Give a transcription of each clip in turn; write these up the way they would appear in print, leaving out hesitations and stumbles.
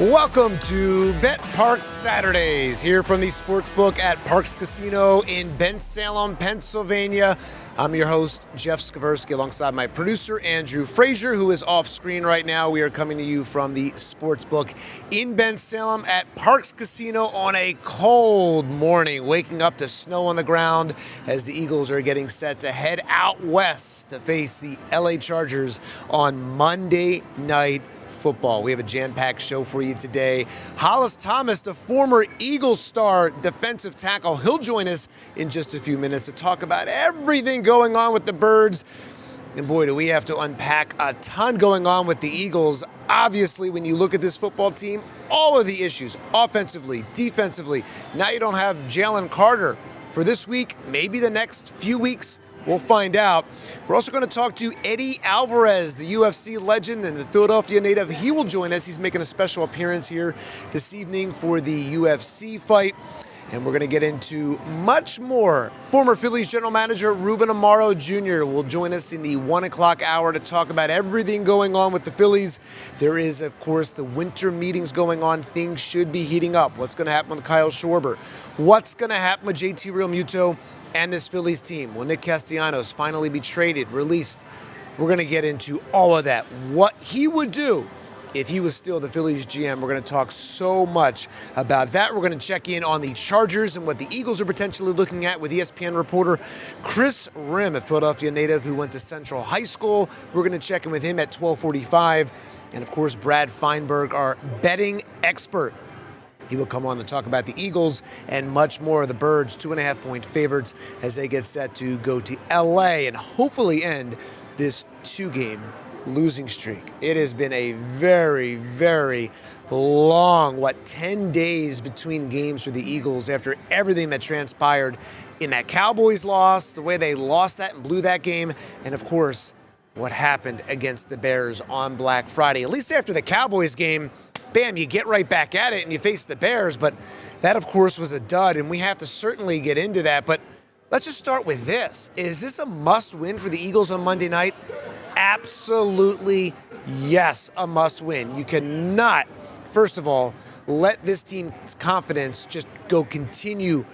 Welcome to BetPARX Saturdays, here from the sportsbook at Parx Casino in Bensalem, Pennsylvania. I'm your host, Jeff Skversky, alongside my producer, Andrew Frazier, who is off screen right now. We are coming to you from the sportsbook in Bensalem at Parx Casino on a cold morning, waking up to snow on the ground as the Eagles are getting set to head out west to face the LA Chargers on Monday Night Football. We have a jam-packed show for you today. Hollis Thomas, the former Eagles star defensive tackle, he'll join us in just a few minutes to talk about everything going on with the Birds. And boy, do we have to unpack a ton going on with the Eagles. Obviously, when you look at this football team, all of the issues, offensively, defensively. Now you don't have Jalen Carter for this week, maybe the next few weeks. We'll find out. We're also going to talk to Eddie Alvarez, the UFC legend and the Philadelphia native. He will join us. He's making a special appearance here this evening for the UFC fight. And we're going to get into much more. Former Phillies general manager Ruben Amaro Jr. will join us in the 1 o'clock hour to talk about everything going on with the Phillies. There is, of course, the winter meetings going on. Things should be heating up. What's going to happen with Kyle Schwarber? What's going to happen with JT Realmuto and this Phillies team? Will Nick Castellanos finally be traded, released? We're going to get into all of that. What he would do if he was still the Phillies GM. We're going to talk so much about that. We're going to check in on the Chargers and what the Eagles are potentially looking at with ESPN reporter Chris Rim, a Philadelphia native who went to Central High School. We're going to check in with him at 12:45. And, of course, Brad Feinberg, our betting expert. He will come on to talk about the Eagles and much more. The Birds, 2.5-point favorites as they get set to go to LA and hopefully end this 2-game losing streak. It has been a very, very long, 10 days between games for the Eagles after everything that transpired in that Cowboys loss, the way they lost that and blew that game, and of course, what happened against the Bears on Black Friday. At least after the Cowboys game, bam, you get right back at it and you face the Bears. But that, of course, was a dud, and we have to certainly get into that. But let's just start with this. Is this a must-win for the Eagles on Monday night? Absolutely, yes, a must-win. You cannot, first of all, let this team's confidence just continue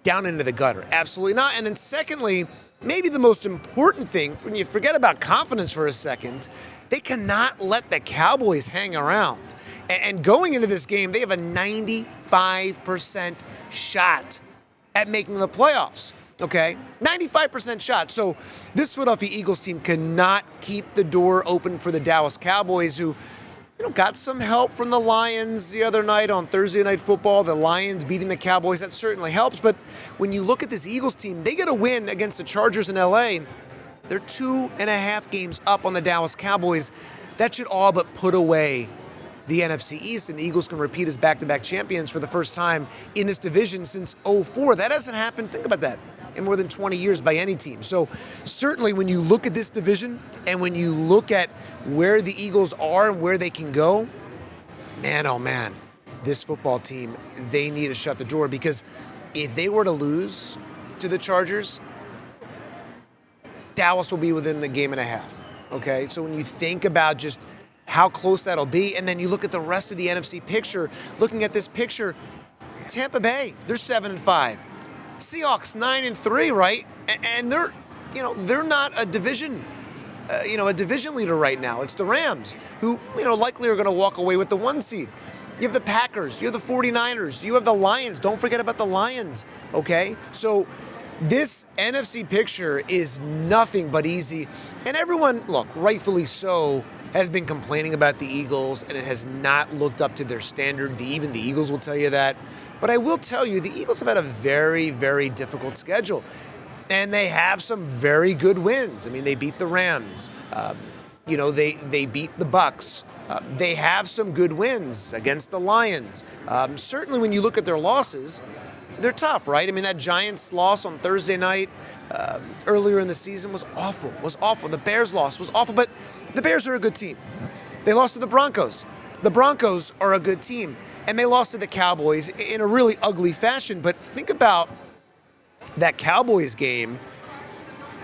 down into the gutter. Absolutely not. And then secondly, maybe the most important thing, when you forget about confidence for a second, they cannot let the Cowboys hang around. And going into this game, they have a 95% shot at making the playoffs, okay? 95% shot. So this Philadelphia Eagles team cannot keep the door open for the Dallas Cowboys, who got some help from the Lions the other night on Thursday Night Football. The Lions beating the Cowboys, that certainly helps. But when you look at this Eagles team, they get a win against the Chargers in L.A. They're 2.5 games up on the Dallas Cowboys. That should all but put away the NFC East, and the Eagles can repeat as back-to-back champions for the first time in this division since '04. That hasn't happened, think about that, in more than 20 years by any team. So certainly when you look at this division and when you look at where the Eagles are and where they can go, man, oh man, this football team, they need to shut the door, because if they were to lose to the Chargers, Dallas will be within a game and a half, okay? So when you think about just how close that'll be, and then you look at the rest of the NFC picture, looking at this picture, Tampa Bay, they're 7-5. Seahawks 9-3, right? And they're not a division, a division leader right now. It's the Rams, who, likely are going to walk away with the 1 seed. You have the Packers, you have the 49ers, you have the Lions. Don't forget about the Lions, okay? So this NFC picture is nothing but easy. And everyone, look, rightfully so, has been complaining about the Eagles, and it has not looked up to their standard. Even the Eagles will tell you that. But I will tell you, the Eagles have had a very, very difficult schedule. And they have some very good wins. I mean, they beat the Rams. They beat the Bucks. They have some good wins against the Lions. Certainly when you look at their losses, they're tough, right? I mean, that Giants loss on Thursday night earlier in the season was awful. The Bears loss was awful, but the Bears are a good team. They lost to the Broncos. The Broncos are a good team. And they lost to the Cowboys in a really ugly fashion. But think about that Cowboys game,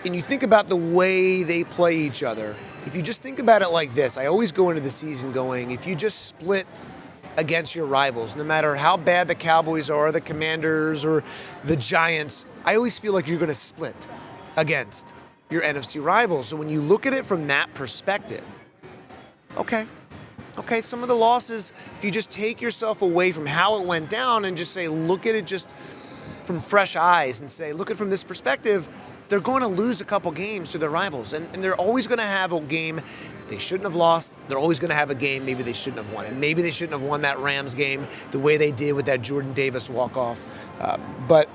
and you think about the way they play each other. If you just think about it like this, I always go into the season going, if you just split against your rivals, no matter how bad the Cowboys are, the Commanders, or the Giants. I always feel like you're going to split against your NFC rivals. So when you look at it from that perspective, okay, some of the losses, if you just take yourself away from how it went down and just say, look at it just from fresh eyes and say, look at it from this perspective, they're going to lose a couple games to their rivals. And they're always going to have a game they shouldn't have lost. They're always going to have a game maybe they shouldn't have won. And maybe they shouldn't have won that Rams game the way they did with that Jordan Davis walk-off. But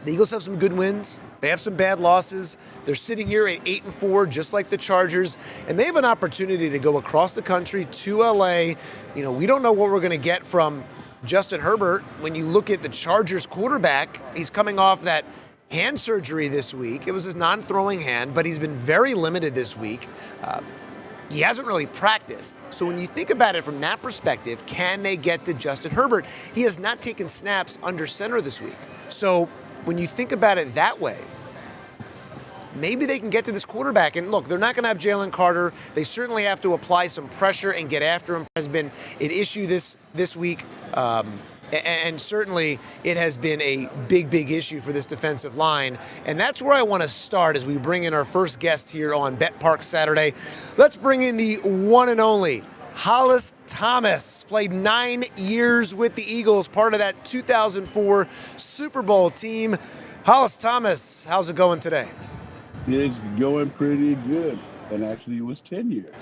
the Eagles have some good wins. They have some bad losses. They're sitting here at 8-4, just like the Chargers, and they have an opportunity to go across the country to LA. You know, we don't know what we're going to get from Justin Herbert. When you look at the Chargers quarterback, he's coming off that hand surgery this week. It was his non-throwing hand, but he's been very limited this week. He hasn't really practiced. So when you think about it from that perspective, can they get to Justin Herbert? He has not taken snaps under center this week. So when you think about it that way, maybe they can get to this quarterback. And look, they're not going to have Jalen Carter. They certainly have to apply some pressure and get after him. Has been an issue this week. And certainly it has been a big issue for this defensive line. And that's where I want to start as we bring in our first guest here on BetPARX Saturday. Let's bring in the one and only Hollis Thomas. Played 9 years with the Eagles, part of that 2004 Super Bowl team. Hollis Thomas, how's it going today? It's going pretty good. And actually, it was 10 years.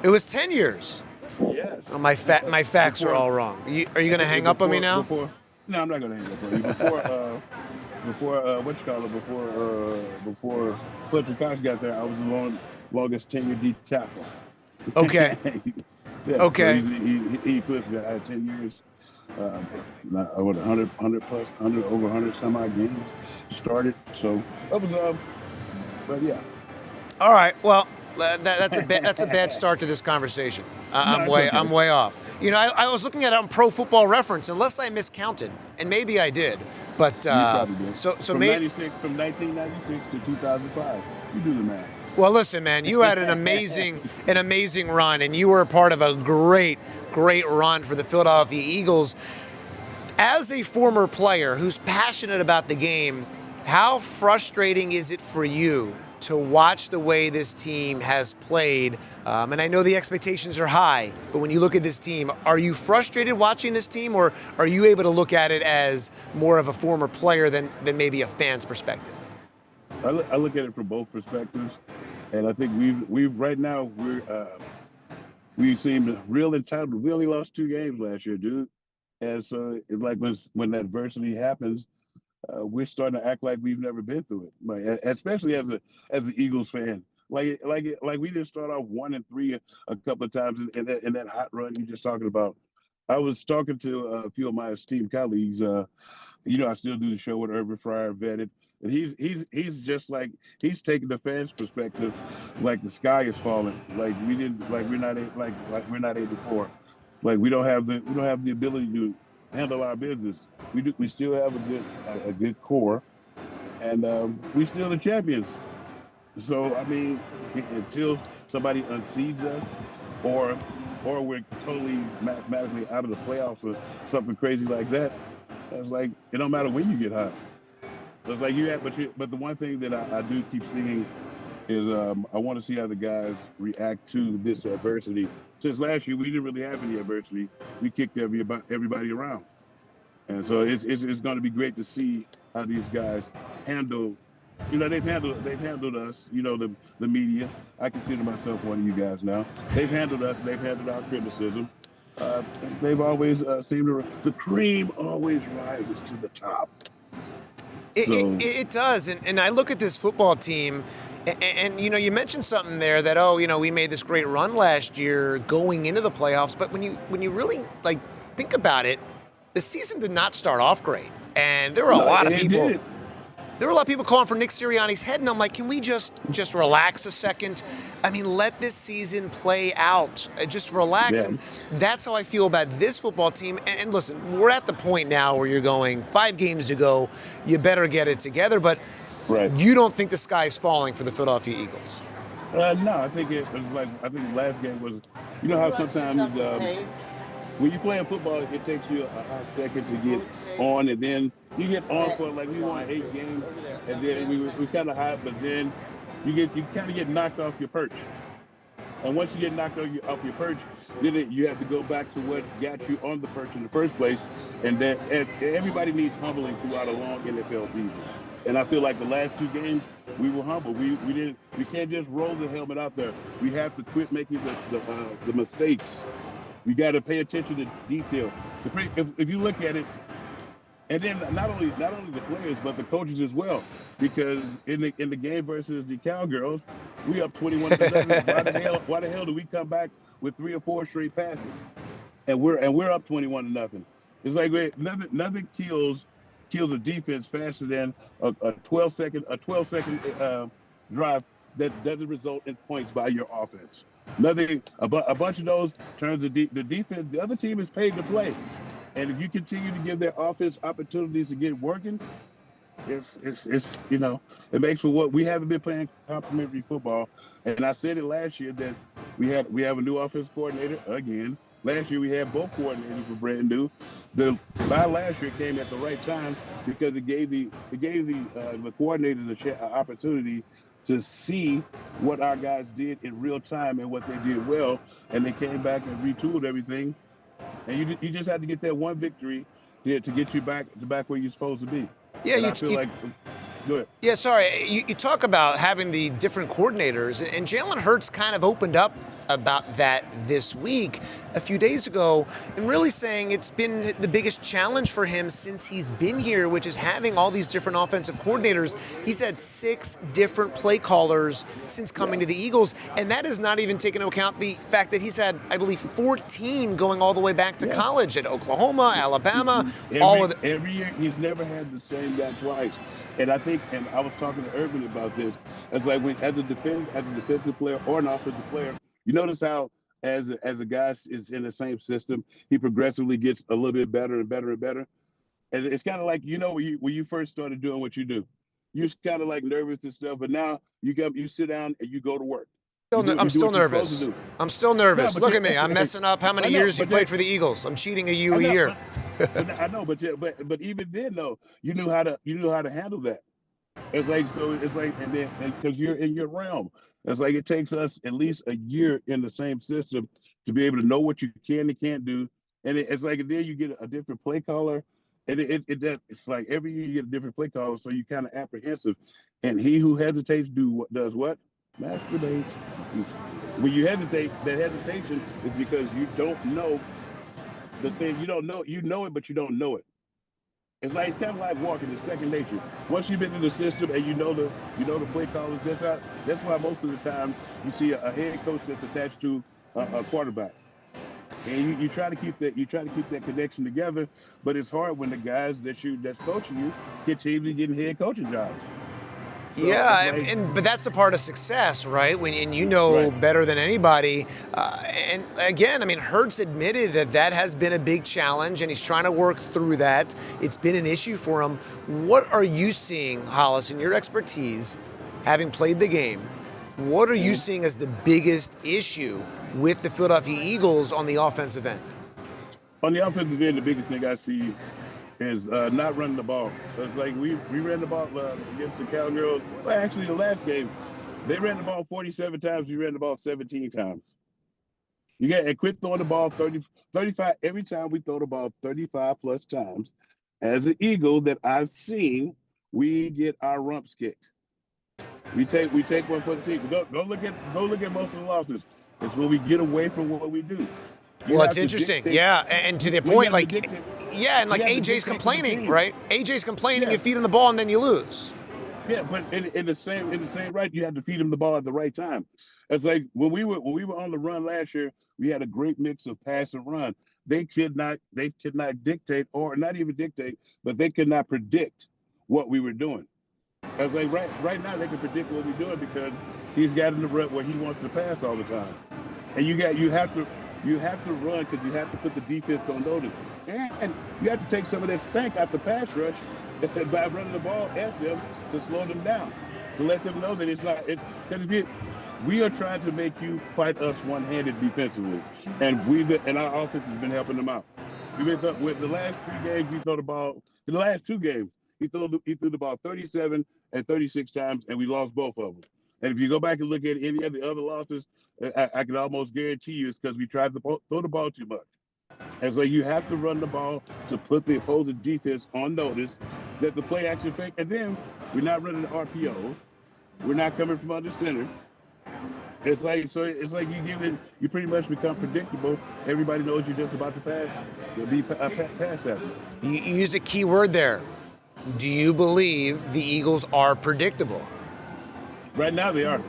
It was 10 years? Yes. Oh, my facts are all wrong. Are you going to hang up on me now? No, I'm not going to hang up on you. Before Clifford Cox got there, I was the longest tenured deep tackle. Okay. Yeah, okay. So he Clifford. I had 10 years. Over 100 some odd games started. So that was but yeah. All right. Well, that's a bad start to this conversation. I'm way off. You know, I was looking at it on Pro Football Reference, unless I miscounted, and maybe I did. But you probably did. So from 1996 to 2005. You do the math. Well, listen, man, you had an amazing run, and you were a part of a great run for the Philadelphia Eagles. As a former player who's passionate about the game, how frustrating is it for you to watch the way this team has played? And I know the expectations are high, but when you look at this team, are you frustrated watching this team, or are you able to look at it as more of a former player than maybe a fan's perspective? I look at it from both perspectives, and I think we seem real entitled. We only lost 2 games last year, dude, and so it's like when adversity happens, we're starting to act like we've never been through it, like, especially as an Eagles fan. Like we didn't start off 1-3 a couple of times in that hot run you're just talking about. I was talking to a few of my esteemed colleagues. I still do the show with Urban Fryer, Vetted, and he's just like, he's taking the fans' perspective, like the sky is falling. Like we're not 84. Like we don't have the ability to handle our business. We still have a good core, and we still the champions. So I mean, until somebody unseats us, or we're totally mathematically out of the playoffs or something crazy like that, it's like it don't matter when you get hot. It's like but the one thing that I do keep seeing is I want to see how the guys react to this adversity. Since last year, we didn't really have any adversity. We kicked everybody around. And so it's going to be great to see how these guys handle. They've handled us. The media. I consider myself one of you guys now. They've handled us. They've handled our criticism. They've always seemed to. The cream always rises to the top. It does, and I look at this football team. And you mentioned something there that we made this great run last year going into the playoffs, but when you really think about it, the season did not start off great, and there were a lot of people. There were a lot of people calling for Nick Sirianni's head, and I'm like, can we just relax a second? I mean, let this season play out. Just relax. Yeah. And that's how I feel about this football team. And listen, we're at the point now where you're going 5 games to go. You better get it together, but. Right. You don't think the sky's falling for the Philadelphia Eagles? No, I think it was I think the last game was, how sometimes when you play in football, it takes you a hot second to get on, and then you get on for like we won 8 games, and then we kind of hot, but then you kind of get knocked off your perch. And once you get knocked off your perch, then you have to go back to what got you on the perch in the first place. And everybody needs humbling throughout a long NFL season. And I feel like the last 2 games we were humble. We can't just roll the helmet out there. We have to quit making the mistakes. We got to pay attention to detail. If you look at it, and then not only the players but the coaches as well, because in the game versus the Cowgirls, we up 21-0. Why the hell do we come back with 3 or 4 straight passes, and we're up 21-0? It's like nothing kills a defense faster than a 12-second drive that doesn't result in points by your offense. Nothing a bunch of those turns the defense. The other team is paid to play. And if you continue to give their offense opportunities to get working, it's it makes for what we haven't been playing complementary football. And I said it last year that we have a new offense coordinator again. Last year we had both coordinators were brand new. The bye last year came at the right time because it gave the coordinators an opportunity to see what our guys did in real time and what they did well, and they came back and retooled everything. And you just had to get that one victory to get you back where you're supposed to be. Yeah, and I feel like. Go ahead. Yeah, sorry. You talk about having the different coordinators, and Jalen Hurts kind of opened up about that this week, a few days ago, and really saying it's been the biggest challenge for him since he's been here, which is having all these different offensive coordinators. He's had 6 different play callers since coming to the Eagles, and that is not even taking into account the fact that he's had, I believe, 14 going all the way back to college at Oklahoma, Alabama, every year. He's never had the same guy twice. And I think, and I was talking to Urban about this, it's like as a defensive player or an offensive player, you notice how as a guy is in the same system, he progressively gets a little bit better and better and better. And it's kind of like, when you first started doing what you do, you're kind of like nervous and stuff, but now you sit down and you go to work. I'm still nervous. I'm still nervous. Look at me. I'm messing up. How many years you played for the Eagles? I'm cheating a year. I know, but even then, though, you knew how to handle that. It's like, and then because you're in your realm, it's like it takes us at least a year in the same system to be able to know what you can and can't do. And it's like then you get a different play caller, and it's like every year you get a different play caller, so you're kind of apprehensive. And he who hesitates does what? Masturbates. When you hesitate, that hesitation is because you don't know the thing. You don't know. You know it, but you don't know it. It's kind of like walking. It's second nature. Once you've been in the system and you know the play callers, that's why most of the time you see a head coach that's attached to a quarterback, and you try to keep that connection together. But it's hard when the guys that's coaching you continue getting head coaching jobs. So but that's the part of success, right? And you know better than anybody. And again, I mean, Hurts admitted that has been a big challenge, and he's trying to work through that. It's been an issue for him. What are you seeing, Hollis, in your expertise, having played the game? What are you seeing as the biggest issue with the Philadelphia Eagles on the offensive end? On the offensive end, the biggest thing I see is not running the ball. It's like we ran the ball against the Cowgirls. Well, actually, the last game, they ran the ball 47 times. We ran the ball 17 times. And quit throwing the ball 35. Every time we throw the ball 35 plus times, as an Eagle that I've seen, we get our rumps kicked. We take one for the team. Go look at most of the losses. It's when we get away from what we do. Well, it's interesting. And to the point, AJ's complaining, right? AJ's complaining, you feed him the ball and then you lose. Yeah, but in the same right, you have to feed him the ball at the right time. It's like when we were on the run last year, we had a great mix of pass and run. They could not dictate, or not even dictate, but they could not predict what we were doing. I was like, right now they can predict what we're doing because he's got in the rut where he wants to pass all the time, and you have to run because you have to put the defense on notice, and you have to take some of that stank out the pass rush by running the ball at them to slow them down, to let them know that it's not. Because We are trying to make you fight us one-handed defensively, and our offense has been helping them out. With the last 3 games, we throw the ball. In the last 2 games, he threw the ball 37 and 36 times, and we lost both of them. And if you go back and look at any of the other losses, I can almost guarantee you it's because we tried to throw the ball too much. And so you have to run the ball to put the opposing defense on notice that the play action fake. And then we're not running the RPOs. We're not coming from under center. It's like you pretty much become predictable. Everybody knows you're just about to pass at them. You used a key word there. Do you believe the Eagles are predictable? Right now they are.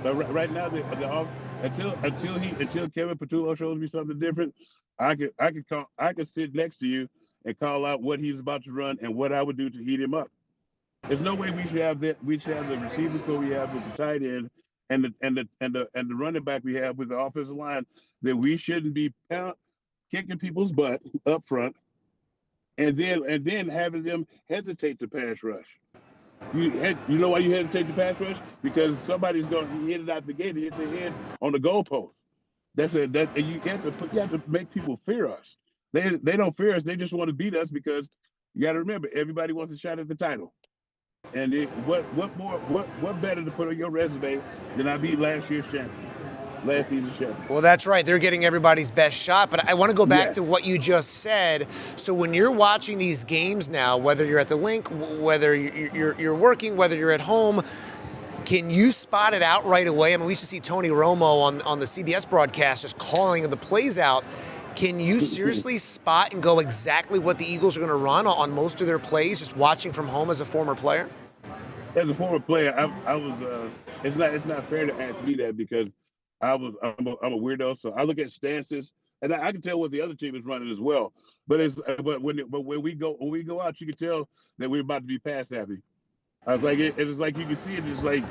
But right now until Kevin Patullo shows me something different, I could sit next to you and call out what he's about to run and what I would do to heat him up. There's no way we should have that. We should have the receiver core we have with the tight end and the running back we have with the offensive line, that we shouldn't be kicking people's butt up front and then having them hesitate to pass rush. You know why you hesitate to pass rush? Because somebody's going to hit it out the gate and hit their head on the goalpost. And you have to make people fear us. They don't fear us. They just want to beat us because you got to remember, everybody wants a shot at the title. And what better to put on your resume than I beat last season's champion? Well, that's right. They're getting everybody's best shot. But I want to go back to what you just said. So when you're watching these games now, whether you're at the link, whether you're working, whether you're at home, can you spot it out right away? I mean, we used to see Tony Romo on the CBS broadcast just calling the plays out. Can you seriously spot and go exactly what the Eagles are going to run on most of their plays, just watching from home as a former player? As a former player, I was. It's not fair to ask me that because I'm a weirdo. So I look at stances, and I can tell what the other team is running as well. But when we go out, you can tell that we're about to be pass happy. I was like, it's like you can see it. It's like,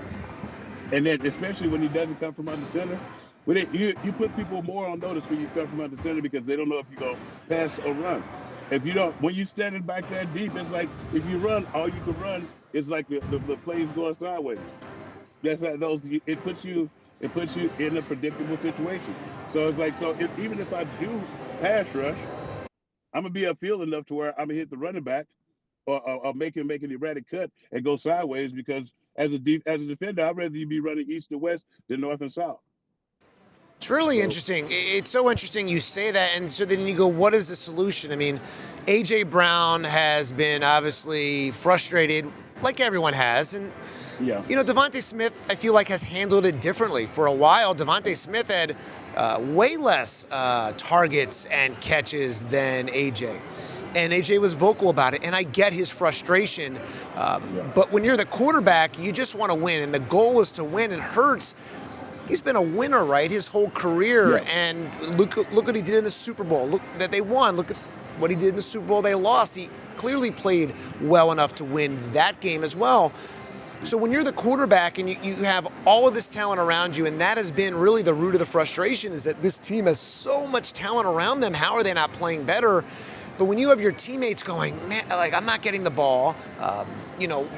and then especially when he doesn't come from under center. You put people more on notice when you come from under center because they don't know if you're going to pass or run. If you don't, when you're standing back that deep, it's like if you run, all you can run is like the plays going sideways. That's like it puts you in a predictable situation. So it's like, even if I do pass rush, I'm gonna be upfield enough to where I'm gonna hit the running back or make an erratic cut and go sideways because as a defender, I'd rather you be running east to west than north and south. It's really interesting. It's so interesting you say that, and so then you go, what is the solution? I mean, A.J. Brown has been obviously frustrated, like everyone has, and Devontae Smith, I feel like, has handled it differently. For a while, Devontae Smith had way less targets and catches than A.J., and A.J. was vocal about it, and I get his frustration. But when you're the quarterback, you just want to win, and the goal is to win, and Hurts, he's been a winner, right, his whole career, and look what he did in the Super Bowl. Look that they won. Look at what he did in the Super Bowl they lost. He clearly played well enough to win that game as well. So when you're the quarterback and you have all of this talent around you, and that has been really the root of the frustration, is that this team has so much talent around them. How are they not playing better? But when you have your teammates going, man, like, I'm not getting the ball,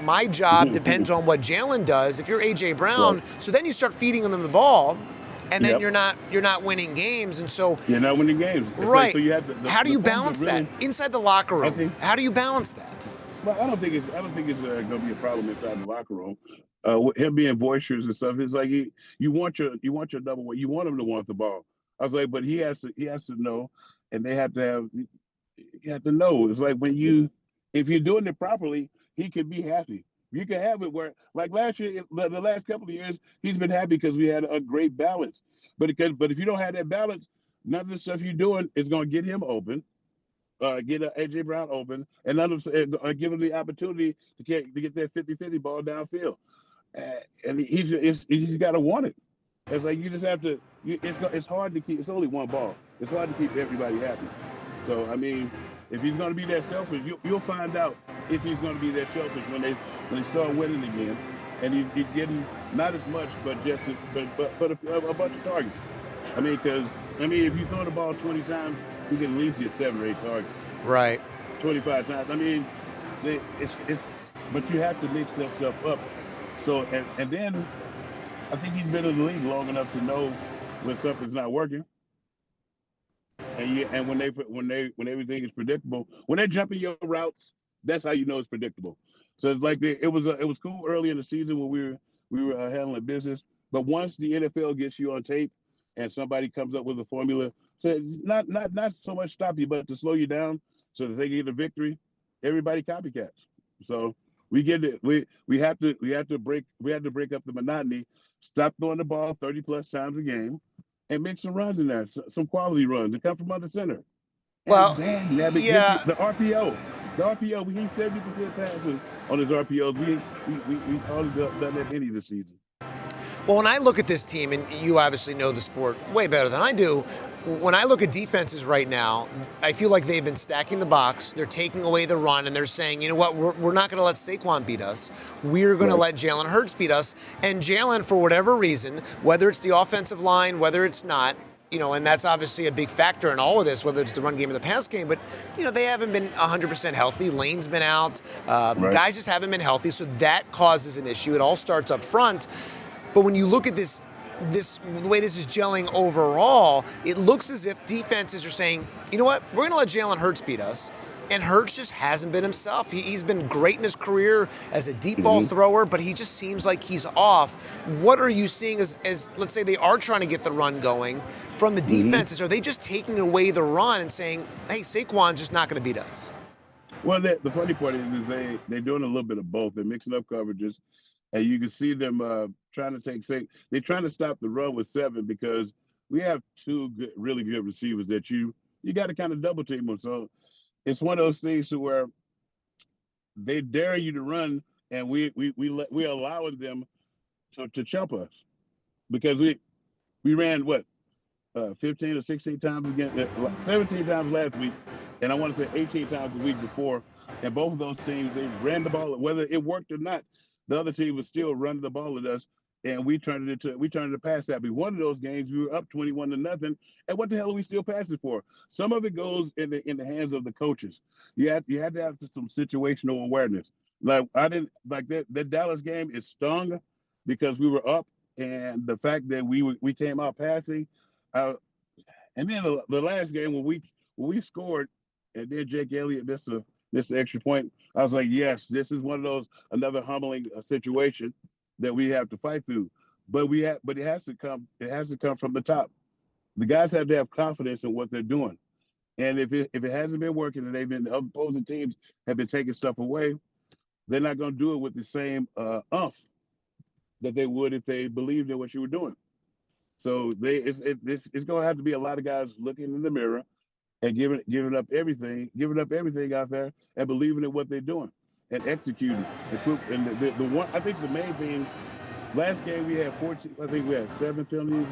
my job depends on what Jalen does. If you're A.J. Brown, so then you start feeding them the ball, and then you're not winning games, and so you're not winning games. It's right? Like, so you have how do you balance that inside the locker room? How do you balance that? Well, I don't think it's going to be a problem inside the locker room. Him being boisterous and stuff, it's like you want your number one. You want him to want the ball. I was like, but he has to know, and they have to have. You have to know. It's like if you're doing it properly, he can be happy. You can have it where, like last year, the last couple of years, he's been happy because we had a great balance. But if you don't have that balance, none of the stuff you're doing is going to get him open, get A.J. Brown open, and give him the opportunity to get that 50-50 ball downfield. And he's got to want it. It's like you just have to. It's hard to keep. It's only one ball. It's hard to keep everybody happy. So, I mean, if he's going to be that selfish, you'll find out if he's going to be that selfish when they start winning again, and he's getting not as much, but a bunch of targets. I mean, if you throw the ball 20 times, you can at least get 7 or 8 targets. Right. 25 times. I mean, but you have to mix that stuff up. So, and then I think he's been in the league long enough to know when something's not working. And when everything is predictable, when they're jumping your routes, that's how you know it's predictable. So it's like it was cool early in the season when we were handling business, but once the NFL gets you on tape and somebody comes up with a formula to not so much stop you, but to slow you down so that they get a victory, everybody copycats. So we get it. We have to break up the monotony. Stop throwing the ball 30 plus times a game and make some runs in there, some quality runs that come from under center. And Well, dang, Nabbit, yeah. the RPO. The RPO, he's 70% passing on his RPOs. We hardly done that any this season. Well, when I look at this team, and you obviously know the sport way better than I do, when I look at defenses right now, I feel like they've been stacking the box. They're taking away the run, and they're saying, you know what, we're not going to let Saquon beat us. We're going to let Jalen Hurts beat us. And Jalen, for whatever reason, whether it's the offensive line, whether it's not, and that's obviously a big factor in all of this, whether it's the run game or the pass game. But, they haven't been 100% healthy. Lane's been out. Guys just haven't been healthy, so that causes an issue. It all starts up front. But when you look at the way this is gelling overall, it looks as if defenses are saying, you know what, we're going to let Jalen Hurts beat us. And Hurts just hasn't been himself. He's been great in his career as a deep ball thrower, but he just seems like he's off. What are you seeing as let's say they are trying to get the run going from the defenses? Are they just taking away the run and saying, hey, Saquon's just not going to beat us? Well, the funny part is they're doing a little bit of both. They're mixing up coverages. And you can see them trying to they're trying to stop the run with 7 because we have 2 really good receivers that you got to kind of double team them. So it's one of those things to where they dare you to run, and we're allowing them to chump us because we ran 15 or 16 times again, 17 times last week, and I want to say 18 times the week before. And both of those teams, they ran the ball, whether it worked or not. The other team was still running the ball at us, and we turned it to pass happy. One of those games, we were up 21-0, and what the hell are we still passing for? Some of it goes in the hands of the coaches. You had to have some situational awareness. Like I didn't like that Dallas game. It stung because we were up, and the fact that we came out passing, and then the last game when we scored, and then Jake Elliott missed the extra point. I was like, yes, this is one of those another humbling situation that we have to fight through. But it has to come. It has to come from the top. The guys have to have confidence in what they're doing. And if it hasn't been working and the opposing teams have been taking stuff away, they're not going to do it with the same umph that they would if they believed in what you were doing. So it's going to have to be a lot of guys looking in the mirror and giving up everything out there and believing in what they're doing and executing. And the one, I think the main thing, last game we had 14. I think we had 7 penalties.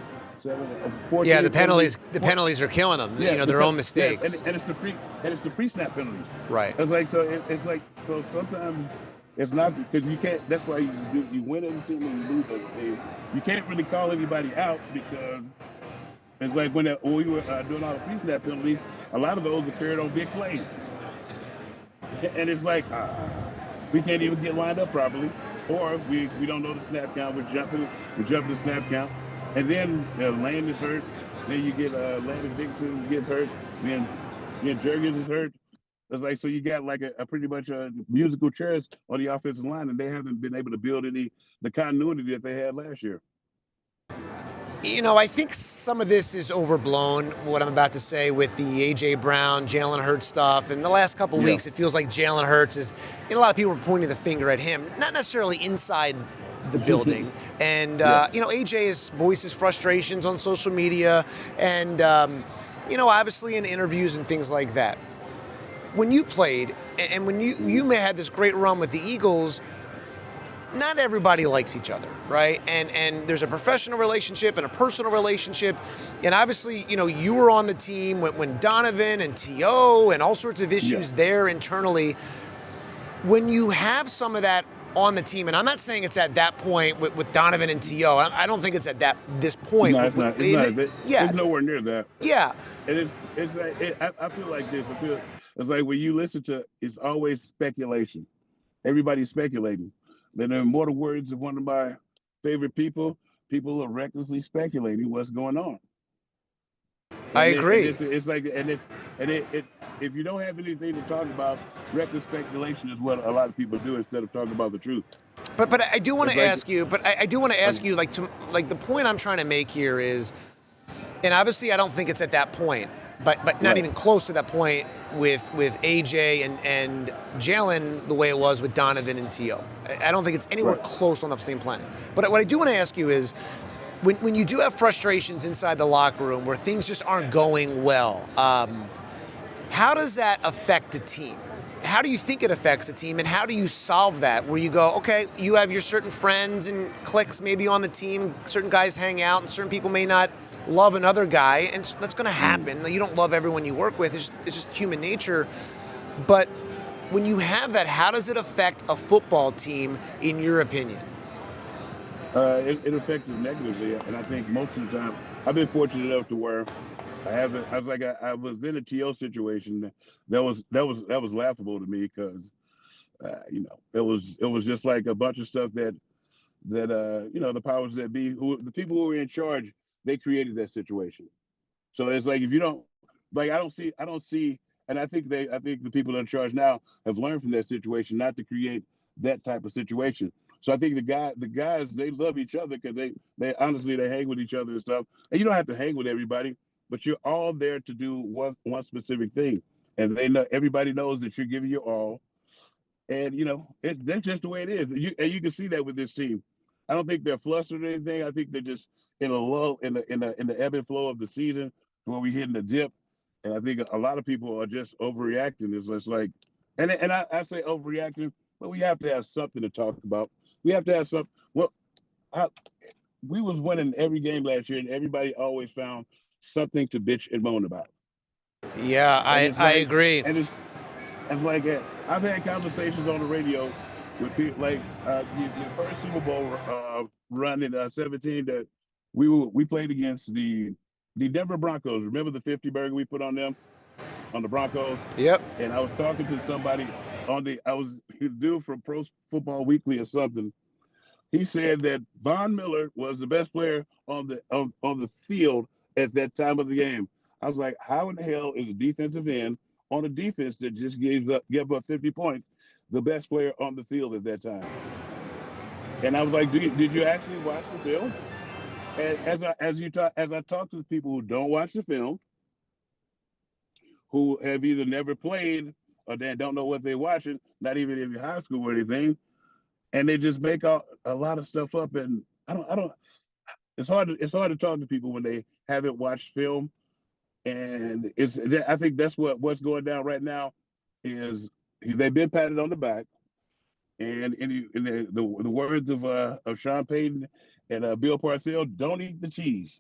14 Yeah, the penalties are killing them. Yeah, their own mistakes. Yeah, and it's the pre-snap penalties. Right. It's like so sometimes it's not because you can't. That's why you win as a team and you lose as a team. You can't really call anybody out because it's like when we were doing all the pre-snap penalties, a lot of those occurred on big plays, and it's like we can't even get lined up properly, or we don't know the snap count. We're jumping the snap count, and then Lane is hurt. Then you get Landon Dixon gets hurt. Then Jurgens is hurt. It's like so you got like a pretty much musical chairs on the offensive line, and they haven't been able to build the continuity that they had last year. I think some of this is overblown, what I'm about to say, with the A.J. Brown, Jalen Hurts stuff. In the last couple of weeks, it feels like Jalen Hurts is, a lot of people are pointing the finger at him, not necessarily inside the building. And, A.J. has voiced his frustrations on social media and, obviously in interviews and things like that. When you played, and when you may have had this great run with the Eagles, not everybody likes each other, right? And there's a professional relationship and a personal relationship. And obviously, you were on the team when Donovan and T.O. and all sorts of issues there internally. When you have some of that on the team, and I'm not saying it's at that point with Donovan and T.O. I don't think it's at this point. No, it's not. It's nowhere near that. Yeah. And it's like, I feel like this. I feel it's like when you listen to, it's always speculation. Everybody's speculating. Then, in immortal words of one of my favorite people people are recklessly speculating what's going on. I agree. It's like, if you don't have anything to talk about, reckless speculation is what a lot of people do instead of talking about the truth. But I do want It's to like, ask you. But I do want to ask you, like the point I'm trying to make here is, and obviously I don't think it's at that point, but not Right. even close to that point with AJ and Jalen the way it was with Donovan and Tio. I don't think it's anywhere Right. close on the same planet. But what I do want to ask you is, when you do have frustrations inside the locker room where things just aren't going well, how does that affect the team? How do you think it affects the team, and how do you solve that? Where you go, okay, you have your certain friends and cliques maybe on the team, certain guys hang out, and certain people may not love another guy, and that's going to happen. You don't love everyone you work with. It's just human nature. But when you have that, how does it affect a football team, in your opinion? It affects us negatively, and I think most of the time I've been fortunate enough to where I was in a TO situation that was laughable to me because it was just like a bunch of stuff that the powers that be, the people who were in charge, they created that situation. So it's like, if you don't, like, I don't see, and I think the people in charge now have learned from that situation not to create that type of situation. So I think the guys, they love each other because they honestly, they hang with each other and stuff. And you don't have to hang with everybody, but you're all there to do one specific thing, and everybody knows that you're giving your all. And that's just the way it is. And you can see that with this team. I don't think they're flustered or anything. I think they're just in a lull, in the ebb and flow of the season, where we hitting the dip. And I think a lot of people are just overreacting. It's just like, and I say overreacting, but we have to have something to talk about. We have to have something. Well, we was winning every game last year, and everybody always found something to bitch and moan about. Yeah, And it's I like, agree. and it's like, I've had conversations on the radio with people like the first Super Bowl run in 17 that we played against the Denver Broncos. Remember the 50 burger we put on them, on the Broncos? Yep. And I was talking to somebody I was dude from Pro Football Weekly or something. He said that Von Miller was the best player on the field at that time of the game. I was like, how in the hell is a defensive end on a defense that just gave up 50 points the best player on the field at that time? And I was like, did you actually watch the film? And as I talk to people who don't watch the film, who have either never played or they don't know what they're watching, not even in high school or anything, and they just make a lot of stuff up. And I don't. It's hard to talk to people when they haven't watched film. And I think that's what's going down right now is they've been patted on the back. And in the words of Sean Payton and Bill Parcells, don't eat the cheese.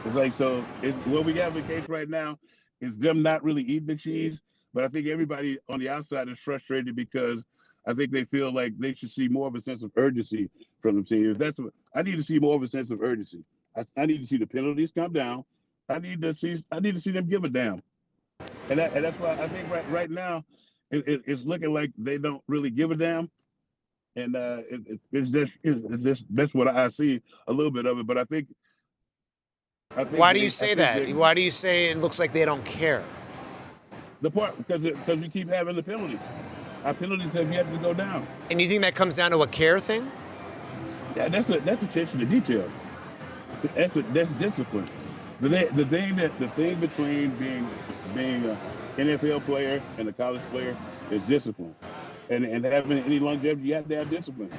It's like, so it's what we have the case right now is them not really eating the cheese. But I think everybody on the outside is frustrated because I think they feel like they should see more of a sense of urgency from the team. That's what I need to see, more of a sense of urgency. I need to see the penalties come down. I need to see them give a damn. And that's why I think right now it's looking like they don't really give a damn. And that's what I see a little bit of it. But I think Why do you say that? Why do you say it looks like they don't care? the part because we keep having the penalties. Our penalties have yet to go down. And you think that comes down to a care thing? Yeah, that's attention to detail. That's discipline. The thing between being an NFL player and a college player is discipline. And having any longevity, you have to have discipline.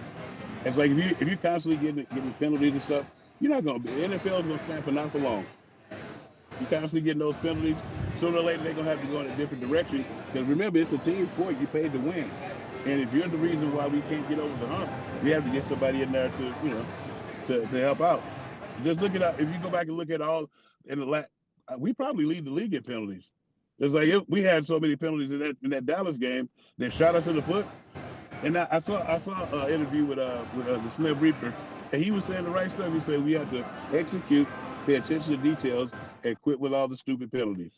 It's like if you constantly getting penalties and stuff, you're not gonna be. The NFL is gonna stand for not for long. You constantly getting those penalties. Sooner or later, they're gonna have to go in a different direction. Because remember, it's a team sport. You paid to win. And if you're the reason why we can't get over the hump, we have to get somebody in there to help out. Just look at if you go back and look at all in the last, we probably lead the league in penalties. It's like we had so many penalties in that Dallas game that shot us in the foot. And I saw an interview with the Smith Reaper, and he was saying the right stuff. He said we have to execute, pay attention to details, and quit with all the stupid penalties.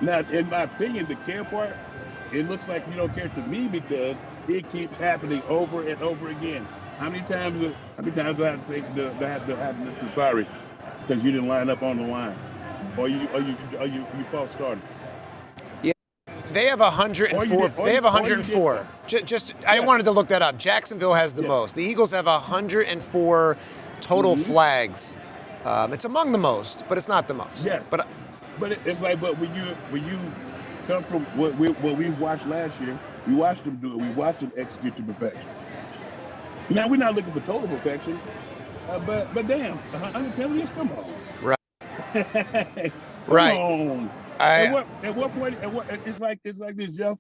Now, in my opinion, the care part, it looks like you don't care to me because it keeps happening over and over again. How many times? How many times do I have to say to have Mr. Sorry because you didn't line up on the line, or you false started, Yeah, they have or you 104. did, They have or you did 104. something. I Yeah, wanted to look that up. Jacksonville has the yeah. most. The Eagles have 104 total Mm-hmm. flags. It's among the most, but it's not the most. Yes, But but it's like, but when you come from what we watched last year, we watched them do it. We watched them execute to perfection. Now we're not looking for total perfection, but damn, 100 penalties. Come on, right, come right. on. I At what point? It's like this, Jeff.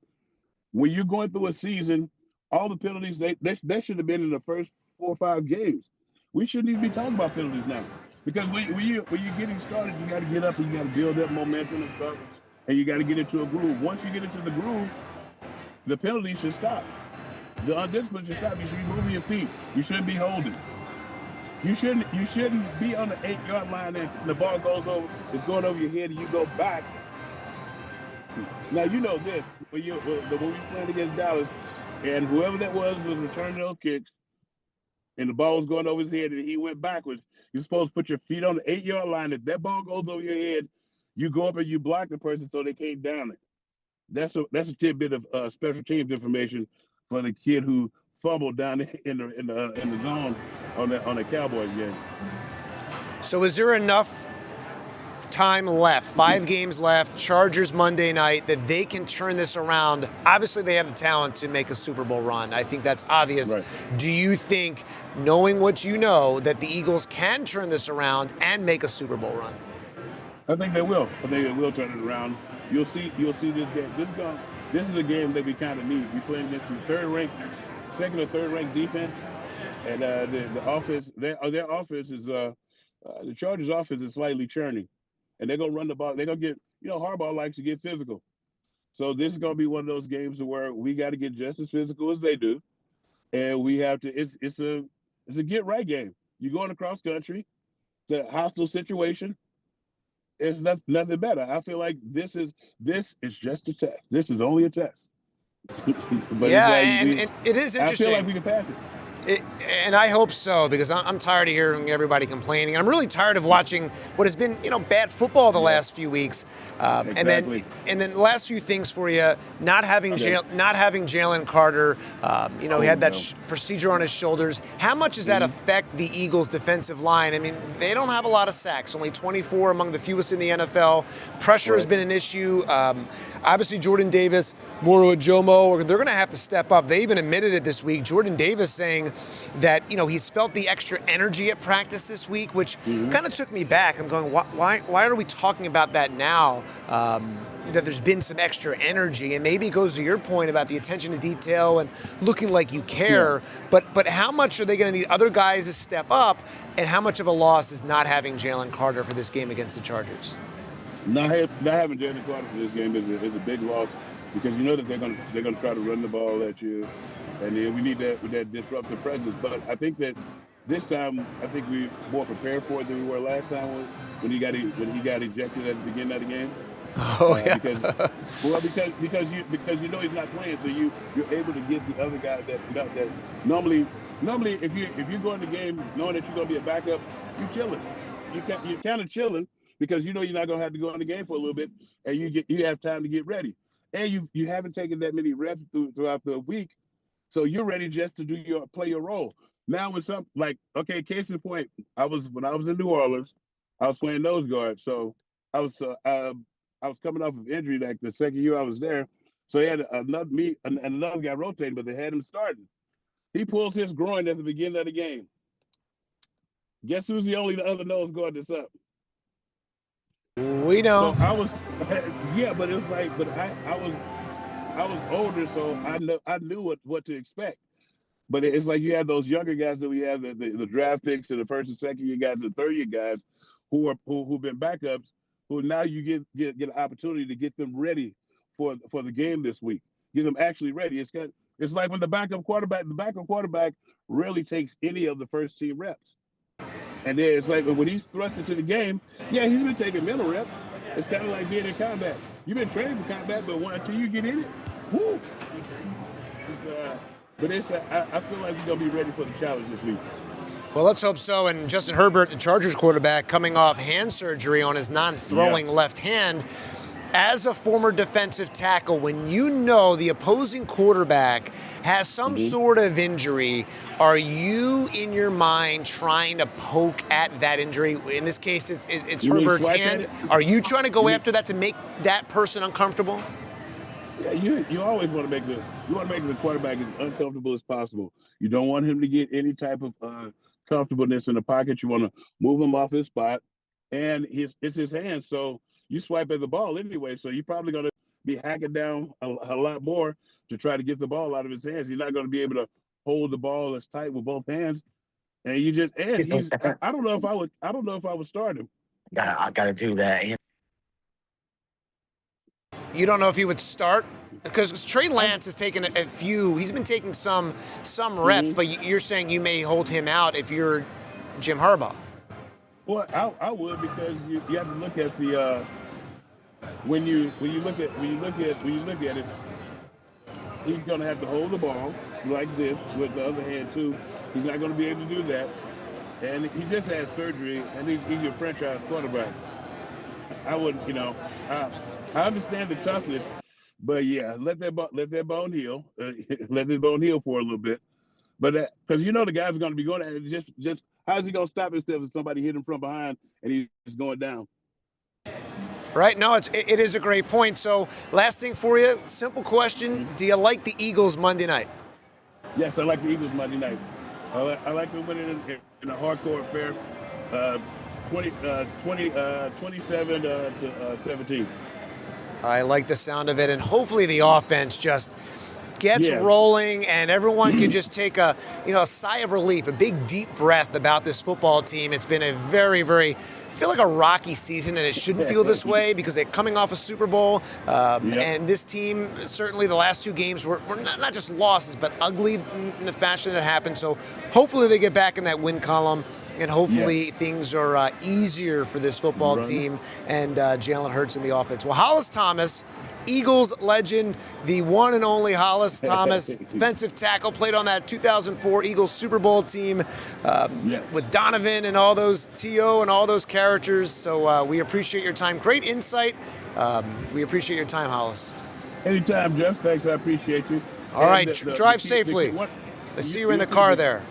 When you're going through a season, all the penalties they should have been in the first 4 or 5 games. We shouldn't even be talking about penalties now because when you're getting started, you got to get up and you got to build up momentum and stuff, and you got to get into a groove. Once you get into the groove, the penalties should stop. The undisciplined should stop. You should be moving your feet. You shouldn't be holding. You shouldn't be on the 8 yard line and the ball goes over. It's going over your head and you go back. Now you know this when we playing against Dallas, and whoever that was returning those kicks, and the ball was going over his head, and he went backwards. You're supposed to put your feet on the 8 yard line. If that ball goes over your head, you go up and you block the person so they can't down it. That's a tidbit of special teams information for the kid who fumbled down in the zone on the Cowboys game. So is there enough time left, 5 games left, Chargers Monday night, that they can turn this around? Obviously, they have the talent to make a Super Bowl run. I think that's obvious. Right. Do you think, knowing what you know, that the Eagles can turn this around and make a Super Bowl run? I think they will. I think they will turn it around. You'll see. You'll see this game. This is a game that we kind of need. We playing against the second or third ranked defense, and the offense. Their offense is the Chargers' offense is slightly churning, and they're gonna run the ball. They're gonna get. Harbaugh likes to get physical, so this is gonna be one of those games where we got to get just as physical as they do, and we have to. It's a get right game. You're going across country. It's a hostile situation. It's nothing better. I feel like this is just a test. This is only a test. But it's Yeah, like and it is I feel like interesting. we can pass it. It, and I hope so, because I'm tired of hearing everybody complaining, and I'm really tired of watching what has been, bad football the last few weeks. Exactly. And then the last few things for you: not having Okay. not having Jalen Carter. He had that no. procedure on his shoulders. How much does that affect the Eagles' defensive line? I mean, they don't have a lot of sacks, only 24, among the fewest in the NFL. Pressure has Right. been an issue. Obviously, Jordan Davis, Moro Ajomo, they're going to have to step up. They even admitted it this week. Jordan Davis saying that he's felt the extra energy at practice this week, which kind of took me back. I'm going, why are we talking about that now? That there's been some extra energy, and maybe it goes to your point about the attention to detail and looking like you care. Yeah. But how much are they going to need other guys to step up, and how much of a loss is not having Jalen Carter for this game against the Chargers? Not having Jalen Carter for this game is a big loss because you know that they're gonna try to run the ball at you, and then we need that disruptive presence. But I think that this time I think we're more prepared for it than we were last time when he got ejected at the beginning of the game. Oh yeah. Because he's not playing, so you're able to get the other guy that normally if you go in the game knowing that you're gonna be a backup, you're chilling. You're kind of chilling because you're not gonna have to go in the game for a little bit, and you have time to get ready, and you haven't taken that many reps throughout the week, so you're ready just to play your role. Now when case in point, when I was in New Orleans, I was playing nose guard, so I was I was coming off of injury like the second year I was there. So he had another guy rotating, but they had him starting. He pulls his groin at the beginning of the game. Guess who's the only other nose guard that's up? We know. So I was, yeah, but it was like, but I was older, so I knew what to expect. But it's like you have those younger guys that we have, the draft picks and the first and second year guys, and the third year guys who've been backups, who now you get an opportunity to get them ready for the game this week. Get them actually ready. It's like when the backup quarterback rarely takes any of the first team reps. And then it's like when he's thrust into the game, yeah, he's been taking mental reps. It's kind of like being in combat. You've been training for combat, but until you get in it, whoo, But I feel like he's gonna be ready for the challenge this week. Well, let's hope so. And Justin Herbert, the Chargers quarterback, coming off hand surgery on his non-throwing left hand. As a former defensive tackle, when you know the opposing quarterback has some sort of injury, are you in your mind trying to poke at that injury? In this case, it's Herbert's hand. Are you trying to go after that to make that person uncomfortable? Yeah, you always want to make the quarterback as uncomfortable as possible. You don't want him to get any type of comfortableness in the pocket. You want to move him off his spot, and it's his hand. So you swipe at the ball anyway. So you're probably going to be hacking down a lot more to try to get the ball out of his hands. You're not going to be able to hold the ball as tight with both hands. And I don't know if I would start him. I gotta do that. You don't know if he would start? Because Trey Lance has taken a few. He's been taking some reps, but you're saying you may hold him out if you're Jim Harbaugh. Well, I would, because you have to look at the when you look at it, he's going to have to hold the ball like this with the other hand too. He's not going to be able to do that, and he just had surgery, and he's your franchise quarterback. I wouldn't, I understand the toughness, but yeah, let that bone heal. Let this bone heal for a little bit. But because the guy's going to be going at it, just how's he going to stop himself if somebody hit him from behind and he's going down? Right. No, it is a great point. So last thing for you, simple question: do you like the Eagles Monday night? Yes, I like the Eagles Monday night. I like them winning in a hardcore affair, 27 to 17. I like the sound of it, and hopefully the offense just gets rolling, and everyone can just take a sigh of relief, a big deep breath about this football team. It's been a very, very, I feel like a rocky season, and it shouldn't feel this way because they're coming off a Super Bowl, and this team, certainly the last two games were not just losses, but ugly in the fashion that happened. So hopefully they get back in that win column. And hopefully things are easier for this football team and Jalen Hurts in the offense. Well, Hollis Thomas, Eagles legend, the one and only Hollis Thomas, defensive tackle, played on that 2004 Eagles Super Bowl team with Donovan and all those T.O. and all those characters. So we appreciate your time. Great insight. We appreciate your time, Hollis. Anytime, Jeff. Thanks. I appreciate you. All right. Drive safely. I see you in the car there.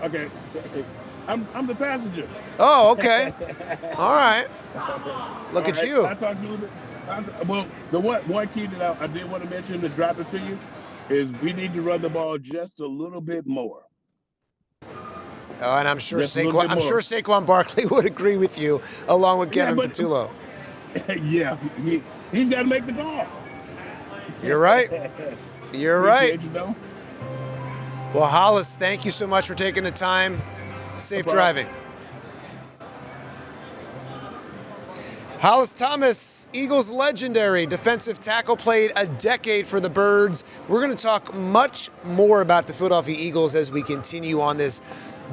Okay. I'm the passenger. Oh, okay. All right. Look at you. I talked to you a little bit. Well, the one key that I did want to mention to drop it to you is we need to run the ball just a little bit more. Oh, and I'm sure Saquon Barkley would agree with you, along with Kevin Patullo. Yeah, he's got to make the call. You're right. You're right. You know? Well, Hollis, thank you so much for taking the time. Safe driving. Hollis Thomas, Eagles legendary defensive tackle, played a decade for the Birds. We're going to talk much more about the Philadelphia Eagles as we continue on this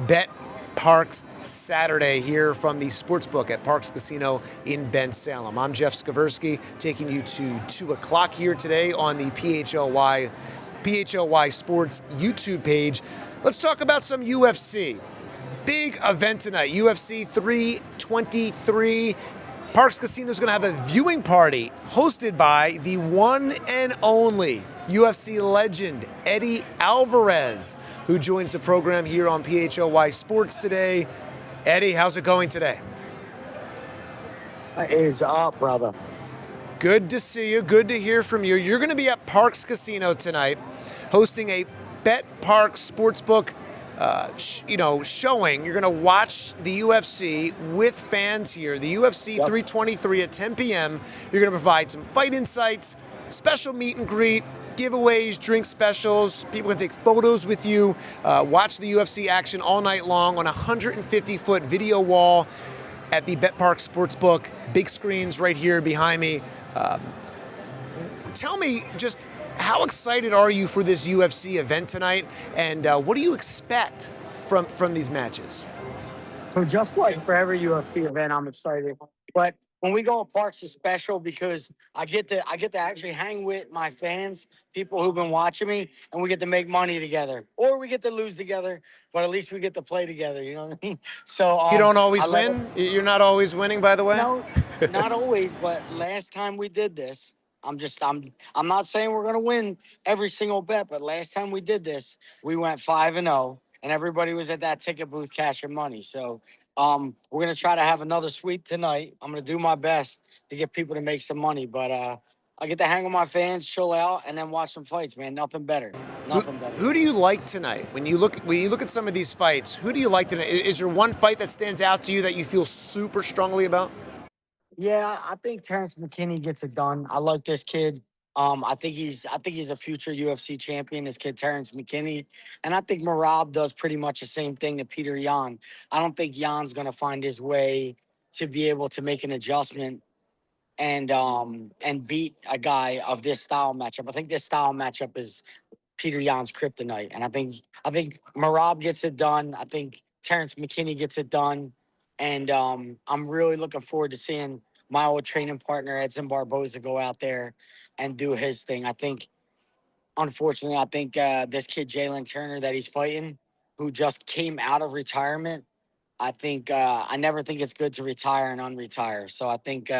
BetPARX Saturday here from the Sportsbook at Parx Casino in Ben Salem. I'm Jeff Skversky, taking you to 2 o'clock here today on the PHLY Sports YouTube page. Let's talk about some UFC. Big event tonight, UFC 323. Parx Casino is going to have a viewing party hosted by the one and only UFC legend, Eddie Alvarez, who joins the program here on PHLY Sports today. Eddie, how's it going today? It is up, brother. Good to see you. Good to hear from you. You're going to be at Parx Casino tonight hosting a BetPARX Sportsbook showing. You're going to watch the UFC with fans here. The UFC 323 at 10 p.m. You're going to provide some fight insights, special meet and greet, giveaways, drink specials. People can take photos with you, watch the UFC action all night long on a 150-foot video wall at the BetPARX Sportsbook. Big screens right here behind me. Tell me just, how excited are you for this UFC event tonight, and what do you expect from these matches? So just like for every UFC event, I'm excited. But when we go to parks is special because I get to actually hang with my fans, people who've been watching me, and we get to make money together, or we get to lose together, but at least we get to play together. You know what I mean? So You don't I always let it. win. You're not always winning, by the way. No, not always, but last time we did this, I'm not saying we're gonna win every single bet, but last time we did this, we went 5-0, and everybody was at that ticket booth cashing money. So we're gonna try to have another sweep tonight. I'm gonna do my best to get people to make some money, but I get to hang with my fans, chill out, and then watch some fights, man. Nothing better. Who, Nothing better. who do you like tonight? When you look at some of these fights, who do you like tonight? Is there one fight that stands out to you that you feel super strongly about? Yeah, I think Terrence McKinney gets it done. I like this kid. I think he's a future UFC champion, this kid Terrence McKinney. And I think Marab does pretty much the same thing to Peter Yan. I don't think Yan's gonna find his way to be able to make an adjustment and beat a guy of this style matchup. I think this style matchup is Peter Yan's kryptonite. And I think Marab gets it done. I think Terrence McKinney gets it done. And I'm really looking forward to seeing my old training partner Edson Barboza go out there and do his thing. Unfortunately, I think this kid Jalen Turner that he's fighting, who just came out of retirement, I never think it's good to retire and unretire. So I think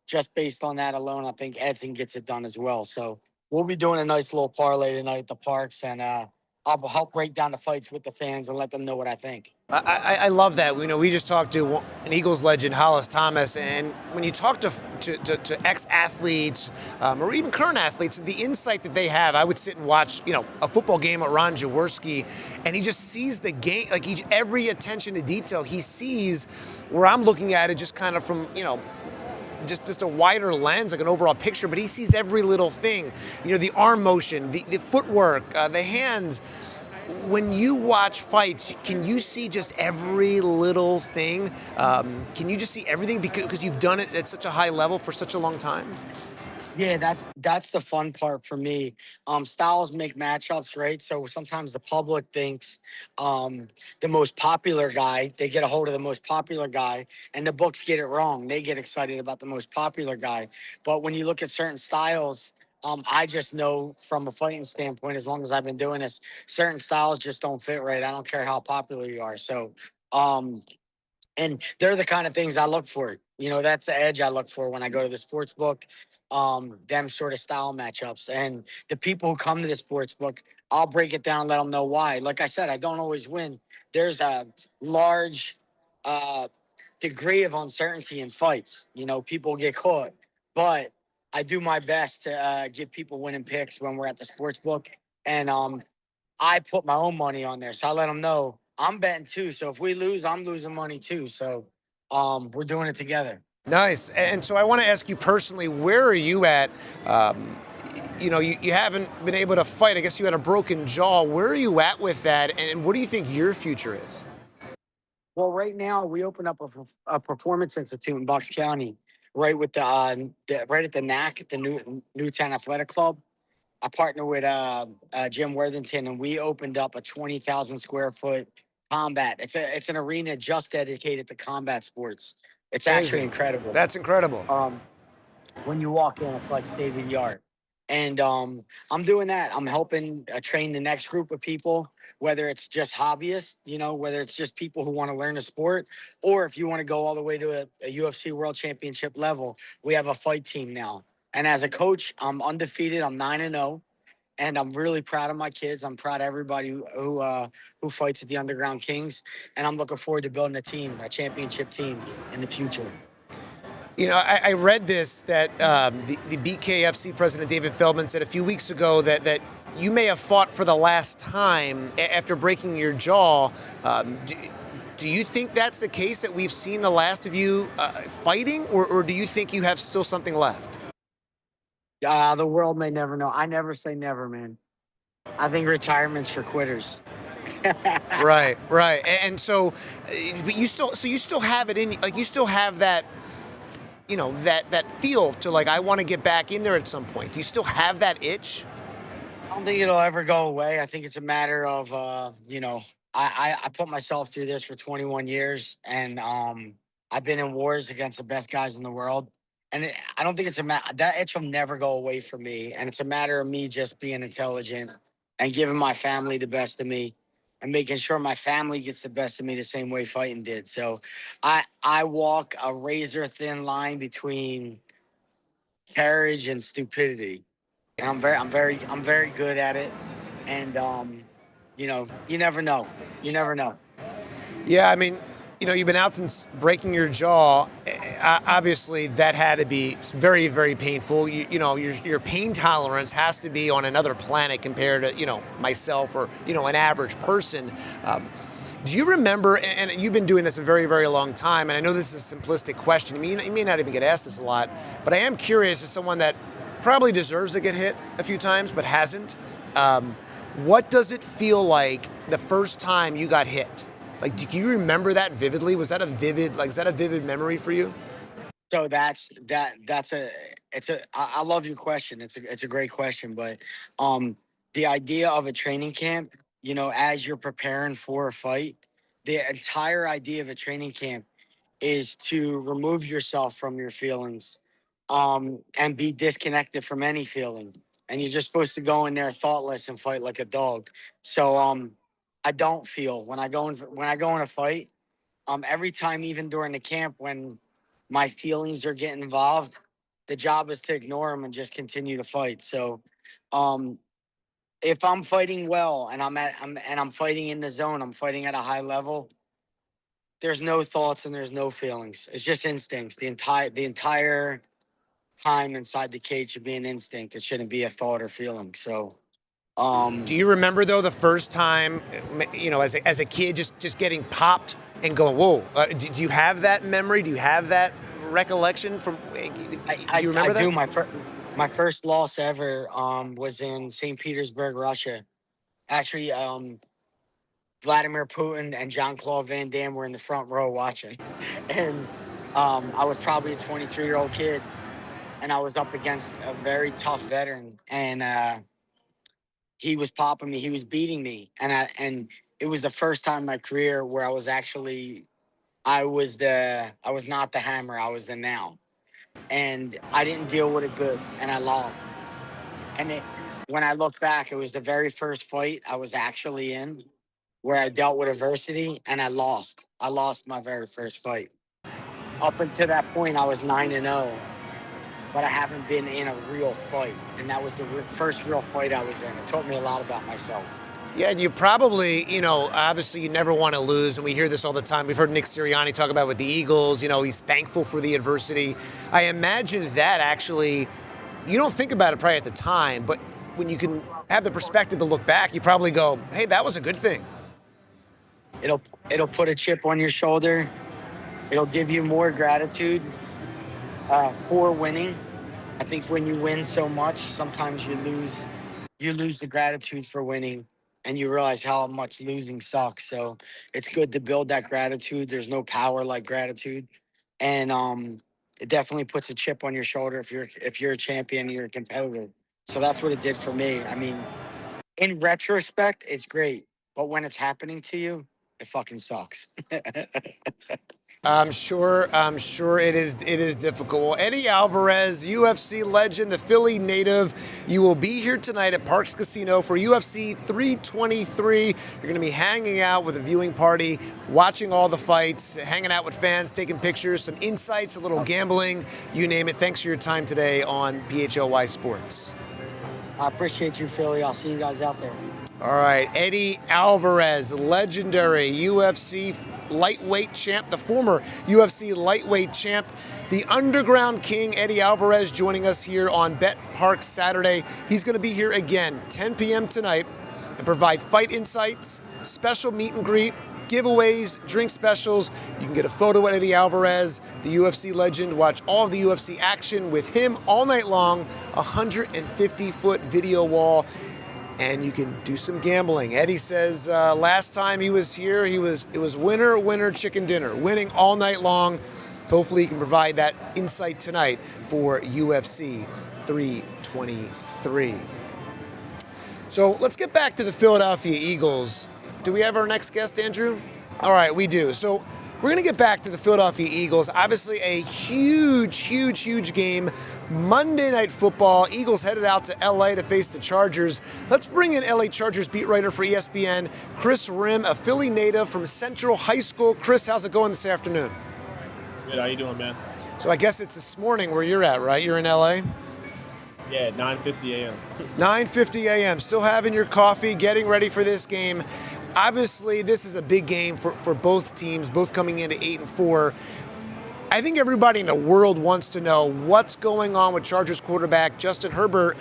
just based on that alone, I think Edson gets it done as well. So we'll be doing a nice little parlay tonight at the parks, and I'll help break down the fights with the fans and let them know what I think. I love that. We just talked to an Eagles legend, Hollis Thomas, and when you talk to ex-athletes or even current athletes, the insight that they have, I would sit and watch, a football game at Ron Jaworski, and he just sees the game, like every attention to detail he sees, where I'm looking at it just kind of from, just a wider lens, like an overall picture, but he sees every little thing, the arm motion, the footwork, the hands. When you watch fights, can you see just every little thing? Can you just see everything because you've done it at such a high level for such a long time? Yeah, that's the fun part for me. Styles make matchups, right? So sometimes the public thinks the most popular guy, they get a hold of the most popular guy, and the books get it wrong. They get excited about the most popular guy. But when you look at certain styles, I just know from a fighting standpoint, as long as I've been doing this, certain styles just don't fit right. I don't care how popular you are. So um, and they're the kind of things I look for. That's the edge I look for when I go to the sports book. Them sort of style matchups, and the people who come to the sports book, I'll break it down, let them know why. Like I said, I don't always win. There's a large uh, degree of uncertainty in fights. People get caught, but I do my best to give people winning picks when we're at the sports book, and I put my own money on there. So I let them know I'm betting too. So if we lose, I'm losing money too. So we're doing it together. Nice. And so I want to ask you personally, where are you at? You haven't been able to fight. I guess you had a broken jaw. Where are you at with that? And what do you think your future is? Well, right now we opened up a performance institute in Bucks County, right with right at the NAC, at the Newtown Athletic Club. I partner with Jim Worthington, and we opened up a 20,000 square foot combat. It's an arena just dedicated to combat sports. It's actually Amazing. incredible. That's incredible. When you walk in, it's like state of the art. And I'm doing that. I'm helping train the next group of people, whether it's just hobbyists, whether it's just people who want to learn the sport, or if you want to go all the way to a UFC World Championship level, we have a fight team now. And as a coach, I'm undefeated. I'm 9-0, and I'm really proud of my kids. I'm proud of everybody who fights at the Underground Kings, and I'm looking forward to building a championship team in the future. I read this that the BKFC president David Feldman said a few weeks ago that you may have fought for the last time after breaking your jaw. Do you think that's the case, that we've seen the last of you fighting, or do you think you have still something left? The world may never know. I never say never, man. I think retirement's for quitters. Right. And so, but you still have it in you. Like, you still have that, that feel to, like, I want to get back in there at some point. Do you still have that itch? I don't think it'll ever go away. I think it's a matter of, I put myself through this for 21 years, and I've been in wars against the best guys in the world. And I don't think it's that itch will never go away from me. And it's a matter of me just being intelligent and giving my family the best of me and making sure my family gets the best of me the same way fighting did. So I walk a razor thin line between courage and stupidity. And I'm very good at it. And you never know. You never know. Yeah, I mean, you've been out since breaking your jaw. Obviously, that had to be very, very painful. Your pain tolerance has to be on another planet compared to, myself or, an average person. Do you remember, and you've been doing this a very, very long time, and I know this is a simplistic question. I mean, you may not even get asked this a lot, but I am curious as someone that probably deserves to get hit a few times but hasn't. What does it feel like the first time you got hit? Like, do you remember that vividly? Is that a vivid memory for you? So I love your question. It's a great question, but the idea of a training camp, as you're preparing for a fight, the entire idea of a training camp is to remove yourself from your feelings, and be disconnected from any feeling. And you're just supposed to go in there thoughtless and fight like a dog. So I don't feel when I go in a fight. Every time, even during the camp, when my feelings are getting involved, the job is to ignore them and just continue to fight. So, um, if I'm fighting well and I'm fighting in the zone, I'm fighting at a high level. There's no thoughts and there's no feelings. It's just instincts. The entire time inside the cage should be an instinct. It shouldn't be a thought or feeling. So, Do you remember though the first time, as a kid, just getting popped and going, whoa? Do you have that memory? Do you have that recollection from? Do you remember that? I do. My first loss ever was in St. Petersburg, Russia. Actually, Vladimir Putin and Jean-Claude Van Damme were in the front row watching, and I was probably a 23-year-old kid, and I was up against a very tough veteran, and he was popping me, he was beating me, and it was the first time in my career where I was not the hammer, I was the nail, and I didn't deal with it good, and I lost. And when I look back, it was the very first fight I was actually in where I dealt with adversity, and I lost. I lost my very first fight. Up until that point, I was 9-0, but I haven't been in a real fight, and that was the first real fight I was in. It taught me a lot about myself. Yeah, and you probably, obviously you never want to lose, and we hear this all the time. We've heard Nick Sirianni talk about with the Eagles, he's thankful for the adversity. I imagine that actually, you don't think about it probably at the time, but when you can have the perspective to look back, you probably go, hey, that was a good thing. It'll put a chip on your shoulder. It'll give you more gratitude for winning. I think when you win so much, sometimes you lose the gratitude for winning, and you realize how much losing sucks. So it's good to build that gratitude. There's no power like gratitude, and it definitely puts a chip on your shoulder if you're a champion, you're a competitor. So that's what it did for me. I mean, in retrospect, it's great, but when it's happening to you, it fucking sucks. I'm sure it is difficult. Well, Eddie Alvarez, UFC legend, the Philly native, you will be here tonight at Parx Casino for UFC 323. You're going to be hanging out with a viewing party, watching all the fights, hanging out with fans, taking pictures, some insights, a little gambling, you name it. Thanks for your time today on PHLY Sports. I appreciate you, Philly. I'll see you guys out there. All right, Eddie Alvarez, legendary UFC lightweight champ, the former UFC lightweight champ, the underground king, Eddie Alvarez, joining us here on BetPARX Saturday. He's going to be here again, 10 p.m. tonight, and provide fight insights, special meet and greet, giveaways, drink specials. You can get a photo with Eddie Alvarez, the UFC legend, watch all of the UFC action with him all night long, 150-foot video wall, and you can do some gambling. Eddie says last time he was here, it was winner, chicken dinner, winning all night long. Hopefully he can provide that insight tonight for UFC 323. So let's get back to the Philadelphia Eagles. Do we have our next guest, Andrew? All right, we do. So We're going to get back to the Philadelphia Eagles. Obviously, a huge game. Monday Night Football. Eagles headed out to L.A. to face the Chargers. Let's bring in L.A. Chargers beat writer for ESPN, Chris Rim, a Philly native from Central High School. Chris, how's it going this afternoon? Good. How you doing, man? So I guess it's this morning where you're at, right? You're in L.A.? Yeah, 9:50 a.m. 9:50 a.m. Still having your coffee, getting ready for this game. Obviously, this is a big game for both teams, both coming into 8-4. I think everybody in the world wants to know what's going on with Chargers quarterback Justin Herbert.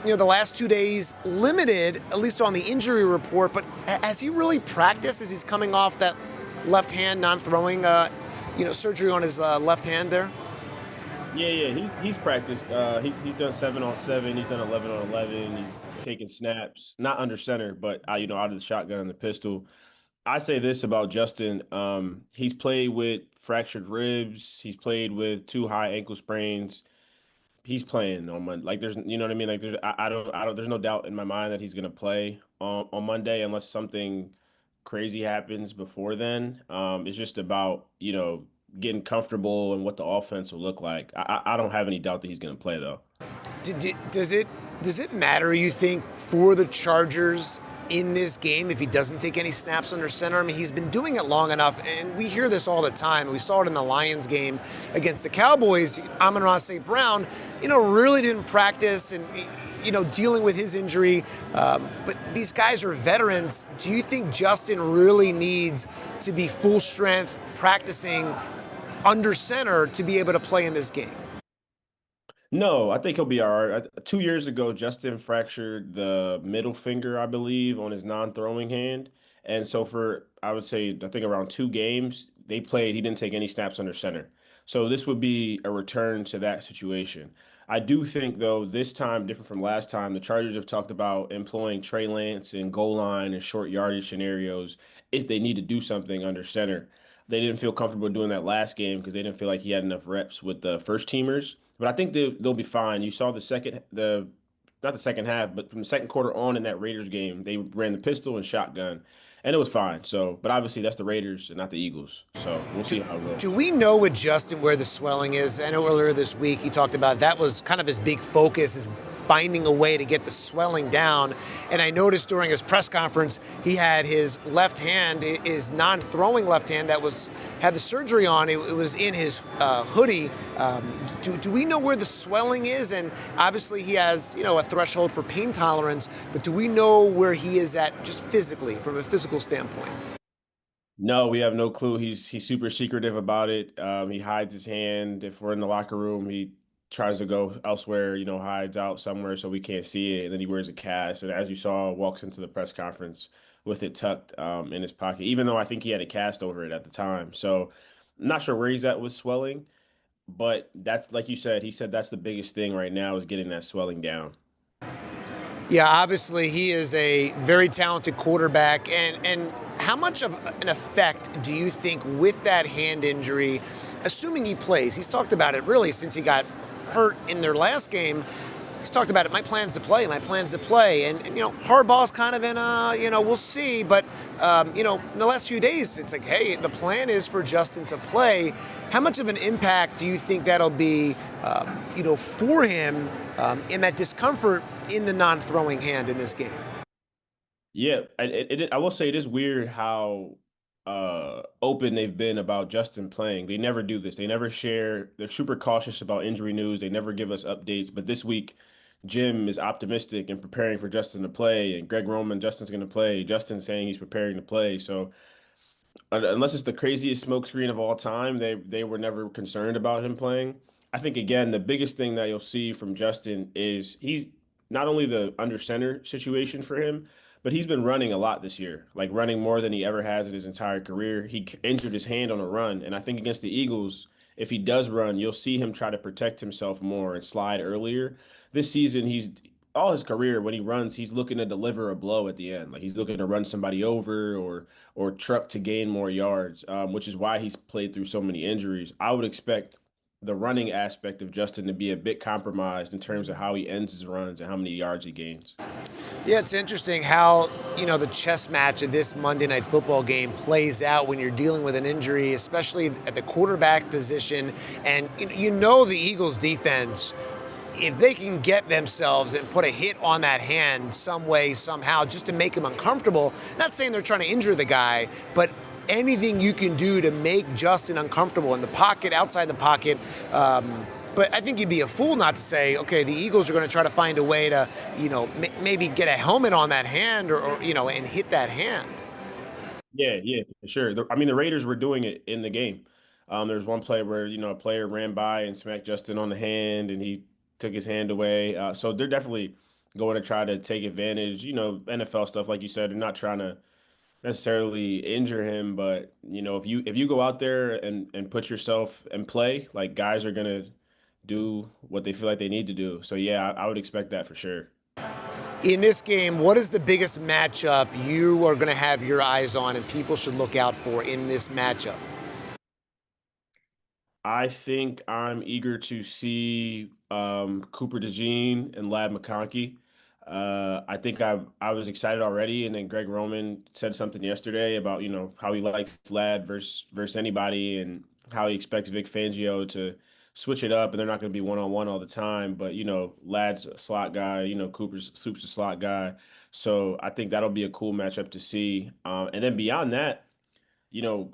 The last 2 days limited, at least on the injury report, but has he really practiced as he's coming off that left hand non-throwing, surgery on his left hand there? Yeah. He's practiced. He's done 7-on-7. He's done 11-on-11. He's taking snaps, not under center, but out of the shotgun and the pistol. I say this about Justin. He's played with fractured ribs. He's played with 2 high ankle sprains. He's playing on Monday. Like there's, you know what I mean. Like I don't. There's no doubt in my mind that he's gonna play on Monday unless something crazy happens before then. It's just about getting comfortable and what the offense will look like. I don't have any doubt that he's gonna play though. Does it matter, you think, for the Chargers in this game if he doesn't take any snaps under center? I mean, he's been doing it long enough, and we hear this all the time. We saw it in the Lions game against the Cowboys. Amon-Ra St. Brown, really didn't practice and, dealing with his injury. But these guys are veterans. Do you think Justin really needs to be full strength practicing under center to be able to play in this game? No, I think he'll be all right. 2 years ago, Justin fractured the middle finger, I believe, on his non-throwing hand. And so I would say, I think around 2 games they played, he didn't take any snaps under center. So this would be a return to that situation. I do think, though, this time, different from last time, the Chargers have talked about employing Trey Lance in goal line and short yardage scenarios if they need to do something under center. They didn't feel comfortable doing that last game because they didn't feel like he had enough reps with the first teamers. But I think they'll be fine. You saw not the second half, but from the second quarter on in that Raiders game, they ran the pistol and shotgun, and it was fine. So, but obviously that's the Raiders and not the Eagles. So we'll see how it goes. Do we know with Justin where the swelling is? I know earlier this week he talked about that was kind of his big focus, is finding a way to get the swelling down. And I noticed during his press conference, he had his left hand, his non-throwing left hand that had the surgery on. It was in his hoodie. Do we know where the swelling is? And obviously he has, a threshold for pain tolerance, but do we know where he is at just physically, from a physical standpoint? No, we have no clue. He's super secretive about it. He hides his hand. If we're in the locker room, he tries to go elsewhere, hides out somewhere so we can't see it. And then he wears a cast. And as you saw, walks into the press conference with it tucked in his pocket, even though I think he had a cast over it at the time. So I'm not sure where he's at with swelling, but that's, like you said, he said that's the biggest thing right now is getting that swelling down. Yeah, obviously he is a very talented quarterback. And how much of an effect do you think with that hand injury, assuming he plays? He's talked about it really since he got hurt in their last game. He's talked about it. My plan's to play. And Harbaugh's kind of in we'll see. But, in the last few days, it's like, hey, the plan is for Justin to play. How much of an impact do you think that'll be, for him in that discomfort in the non-throwing hand in this game? Yeah, I will say it is weird how open they've been about Justin playing. They never do this. They never share. They're super cautious about injury news. They never give us updates. But this week, Jim is optimistic and preparing for Justin to play. And Greg Roman, Justin's going to play. Justin saying he's preparing to play. So unless it's the craziest smokescreen of all time, they were never concerned about him playing. I think, again, the biggest thing that you'll see from Justin is he's not only the under center situation for him, but he's been running a lot this year, like running more than he ever has in his entire career. He injured his hand on a run. And I think against the Eagles, if he does run, you'll see him try to protect himself more and slide earlier. This season, he's all his career when he runs, he's looking to deliver a blow at the end. Like he's looking to run somebody over or truck to gain more yards, which is why he's played through so many injuries. I would expect the running aspect of Justin to be a bit compromised in terms of how he ends his runs and how many yards he gains. Yeah, it's interesting how, the chess match of this Monday Night Football game plays out when you're dealing with an injury, especially at the quarterback position. And the Eagles defense, if they can get themselves and put a hit on that hand some way, somehow, just to make him uncomfortable, not saying they're trying to injure the guy, but anything you can do to make Justin uncomfortable in the pocket, outside the pocket. But I think you'd be a fool not to say, okay, the Eagles are going to try to find a way to, maybe get a helmet on that hand or and hit that hand. Yeah, for sure. The Raiders were doing it in the game. There's one play where, a player ran by and smacked Justin on the hand and he took his hand away. So they're definitely going to try to take advantage, NFL stuff, like you said, they're not trying to necessarily injure him, but if you go out there and put yourself and play, like guys are gonna do what they feel like they need to do. So yeah, I would expect that for sure. In this game, what is the biggest matchup you are going to have your eyes on and people should look out for in this matchup? I think I'm eager to see Cooper DeJean and Lad McConkey. I think I was excited already, and then Greg Roman said something yesterday about how he likes Lad versus anybody, and how he expects Vic Fangio to switch it up, and they're not going to be one-on-one all the time. But Lad's a slot guy, Cooper's Soup's a slot guy, so I think that'll be a cool matchup to see. And then beyond that, you know,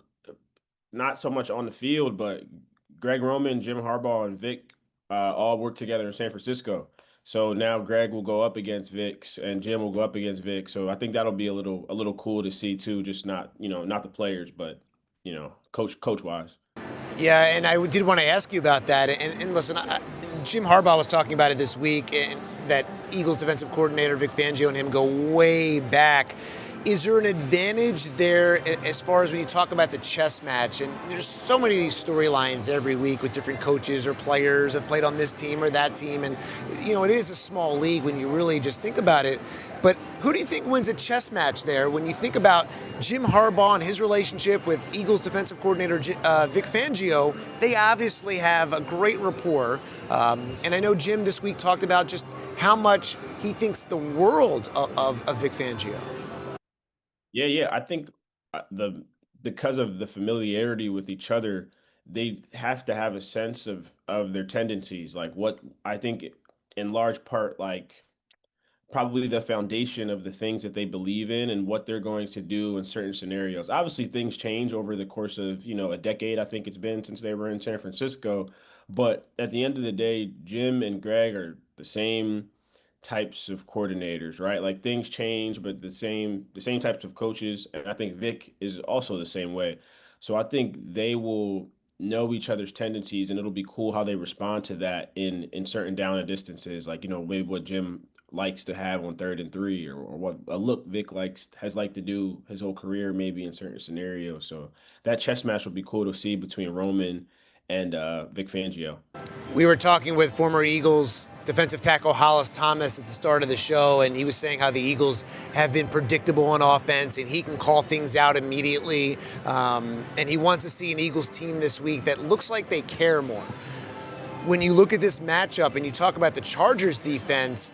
not so much on the field, but Greg Roman, Jim Harbaugh, and Vic all work together in San Francisco. So now Greg will go up against Vic, and Jim will go up against Vic. So I think that'll be a little cool to see too. Just not the players, but coach wise. Yeah, and I did want to ask you about that. And listen, Jim Harbaugh was talking about it this week, and that Eagles defensive coordinator Vic Fangio and him go way back. Is there an advantage there as far as when you talk about the chess match? And there's so many of these storylines every week with different coaches or players have played on this team or that team. And, it is a small league when you really just think about it. But who do you think wins a chess match there when you think about Jim Harbaugh and his relationship with Eagles defensive coordinator Vic Fangio? They obviously have a great rapport. And I know Jim this week talked about just how much he thinks the world of Vic Fangio. Yeah. I think because of the familiarity with each other, they have to have a sense of their tendencies. Like what I think, in large part, like probably the foundation of the things that they believe in and what they're going to do in certain scenarios. Obviously, things change over the course of, a decade. I think it's been since they were in San Francisco. But at the end of the day, Jim and Greg are the same types of coordinators, right? Like things change, but the same types of coaches. And I think Vic is also the same way. So I think they will know each other's tendencies, and it'll be cool how they respond to that in certain down and distances, like maybe what Jim likes to have on 3rd and 3, or what a look Vic has liked to do his whole career, maybe in certain scenarios. So that chess match will be cool to see between Roman and Vic Fangio. We were talking with former Eagles defensive tackle Hollis Thomas at the start of the show, and he was saying how the Eagles have been predictable on offense, and he can call things out immediately. And he wants to see an Eagles team this week that looks like they care more. When you look at this matchup and you talk about the Chargers defense,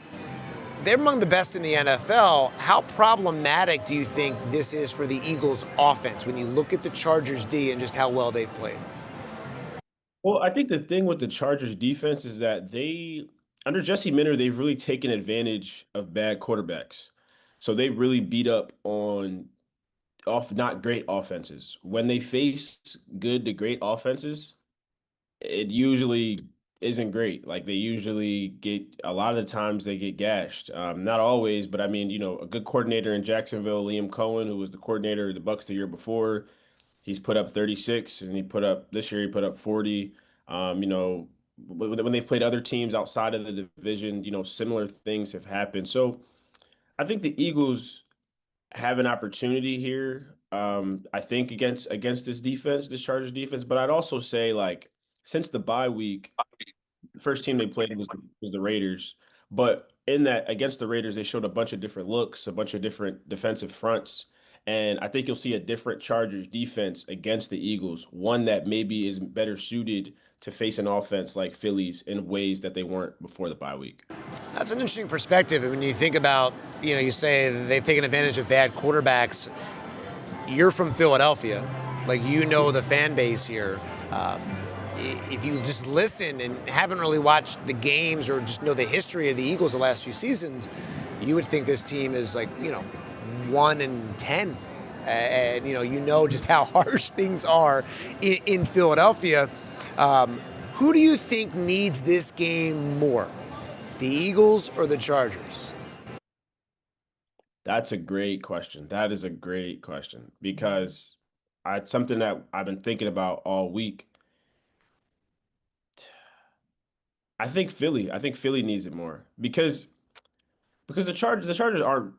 they're among the best in the NFL. How problematic do you think this is for the Eagles offense when you look at the Chargers D and just how well they've played? Well, I think the thing with the Chargers defense is that under Jesse Minter, they've really taken advantage of bad quarterbacks. So they really beat up on not great offenses. When they face good to great offenses, it usually isn't great. Like they usually get, a lot of the times they get gashed. Not always, but I mean, a good coordinator in Jacksonville, Liam Cohen, who was the coordinator of the Bucs the year before, he's put up 36, and this year he put up 40. When they've played other teams outside of the division, similar things have happened. So I think the Eagles have an opportunity here. I think against this Chargers defense, but I'd also say, like, since the bye week, the first team they played was the Raiders. But in that, against the Raiders, they showed a bunch of different looks, a bunch of different defensive fronts. And I think you'll see a different Chargers defense against the Eagles, one that maybe is better suited to face an offense like Phillies in ways that they weren't before the bye week. That's an interesting perspective. When you think about, you say they've taken advantage of bad quarterbacks. You're from Philadelphia. Like, the fan base here. If you just listen and haven't really watched the games or just know the history of the Eagles the last few seasons, you would think this team is 1-10. And just how harsh things are in Philadelphia. Who do you think needs this game more? The Eagles or the Chargers? That's a great question. That is a great question because it's something that I've been thinking about all week. I think Philly needs it more because the Chargers aren't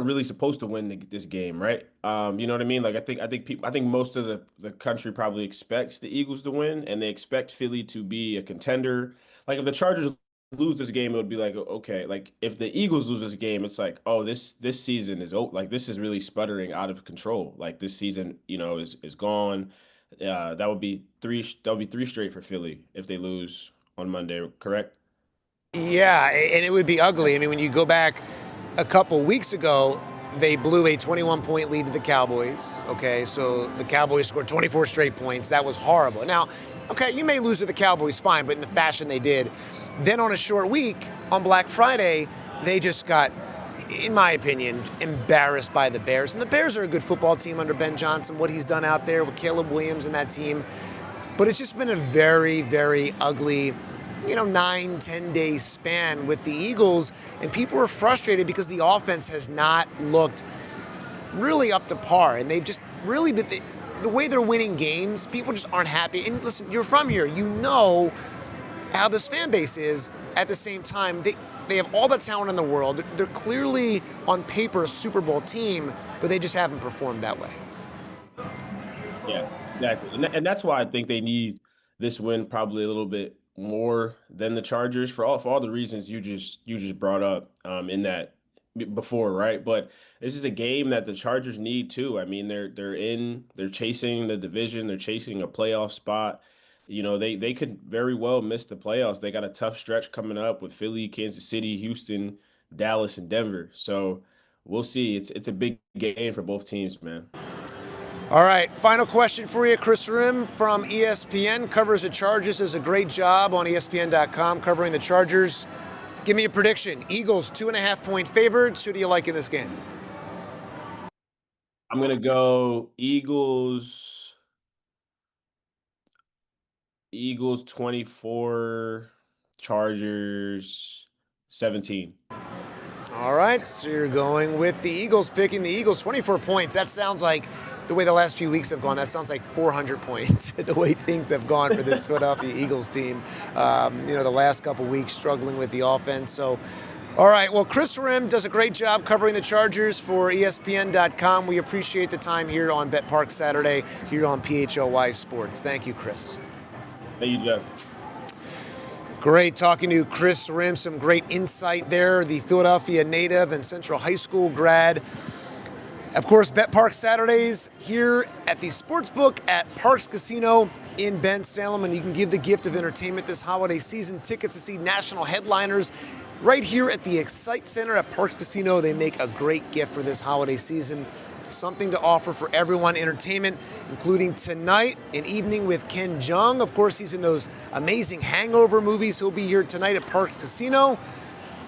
really supposed to win this game, right? You know what I mean? Like I think most of the country probably expects the Eagles to win, and they expect Philly to be a contender. Like if the Chargers lose this game, it would be like okay. Like if the Eagles lose this game, it's like oh this season is like this is really sputtering out of control. Like this season, is gone. That would be three straight for Philly if they lose on Monday, correct? Yeah, and it would be ugly. I mean, when you go back a couple weeks ago, they blew a 21-point lead to the Cowboys. Okay, so the Cowboys scored 24 straight points. That was horrible. Now, okay, you may lose to the Cowboys, fine, but in the fashion they did. Then on a short week, on Black Friday, they just got, in my opinion, embarrassed by the Bears. And the Bears are a good football team under Ben Johnson, what he's done out there with Caleb Williams and that team. But it's just been a very, very ugly 9-10 day span with the Eagles, and people are frustrated because the offense has not looked really up to par, and they've just really been the way they're winning games. People just aren't happy. And listen, you're from here, how this fan base is. At the same time, they have all the talent in the world. They're clearly on paper a Super Bowl team, but they just haven't performed that way. Yeah, exactly, and that's why I think they need this win probably a little bit more than the Chargers for all the reasons you just brought up in that before, right? But this is a game that the Chargers need too. I mean, they're chasing the division, they're chasing a playoff spot. They could very well miss the playoffs. They got a tough stretch coming up with Philly, Kansas City, Houston, Dallas, and Denver. So we'll see. It's a big game for both teams, man. All right, final question for you. Chris Rim from ESPN covers the Chargers, does a great job on ESPN.com covering the Chargers. Give me a prediction. Eagles 2.5-point favorites. Who do you like in this game? I'm going to go Eagles 24, Chargers 17. All right, so you're going with the Eagles, picking the Eagles, 24 points. That sounds like the way the last few weeks have gone, that sounds like 400 points, the way things have gone for this Philadelphia Eagles team. The last couple weeks struggling with the offense. So, all right, well, Chris Rim does a great job covering the Chargers for ESPN.com. We appreciate the time here on BetPARX Saturday here on PHLY Sports. Thank you, Chris. Thank you, Jeff. Great talking to Chris Rim. Some great insight there. The Philadelphia native and Central High School grad. Of course, BetPARX Saturdays here at the Sportsbook at Parx Casino in Ben Salem. And you can give the gift of entertainment this holiday season. Tickets to see national headliners right here at the Excite Center at Parx Casino. They make a great gift for this holiday season. Something to offer for everyone. Entertainment, including tonight, an evening with Ken Jeong. Of course, he's in those amazing Hangover movies. He'll be here tonight at Parx Casino.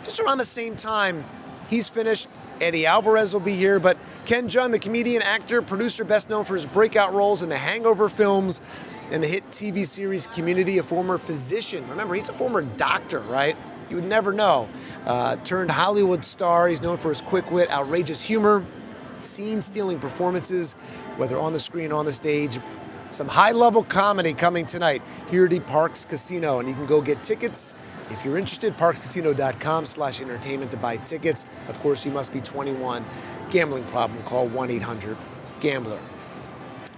Just around the same time he's finished, Eddie Alvarez will be here. But Ken Jeong, the comedian, actor, producer, best known for his breakout roles in the Hangover films and the hit TV series Community, a former physician. Remember, he's a former doctor, right? You would never know. Turned Hollywood star. He's known for his quick wit, outrageous humor, scene-stealing performances, whether on the screen or on the stage. Some high-level comedy coming tonight here at the Parx Casino. And you can go get tickets if you're interested. ParxCasino.com/entertainment to buy tickets. Of course, you must be 21. Gambling problem, call 1-800-GAMBLER.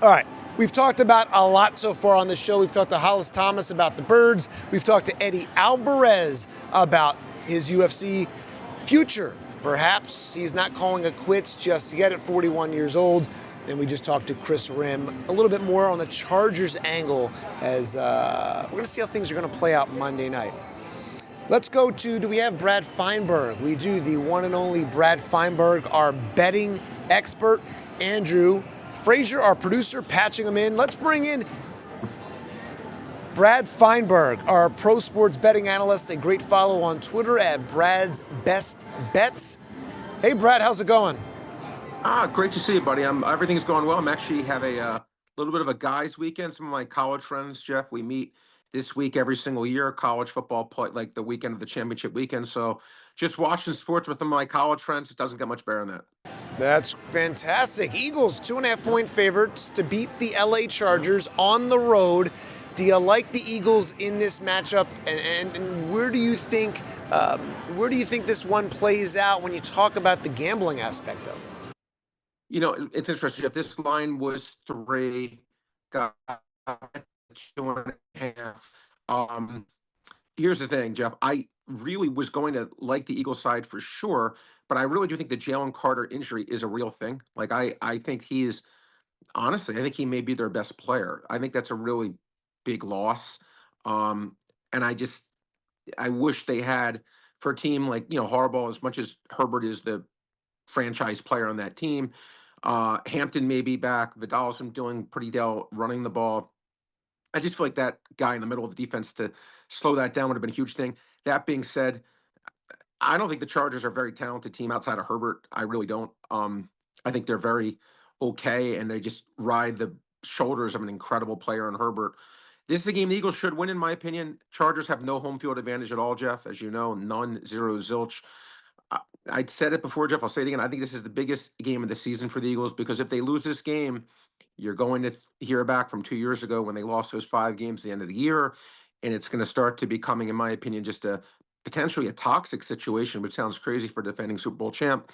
All right, we've talked about a lot so far on this show. We've talked to Hollis Thomas about the Birds. We've talked to Eddie Alvarez about his UFC future. Perhaps he's not calling it quits just yet at 41 years old. And we just talked to Chris Rim a little bit more on the Chargers angle as we're going to see how things are going to play out Monday night. Let's go to, do we have Brad Feinberg? We do, the one and only Brad Feinberg, our betting expert. Andrew Frazier, our producer, patching him in. Let's bring in Brad Feinberg, our pro sports betting analyst. A great follow on Twitter at Brad's Best Bets. Hey, Brad, how's it going? Great to see you, buddy. Everything's going well. I'm actually have a little bit of a guys' weekend. Some of my college friends, Jeff, we meet this week every single year. College football play like the weekend of the championship weekend. So just watching sports with some of my college friends, it doesn't get much better than that. That's fantastic. Eagles 2.5-point favorites to beat the LA Chargers on the road. Do you like the Eagles in this matchup? And where do you think this one plays out when you talk about the gambling aspect of it? You know, it's interesting, Jeff. This line was 3, got 2.5. Here's the thing, Jeff. I really was going to like the Eagles side for sure, but I really do think the Jalen Carter injury is a real thing. Like I think he is honestly, I think he may be their best player. I think that's a really big loss. And I wish they had for a team like, Harbaugh, as much as Herbert is the franchise player on that team. Hampton may be back. Vidal's been doing pretty well running the ball. I just feel like that guy in the middle of the defense to slow that down would have been a huge thing. That being said, I don't think the Chargers are a very talented team outside of Herbert. I really don't. I think they're very okay, and they just ride the shoulders of an incredible player in Herbert. This is a game the Eagles should win, in my opinion. Chargers have no home field advantage at all, Jeff, as you know, none, zero, zilch. I said it before, Jeff. I'll say it again. I think this is the biggest game of the season for the Eagles because if they lose this game, you're going to hear back from 2 years ago when they lost those 5 games at the end of the year, and it's going to start to becoming, in my opinion, just potentially a toxic situation, which sounds crazy for defending Super Bowl champ.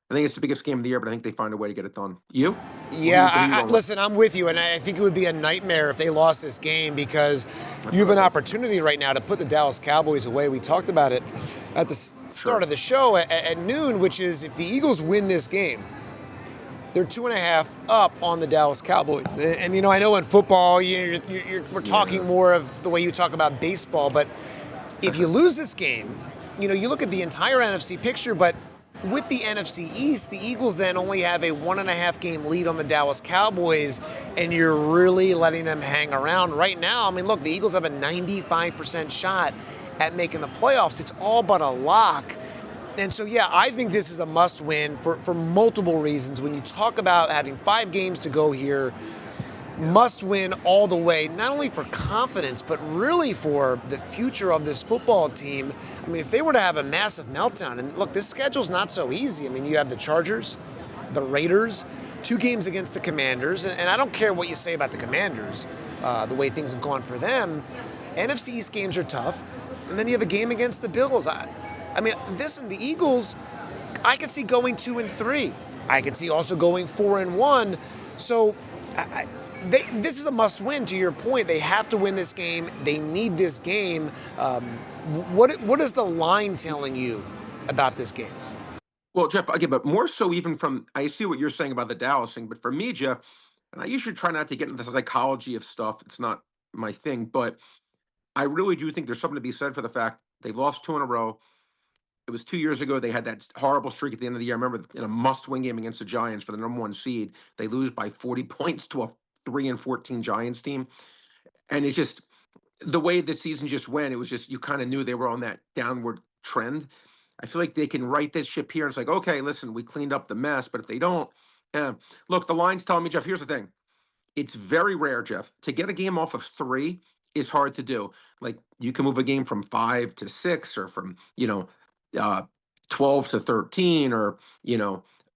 I think it's the biggest game of the year, but I think they find a way to get it done. You? Yeah, listen, I'm with you, and I think it would be a nightmare if they lost this game because you have an opportunity right now to put the Dallas Cowboys away. We talked about it at the start of the show at noon, which is if the Eagles win this game, they're 2.5 up on the Dallas Cowboys. And I know in football, we're talking more of the way you talk about baseball, but if you lose this game, you look at the entire NFC picture, but with the NFC East, the Eagles then only have a 1.5 game lead on the Dallas Cowboys, and you're really letting them hang around right now. I mean, look, the Eagles have a 95% shot at making the playoffs. It's all but a lock. And so, yeah, I think this is a must-win for multiple reasons. When you talk about having 5 games to go here, must win all the way, not only for confidence, but really for the future of this football team. I mean, if they were to have a massive meltdown, and look, this schedule's not so easy. I mean, you have the Chargers, the Raiders, 2 games against the Commanders, and I don't care what you say about the Commanders, the way things have gone for them. NFC East games are tough, and then you have a game against the Bills. I mean, listen, the Eagles, I could see going 2-3. I could see also going 4-1. So, this is a must-win. To your point, they have to win this game. They need this game. What is the line telling you about this game? Well, Jeff, again, but more so even from, I see what you're saying about the Dallas thing, but for me, Jeff, and I usually try not to get into the psychology of stuff. It's not my thing, but I really do think there's something to be said for the fact they've lost 2 in a row. It was 2 years ago. They had that horrible streak at the end of the year. I remember in a must-win game against the Giants for the #1 seed, they lose by 40 points to a 3-14 Giants team. And it's just the way the season just went, it was just, you kind of knew they were on that downward trend. I feel like they can right this ship here. It's like, okay, listen, we cleaned up the mess, but if they don't, look, the line's telling me, Jeff, here's the thing. It's very rare, Jeff, to get a game off of 3 is hard to do. Like you can move a game from 5 to 6 or from, 12 to 13 or,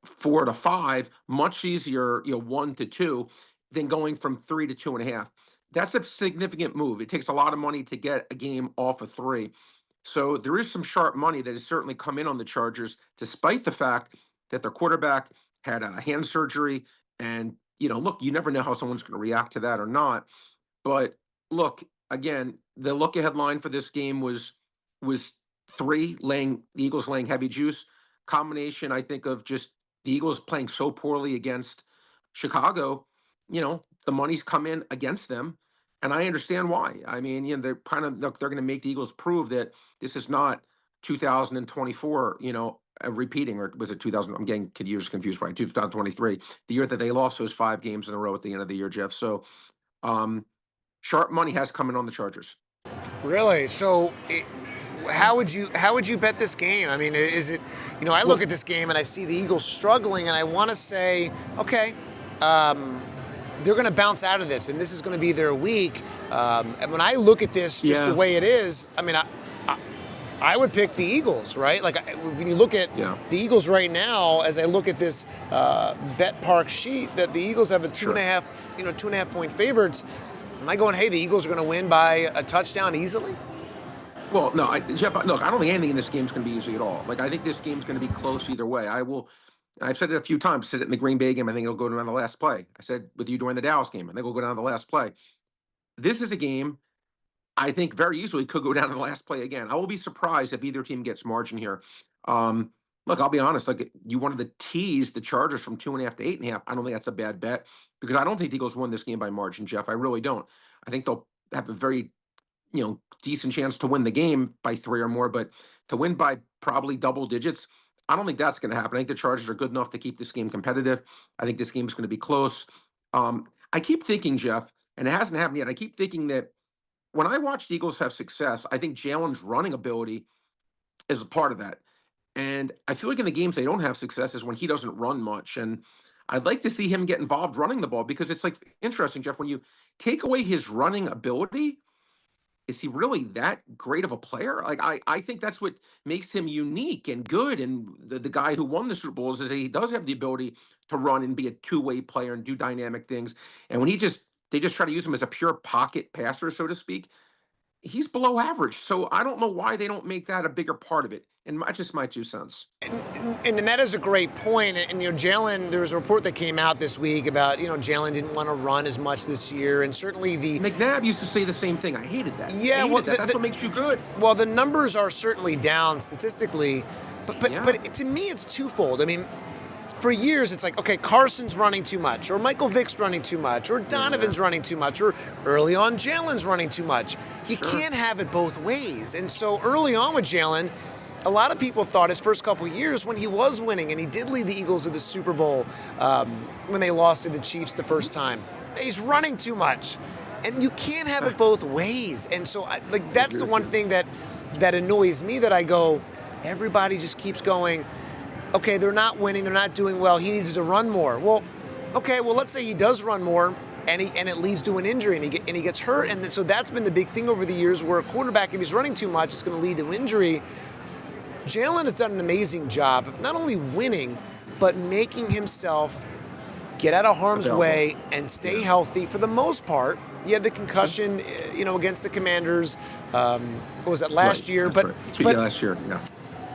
4 to 5, much easier, 1 to 2 than going from 3 to 2.5. That's a significant move. It takes a lot of money to get a game off of 3. So there is some sharp money that has certainly come in on the Chargers, despite the fact that their quarterback had a hand surgery. And, look, you never know how someone's going to react to that or not. But look, again, the look ahead line for this game was 3, the Eagles laying heavy juice. Combination, I think, of just the Eagles playing so poorly against Chicago, the money's come in against them. And I understand why. I mean, they're kind of they're going to make the Eagles prove that this is not 2024, repeating, or was it 2000? I'm getting years confused, right? 2023, the year that they lost those 5 games in a row at the end of the year, Jeff. So, sharp money has come in on the Chargers. Really? So, how would you bet this game? I mean, is it, I look at this game and I see the Eagles struggling, and I want to say, okay, they're going to bounce out of this, and this is going to be their week. And when I look at this, just the way it is, I mean, I would pick the Eagles, right? Like, when you look at the Eagles right now, as I look at this BetPARX sheet, that the Eagles have a 2.5 point favorites. Am I going, hey, the Eagles are going to win by a touchdown easily? Well, no, Jeff, look, I don't think anything in this game is going to be easy at all. Like, I think this game's going to be close either way. I've said it a few times, said it in the Green Bay game, I think it'll go down to the last play. I said with you during the Dallas game, I think it'll go down to the last play. This is a game I think very easily could go down to the last play again. I will be surprised if either team gets margin here. Look, I'll be honest, like, you wanted to tease the Chargers from 2.5 to 8.5. I don't think that's a bad bet, because I don't think the Eagles win this game by margin, Jeff. I really don't. I think they'll have a very decent chance to win the game by 3 or more, but to win by probably double digits, I don't think that's going to happen. I think the Chargers are good enough to keep this game competitive. I think this game is going to be close. I keep thinking, Jeff, and it hasn't happened yet, I keep thinking that when I watch the Eagles have success, I think Jalen's running ability is a part of that. And I feel like in the games they don't have success is when he doesn't run much. And I'd like to see him get involved running the ball, because it's like interesting, Jeff, when you take away his running ability, is he really that great of a player? Like, I think that's what makes him unique and good. And the guy who won the Super Bowls is that he does have the ability to run and be a two-way player and do dynamic things. And when they just try to use him as a pure pocket passer, so to speak, he's below average. So I don't know why they don't make that a bigger part of it. And just my 2 cents. And that is a great point. And, Jalen, there was a report that came out this week about, Jalen didn't want to run as much this year. And certainly McNabb used to say the same thing. I hated that. Yeah, that's what makes you good. Well, the numbers are certainly down statistically. But to me, it's twofold. I mean, for years, it's like, okay, Carson's running too much, or Michael Vick's running too much, or Donovan's running too much, or early on Jalen's running too much. You can't have it both ways. And so early on with Jalen, a lot of people thought his first couple of years, when he was winning, and he did lead the Eagles to the Super Bowl when they lost to the Chiefs the first time, he's running too much. And you can't have it both ways. And so that's the one thing that annoys me, that I go, everybody just keeps going, okay, they're not winning, they're not doing well, he needs to run more. Well, okay, let's say he does run more, and it leads to an injury, and he gets hurt. And so that's been the big thing over the years, where a quarterback, if he's running too much, it's going to lead to injury. Jalen has done an amazing job of not only winning, but making himself get out of harm's way and stay healthy for the most part. He had the concussion, against the Commanders. What was that, last year? But last year, yeah.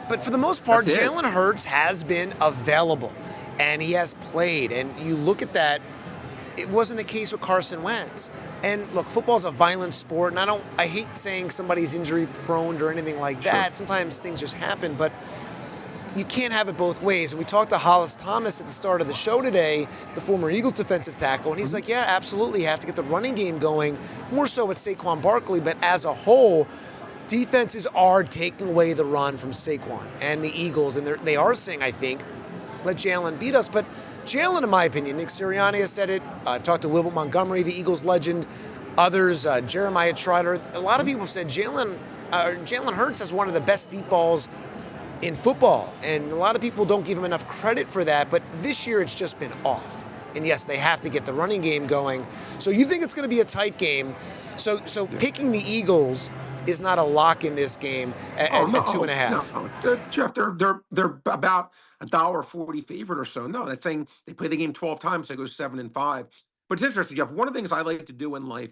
But for the most part, Jalen Hurts has been available, and he has played. And you look at that, it wasn't the case with Carson Wentz. And look, football's a violent sport, and I hate saying somebody's injury prone or anything like that. Sometimes things just happen, but you can't have it both ways. And we talked to Hollis Thomas at the start of the show today, the former Eagles defensive tackle, and he's like, yeah, absolutely, you have to get the running game going, more so with Saquon Barkley, but as a whole, defenses are taking away the run from Saquon and the Eagles, and they are saying, I think, let Jalen beat us. But Jalen, in my opinion, Nick Sirianni has said it. I've talked to Wilbert Montgomery, the Eagles legend, others, Jeremiah Trotter. A lot of people have said Jalen Hurts has one of the best deep balls in football, and a lot of people don't give him enough credit for that. But this year, it's just been off. And yes, they have to get the running game going. So you think it's going to be a tight game? So picking the Eagles is not a lock in this game at 2.5. No. Jeff, they're about $1.40 favorite or so. No, that's saying they play the game 12 times, so it goes 7-5. But it's interesting, Jeff. One of the things I like to do in life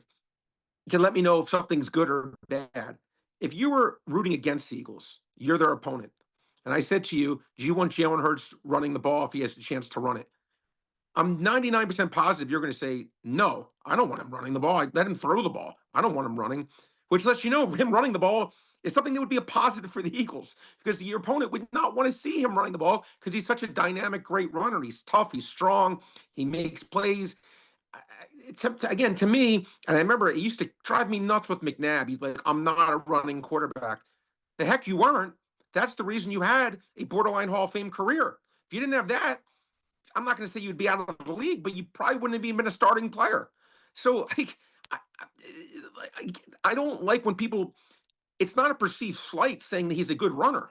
to let me know if something's good or bad. If you were rooting against the Eagles, you're their opponent, and I said to you, do you want Jalen Hurts running the ball if he has the chance to run it? I'm 99% positive you're going to say, no, I don't want him running the ball. Let him throw the ball. I don't want him running, which lets you know him running the ball is something that would be a positive for the Eagles, because your opponent would not want to see him running the ball because he's such a dynamic, great runner. He's tough. He's strong. He makes plays. again, to me, and I remember it used to drive me nuts with McNabb. He's like, I'm not a running quarterback. The heck you weren't. That's the reason you had a borderline Hall of Fame career. If you didn't have that, I'm not going to say you'd be out of the league, but you probably wouldn't have even been a starting player. So, like, I don't like when people, it's not a perceived slight saying that he's a good runner.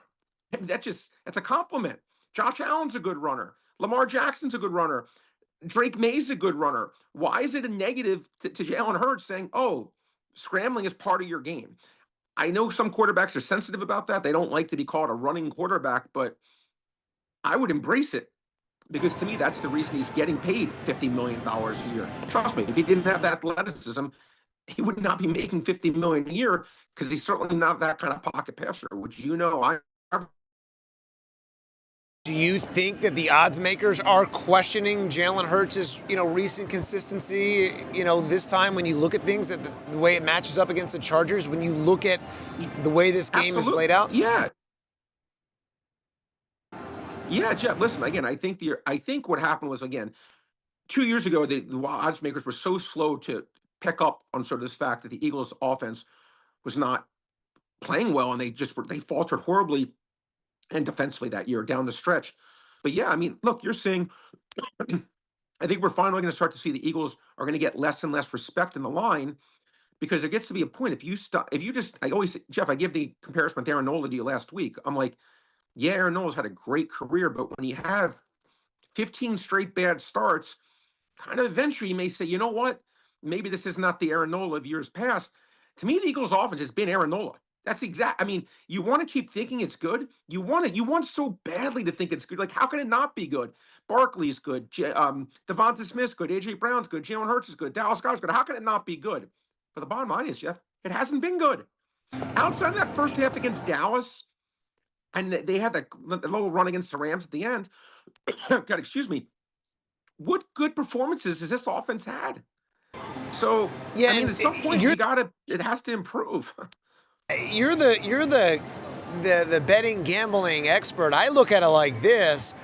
I mean, that's a compliment. Josh Allen's a good runner. Lamar Jackson's a good runner. Drake May's a good runner. Why is it a negative to Jalen Hurts saying, oh, scrambling is part of your game? I know some quarterbacks are sensitive about that. They don't like to be called a running quarterback, but I would embrace it because to me, that's the reason he's getting paid $50 million a year. Trust me, if he didn't have that athleticism, he would not be making $50 million a year because he's certainly not that kind of pocket passer, which Do you think that the odds makers are questioning Jalen Hurts' recent consistency? This time when you look at things, that the way it matches up against the Chargers, when you look at the way this game is laid out? Yeah. Yeah, Jeff, listen, again, I think what happened was, again, 2 years ago, the odds makers were so slow to pick up on sort of this fact that the Eagles offense was not playing well, and they faltered horribly and defensively that year down the stretch. But yeah, I mean, look, you're seeing, I think we're finally going to start to see the Eagles are going to get less and less respect in the line because there gets to be a point I always, Jeff, I give the comparison with Aaron Nola to you last week. I'm like, yeah, Aaron Nola's had a great career, but when you have 15 straight bad starts, kind of eventually you may say, you know what? Maybe this is not the Aaron Nola of years past. To me, the Eagles offense has been Aaron Nola. That's I mean, you want to keep thinking it's good. You want so badly to think it's good. Like, how can it not be good? Barkley's good. Devonta Smith's good. AJ Brown's good. Jalen Hurts is good. Dallas Goedert's good. How can it not be good? But the bottom line is, Jeff, it hasn't been good. Outside of that first half against Dallas, and they had that little run against the Rams at the end. God, excuse me. What good performances has this offense had? So, yeah, I mean, at some point it has to improve. You're the betting gambling expert. I look at it like this.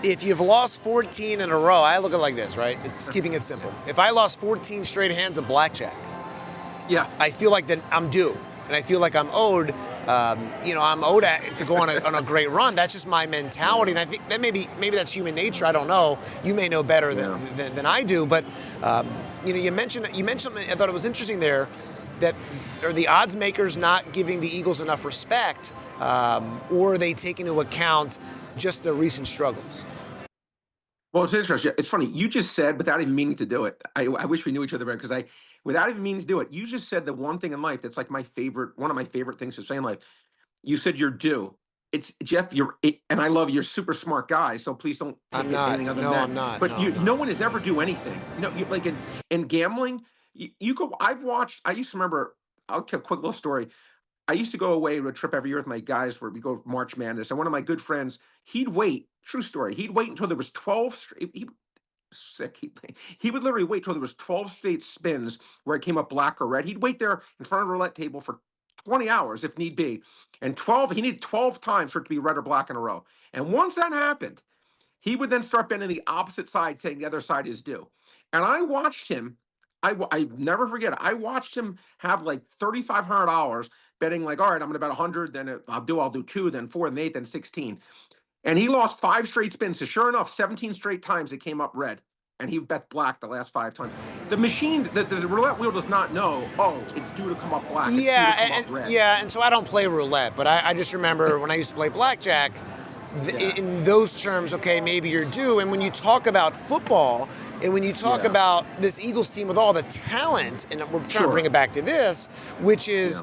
If you've lost 14 in a row, I look at it like this, right? It's keeping it simple. If I lost 14 straight hands of blackjack, yeah, I feel like then I'm due, and I feel like I'm owed. I'm owed to go on a great run. That's just my mentality, and I think that maybe that's human nature. I don't know. You may know better than I do, but you mentioned something. I thought it was interesting there, that are the odds makers not giving the Eagles enough respect, or are they taking into account just the recent struggles? Well, it's interesting. It's funny. You just said, without even meaning to do it, I wish we knew each other better because without even meaning to do it, you just said the one thing in life that's like one of my favorite things to say in life. You said you're due. It's Jeff. And I love you. You're a super smart guy. So please don't. I'm not. Anything other No, than that. I'm not. But no one is ever due anything. Like in gambling, you go. I used to remember. I'll tell a quick little story. I used to go away to a trip every year with my guys where we go March Madness. And one of my good friends, he'd wait. True story. He'd wait until there was 12 straight. He would literally wait till there was 12 straight spins where it came up black or red. He'd wait there in front of a roulette table for 20 hours if need be. And he needed 12 times for it to be red or black in a row. And once that happened, he would then start bending the opposite side, saying the other side is due. And I watched him. I never forget it. I watched him have like $3,500 betting like, all right, I'm going to bet 100, then I'll do 2, then 4, then 8, then 16. And he lost 5 straight spins. So sure enough, 17 straight times it came up red. And he bet black the last 5 times. The machine, the roulette wheel does not know, it's due to come up black. And so I don't play roulette, but I just remember when I used to play blackjack, in those terms, okay, maybe you're due. And when you talk about football, and when you talk about this Eagles team with all the talent, and we're trying to bring it back to this, which is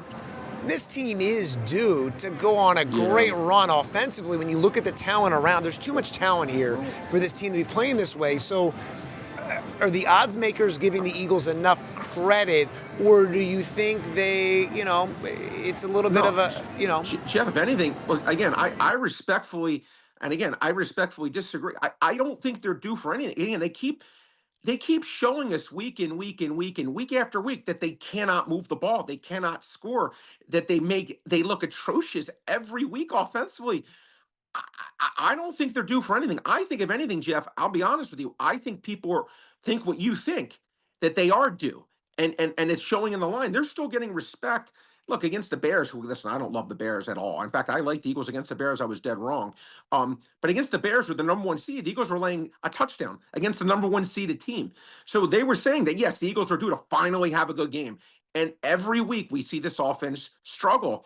this team is due to go on a great run offensively. When you look at the talent around, there's too much talent here for this team to be playing this way. So are the odds makers giving the Eagles enough credit, or do you think it's a little bit of a, Jeff, if anything, look, again, I respectfully disagree. I don't think they're due for anything. Again, they keep showing us week in, week in, week in, week after week that they cannot move the ball. They cannot score, that they look atrocious every week offensively. I don't think they're due for anything. I think, if anything, Jeff, I'll be honest with you, I think people think what you think. that they are due. And it's showing in the line. They're still getting respect. Look, against the Bears, listen, I don't love the Bears at all. In fact, I like the Eagles against the Bears. I was dead wrong. But against the Bears with the number one seed, the Eagles were laying a touchdown against the number one seeded team. So they were saying that, yes, the Eagles were due to finally have a good game. And every week we see this offense struggle.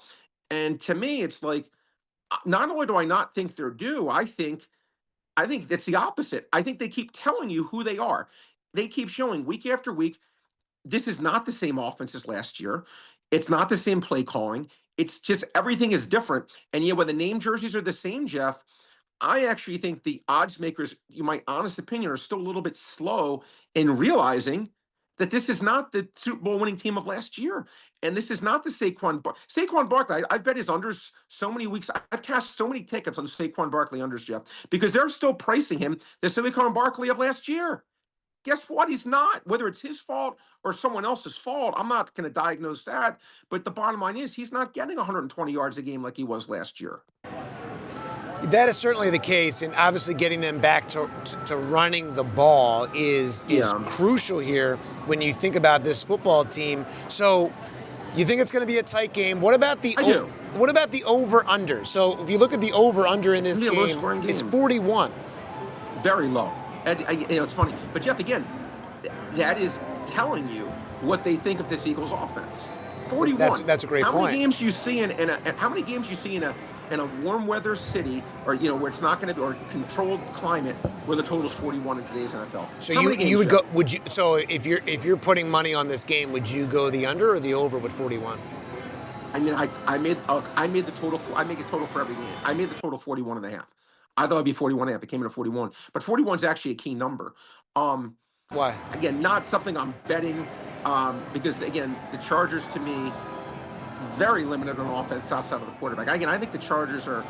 And to me, it's like, not only do I not think they're due, I think it's the opposite. I think they keep telling you who they are. They keep showing week after week, this is not the same offense as last year. It's not the same play calling. It's just everything is different. And yet when the name jerseys are the same, Jeff, I actually think the odds makers, in my honest opinion, are still a little bit slow in realizing that this is not the Super Bowl winning team of last year. And this is not the Saquon Barkley. I've bet his unders so many weeks. I've cashed so many tickets on Saquon Barkley unders, Jeff, because they're still pricing him the Saquon Barkley of last year. Guess what? He's not. Whether it's his fault or someone else's fault, I'm not going to diagnose that. But the bottom line is he's not getting 120 yards a game like he was last year. That is certainly the case, and obviously getting them back to running the ball is crucial here when you think about this football team. So you think it's going to be a tight game. What about the over-under? So if you look at the over-under in this game, it's 41. Very low. And it's funny. But Jeff, again, that is telling you what they think of this Eagles offense. 41. That's a great point. How many games do you see in a warm weather city, or where it's not going to be, or controlled climate, where the total is 41 in today's NFL? So you would go? Would you? So if you're putting money on this game, would you go the under or the over with 41? I mean, I made the total. I make a total for every game. I made the total 41 and a half. I thought it'd be 41 and a half. It came in at 41, but 41 is actually a key number. Why? Again, not something I'm betting, because again, the Chargers to me, very limited on offense outside of the quarterback. Again, I think the Chargers are,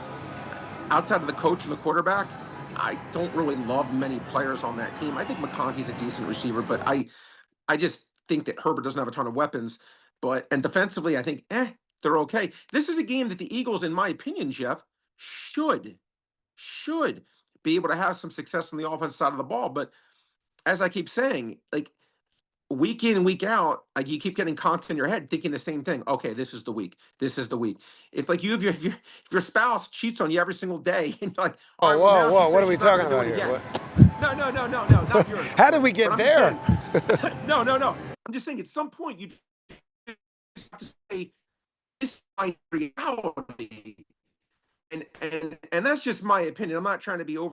outside of the coach and the quarterback, I don't really love many players on that team. I think McConkey's a decent receiver, but I just think that Herbert doesn't have a ton of weapons. And defensively, I think, they're okay. This is a game that the Eagles, in my opinion, Jeff, should be able to have some success on the offense side of the ball. But as I keep saying, like, week in and week out, like, you keep getting content in your head thinking the same thing. Okay, this is the week. This is the week. If like if your spouse cheats on you every single day, and you're like, whoa, what are we talking about here? No, not yours. How did we get there? No. I'm just saying, at some point you have to say, this is my reality. And that's just my opinion. I'm not trying to be over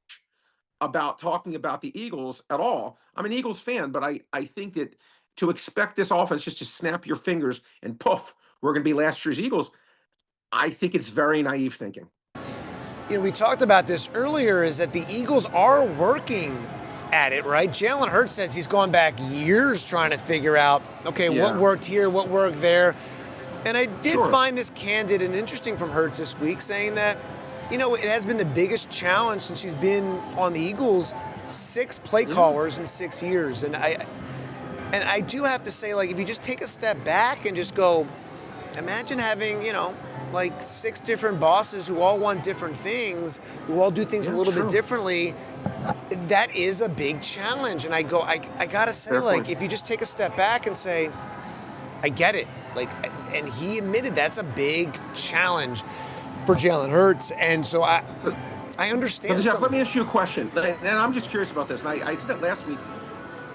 about talking about the Eagles at all. I'm an Eagles fan, but I think that to expect this offense just to snap your fingers and poof, we're going to be last year's Eagles, I think it's very naive thinking. We talked about this earlier, is that the Eagles are working at it, right? Jalen Hurts says he's gone back years trying to figure out, what worked here, what worked there. And I did find this candid and interesting from Hurts this week, saying that, it has been the biggest challenge since she's been on the Eagles, 6 play callers in 6 years. And I do have to say, like, if you just take a step back and just go, imagine having, 6 different bosses who all want different things, who all do things a little bit differently. That is a big challenge. And I gotta say, if you just take a step back and say, I get it. And he admitted that's a big challenge for Jalen Hurts. And so I understand. Jeff, let me ask you a question. And I'm just curious about this. And I said that last week.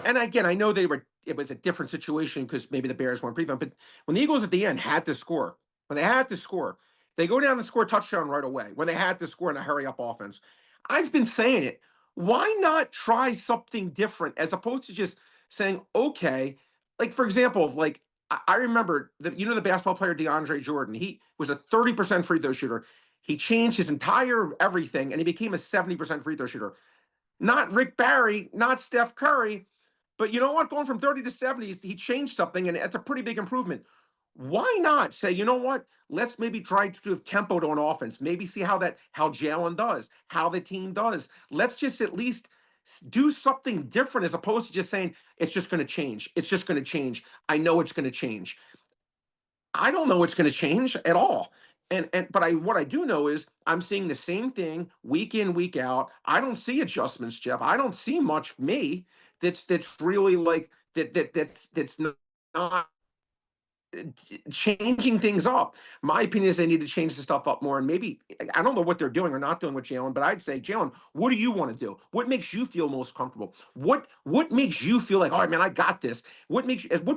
And again, I know it was a different situation because maybe the Bears weren't prevent. But when the Eagles at the end had to score, they go down and score a touchdown right away. When they had to score in a hurry-up offense. I've been saying it. Why not try something different as opposed to just saying, okay, like, for example, like, I remember the basketball player DeAndre Jordan. He was a 30% free throw shooter. He changed his entire everything, and he became a 70% free throw shooter. Not Rick Barry, not Steph Curry, but you know what? Going from 30 to 70, he changed something, and it's a pretty big improvement. Why not say, you know what? Let's maybe try to do tempo on offense. Maybe see how Jalen does, how the team does. Let's just at least do something different as opposed to just saying it's just going to change. It's just going to change. I know it's going to change. I don't know it's going to change at all. But what I do know is I'm seeing the same thing week in, week out. I don't see adjustments, Jeff. I don't see much that's really like that's not changing things up. My opinion is they need to change the stuff up more. And maybe, I don't know what they're doing or not doing with Jalen, but I'd say, Jalen, what do you want to do? What makes you feel most comfortable? What makes you feel like, all right, man, I got this? What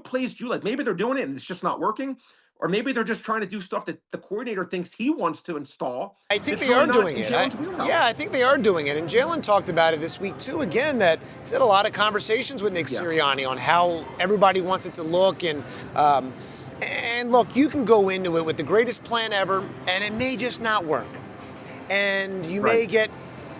plays do you like? Maybe they're doing it and it's just not working. Or maybe they're just trying to do stuff that the coordinator thinks he wants to install. I think they are doing it. I think they are doing it. And Jalen talked about it this week, too, again, that he's had a lot of conversations with Nick Sirianni on how everybody wants it to look. And look, you can go into it with the greatest plan ever, and it may just not work. And you may get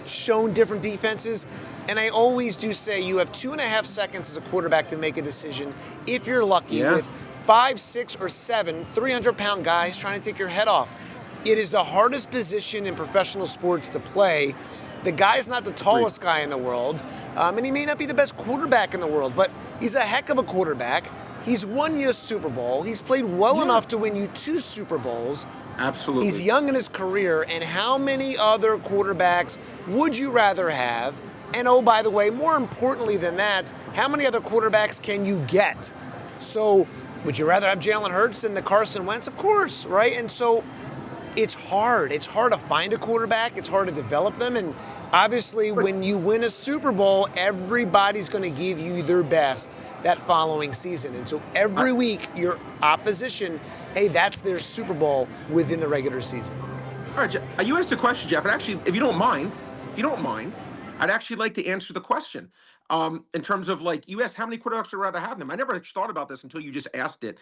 shown different defenses. And I always do say you have 2.5 seconds as a quarterback to make a decision if you're lucky with 5, 6, or 7 300-pound guys trying to take your head off. It is the hardest position in professional sports to play. The guy's not the tallest guy in the world, and he may not be the best quarterback in the world, but he's a heck of a quarterback. He's won you a Super Bowl. He's played well enough to win you 2 Super Bowls. Absolutely. He's young in his career, and how many other quarterbacks would you rather have? And oh, by the way, more importantly than that, how many other quarterbacks can you get? So, would you rather have Jalen Hurts than the Carson Wentz? Of course, right? And so it's hard. It's hard to find a quarterback. It's hard to develop them. And obviously, when you win a Super Bowl, everybody's going to give you their best that following season. And so every week, your opposition, hey, that's their Super Bowl within the regular season. All right, you asked a question, Jeff, and actually, if you don't mind, I'd actually like to answer the question. In terms of, like, you asked how many quarterbacks would rather have them. I never thought about this until you just asked it.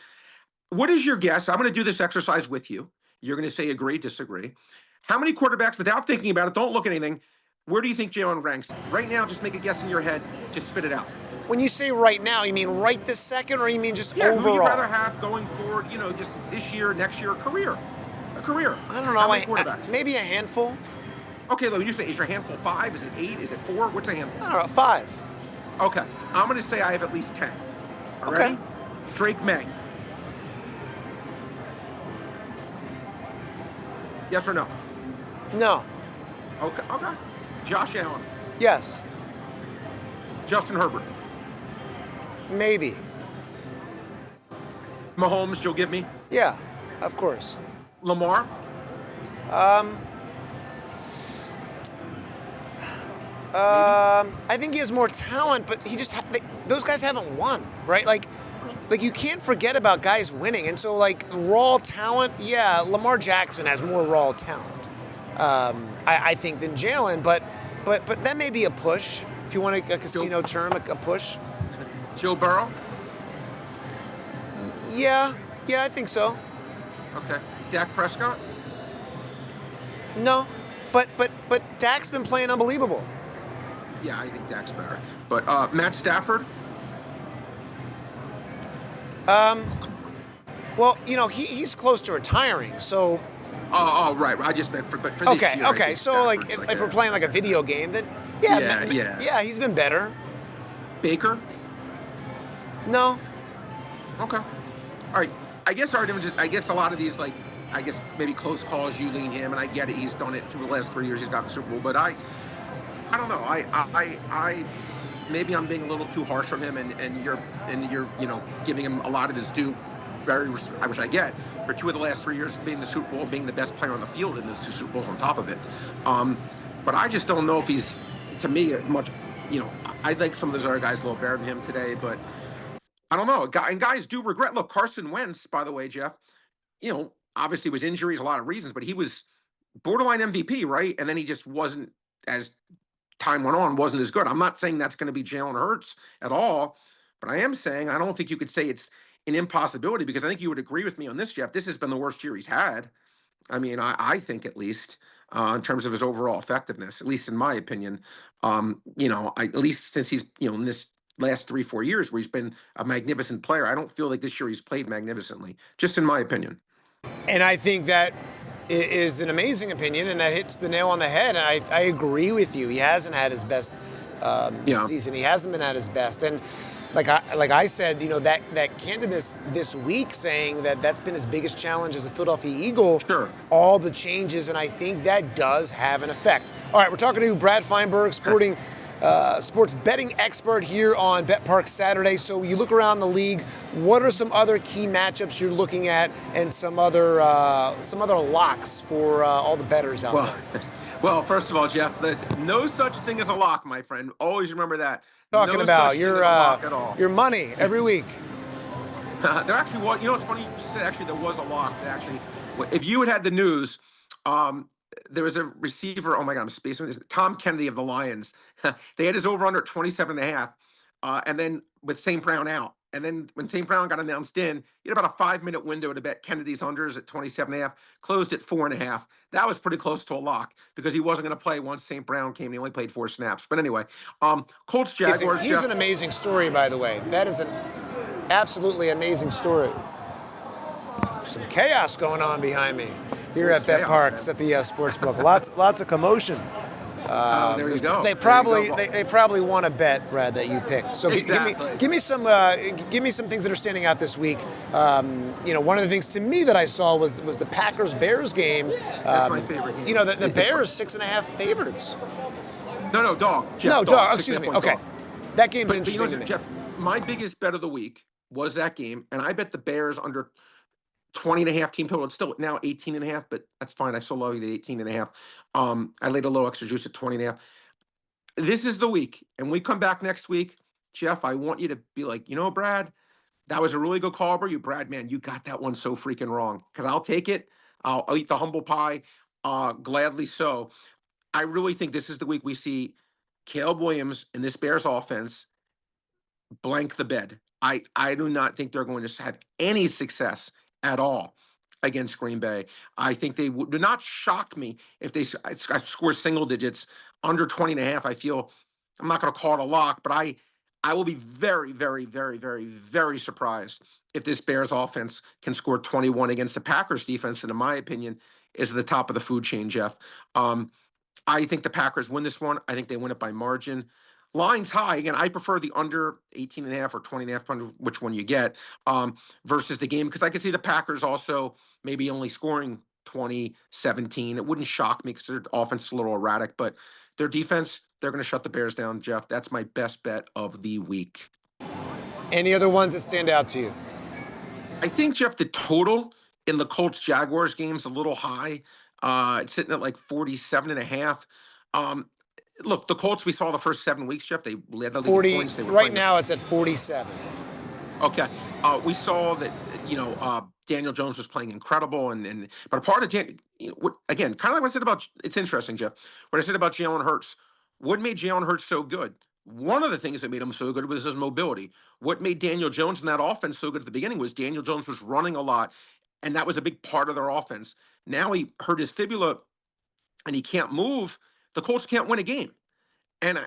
What is your guess? I'm going to do this exercise with you. You're going to say agree, disagree. How many quarterbacks, without thinking about it, don't look at anything, where do you think Jalen ranks? Right now, just make a guess in your head. Just spit it out. When you say right now, you mean right this second, or you mean just overall? Who would you rather have going forward, just this year, next year, a career? A career. I don't know. Maybe a handful. Okay, look, you say, is your handful 5? Is it 8? Is it 4? What's a handful? I don't know, 5. Okay, I'm going to say I have at least 10. All okay. Ready? Drake May. Yes or no? No. Okay. Josh Allen. Yes. Justin Herbert. Maybe. Mahomes, you'll give me? Yeah, of course. Lamar? I think he has more talent, but those guys haven't won, right? Like you can't forget about guys winning. And so, like, raw talent, yeah, Lamar Jackson has more raw talent, I think, than Jalen. But that may be a push. If you want a casino term, a push. Joe Burrow? Yeah, I think so. Okay. Dak Prescott? No, but Dak's been playing unbelievable. Yeah, I think Dak's better. But Matt Stafford? Well, he's close to retiring, so. Oh, right. I just meant for this year. Okay. So, like, if we're playing like a video game, then yeah, he's been better. Baker? No. Okay. All right. I guess a lot of these, like, I guess maybe close calls, you lean him, and I get it. He's done it through the last 3 years. He's got the Super Bowl, but I don't know. I maybe I'm being a little too harsh on him, and you're giving him a lot of his due. Which I get for 2 of the last 3 years being the Super Bowl, being the best player on the field in those 2 Super Bowls on top of it. But I just don't know if he's, to me, much. I think some of those other guys a little better than him today, but I don't know. And guys do regret. Look, Carson Wentz, by the way, Jeff. Obviously was injuries, a lot of reasons, but he was borderline MVP, right? And then he just wasn't, as time went on, wasn't as good. I'm not saying that's going to be Jalen Hurts at all, but I am saying I don't think you could say it's an impossibility, because I think you would agree with me on this, Jeff. This has been the worst year he's had. I mean, I think at least in terms of his overall effectiveness, at least in my opinion, at least since he's, in this last 3-4 years where he's been a magnificent player, I don't feel like this year he's played magnificently, just in my opinion. And I think that is an amazing opinion, and that hits the nail on the head. And I agree with you. He hasn't had his best season. He hasn't been at his best. And like I said, that candidness this week saying that that's been his biggest challenge as a Philadelphia Eagle. Sure. All the changes, and I think that does have an effect. All right, we're talking to Brad Feinberg, sporting sports betting expert here on BetPARX Saturdays. So you look around the league, what are some other key matchups you're looking at, and some other locks for all the bettors out there? Well, first of all, Jeff, no such thing as a lock, my friend. Always remember that. Talking no about such your thing as a lock at all. your money every week. There actually was. You know, it's funny you said actually there was a lock. Actually, if you had the news, there was a receiver. Oh my God, I'm spacing this. Tom Kennedy of the Lions. They had his over under 27.5, and then with St. Brown out. And then when St. Brown got announced in, you had about a 5-minute window to bet Kennedy's unders at 27.5, closed at 4.5. That was pretty close to a lock because he wasn't going to play once St. Brown came. He only played 4 snaps. But anyway, Colts Jaguars. He's an amazing story, by the way. That is an absolutely amazing story. Some chaos going on behind me here at BetPARX at the Sportsbook. Lots of commotion. There you go. They probably want to bet, Brad, that you picked. So give me some things that are standing out this week. One of the things to me that I saw was the Packers-Bears game. That's my favorite game. The Bears 6.5 favorites. No, dog. Jeff, no, dog. Excuse me. Okay, dog. that game's But interesting to me. Jeff, my biggest bet of the week was that game, and I bet the Bears under 20.5 team total. It's still now 18.5, but that's fine. I still love you at 18.5. I laid a little extra juice at 20.5. This is the week, and we come back next week. Jeff, I want you to be like, Brad, that was a really good call, bro. Brad, man, you got that one so freaking wrong. Because I'll take it. I'll eat the humble pie, gladly so. I really think this is the week we see Caleb Williams in this Bears offense blank the bed. I do not think they're going to have any success at all against Green Bay. I think they would not shock me if they score single digits under 20.5. I feel I'm not going to call it a lock, but I will be very, very, very, very, very surprised if this Bears offense can score 21 against the Packers defense, and in my opinion, is at the top of the food chain, Jeff. I think the Packers win this one. I think they win it by margin. Line's high. Again, I prefer the under 18.5 or 20.5, which one you get, versus the game, because I can see the Packers also maybe only scoring 20, 17. It wouldn't shock me because their offense is a little erratic, but their defense, they're going to shut the Bears down, Jeff. That's my best bet of the week. Any other ones that stand out to you? I think, Jeff, the total in the Colts-Jaguars game is a little high. It's sitting at like 47.5. Look, the Colts, we saw the first 7 weeks, Jeff. They led the league 40. in points. Right now, it's at 47. Okay. We saw that, Daniel Jones was playing incredible. But a part of, again, kind of like what I said about, it's interesting, Jeff, what I said about Jalen Hurts. What made Jalen Hurts so good? One of the things that made him so good was his mobility. What made Daniel Jones in that offense so good at the beginning was Daniel Jones was running a lot, and that was a big part of their offense. Now he hurt his fibula, and he can't move. The Colts can't win a game. And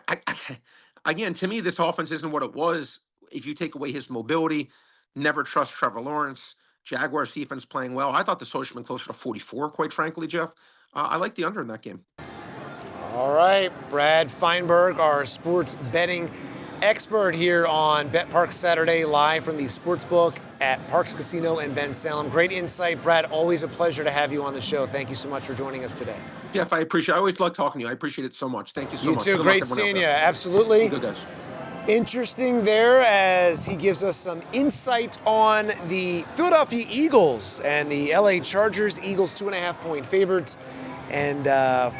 again, to me, this offense isn't what it was. If you take away his mobility, never trust Trevor Lawrence. Jaguars defense playing well. I thought the total should have been closer to 44, quite frankly, Jeff. I like the under in that game. All right, Brad Feinberg, our sports betting expert here on BetPARX Saturday, live from the Sportsbook at Parx Casino in Ben Salem. Great insight, Brad. Always a pleasure to have you on the show. Thank you so much for joining us today. Jeff, I appreciate it. I always love talking to you. I appreciate it so much. Thank you so much. You too. Great seeing you. Absolutely. Good, guys. Interesting there as he gives us some insight on the Philadelphia Eagles and the LA Chargers. Eagles 2.5-point favorites and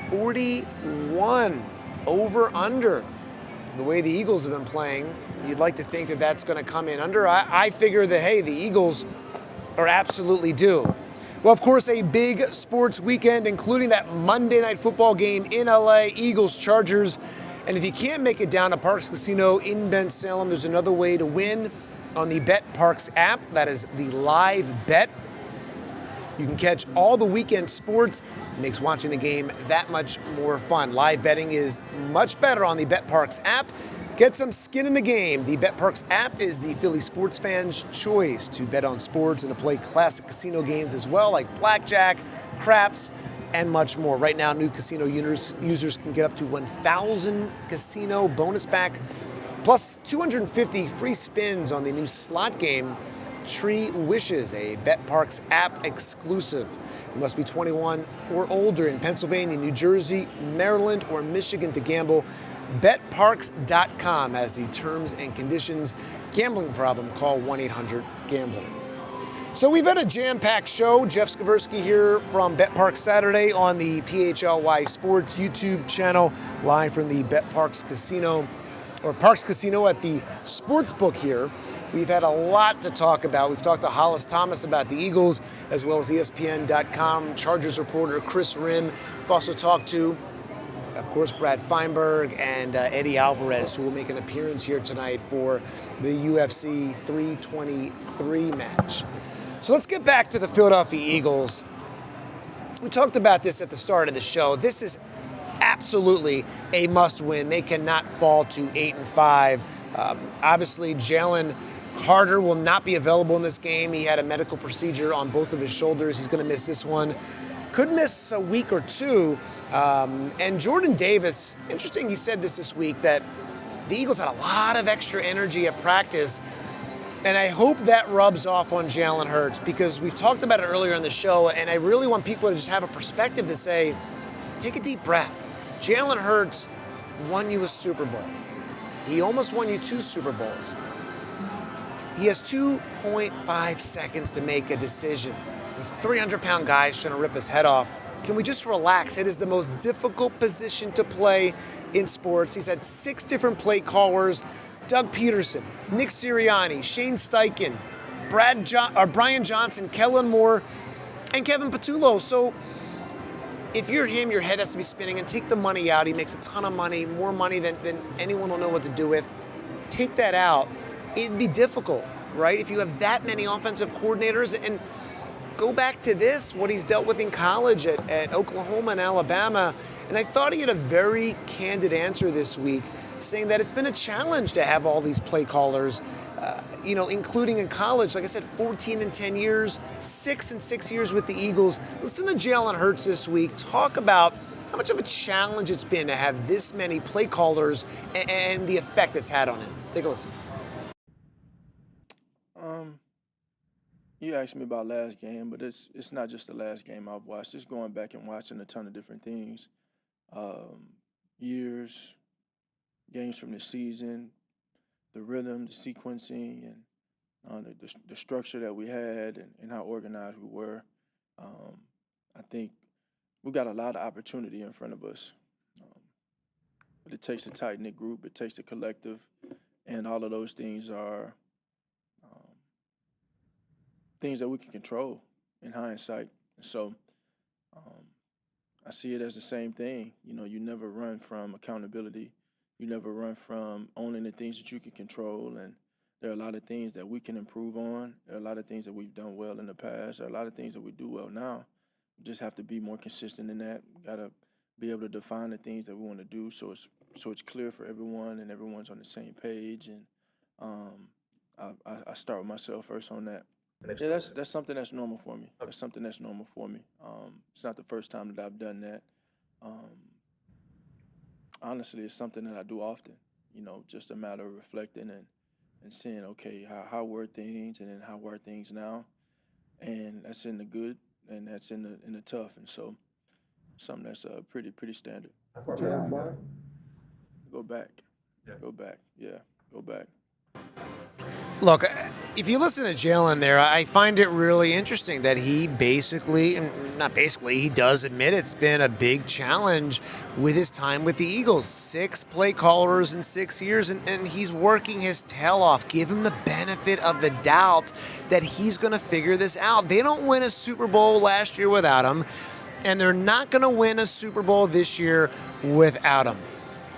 41 over under. The way the Eagles have been playing, you'd like to think that that's going to come in under. I figure that, hey, the Eagles are absolutely due. Well, of course, a big sports weekend, including that Monday Night Football game in LA, Eagles-Chargers. And if you can't make it down to Parx Casino in Ben Salem, there's another way to win on the BetPARX app. That is the live bet. You can catch all the weekend sports. It makes watching the game that much more fun. Live betting is much better on the BetPARX app. Get some skin in the game. The BetPARX app is the Philly sports fans' choice to bet on sports and to play classic casino games as well, like blackjack, craps, and much more. Right now, new casino users can get up to 1,000 casino bonus back, plus 250 free spins on the new slot game, Tree Wishes, a BetPARX app exclusive. You must be 21 or older in Pennsylvania, New Jersey, Maryland, or Michigan to gamble. BetPARX.com has the terms and conditions. Gambling problem, call 1-800-GAMBLER. So we've had a jam-packed show. Jeff Skversky here from BetPARX Saturday on the PHLY Sports YouTube channel, live from the BetPARX Casino, or Parx Casino at the Sportsbook here. We've had a lot to talk about. We've talked to Hollis Thomas about the Eagles, as well as ESPN.com Chargers reporter Chris Rim. We've also talked to, of course, Brad Feinberg and Eddie Alvarez, who will make an appearance here tonight for the UFC 323 match. So let's get back to the Philadelphia Eagles. We talked about this at the start of the show. This is absolutely a must-win. They cannot fall to 8-5. Obviously, Jalen Carter will not be available in this game. He had a medical procedure on both of his shoulders. He's going to miss this one. Could miss a week or two. And Jordan Davis, interesting, he said this week, that the Eagles had a lot of extra energy at practice. And I hope that rubs off on Jalen Hurts, because we've talked about it earlier in the show, and I really want people to just have a perspective to say, take a deep breath. Jalen Hurts won you a Super Bowl. He almost won you 2 Super Bowls. He has 2.5 seconds to make a decision. With 300-pound guys trying to rip his head off, can we just relax? It is the most difficult position to play in sports. He's had 6 different play callers: Doug Peterson, Nick Sirianni, Shane Steichen, Brian Johnson, Kellen Moore, and Kevin Patullo. So if you're him, your head has to be spinning, and take the money out. He makes a ton of money, more money than anyone will know what to do with. Take that out. It'd be difficult, right? If you have that many offensive coordinators. And go back to this, what he's dealt with in college at Oklahoma and Alabama. And I thought he had a very candid answer this week, saying that it's been a challenge to have all these play callers, including in college. Like I said, 14 in 10 years, 6 in 6 years with the Eagles. Listen to Jalen Hurts this week talk about how much of a challenge it's been to have this many play callers and the effect it's had on him. Take a listen. You asked me about last game, but it's not just the last game I've watched. It's going back and watching a ton of different things. Years, games from the season, the rhythm, the sequencing, and the structure that we had and how organized we were. I think we got a lot of opportunity in front of us. But it takes a tight-knit group. It takes a collective. And all of those things are things that we can control in hindsight. And so I see it as the same thing. You never run from accountability. You never run from owning the things that you can control. And there are a lot of things that we can improve on. There are a lot of things that we've done well in the past. There are a lot of things that we do well now. We just have to be more consistent in that. We got to be able to define the things that we want to do so it's clear for everyone and everyone's on the same page. And I start with myself first on that. Yeah, that's something that's normal for me. That's something that's normal for me. It's not the first time that I've done that. Honestly, it's something that I do often. Just a matter of reflecting and seeing, okay, how were things, and then how were things now, and that's in the good and that's in the tough, and so something that's pretty standard. Go back. Look, if you listen to Jalen there, I find it really interesting that he he does admit it's been a big challenge with his time with the Eagles. 6 play callers in 6 years, and he's working his tail off. Give him the benefit of the doubt that he's going to figure this out. They don't win a Super Bowl last year without him, and they're not going to win a Super Bowl this year without him.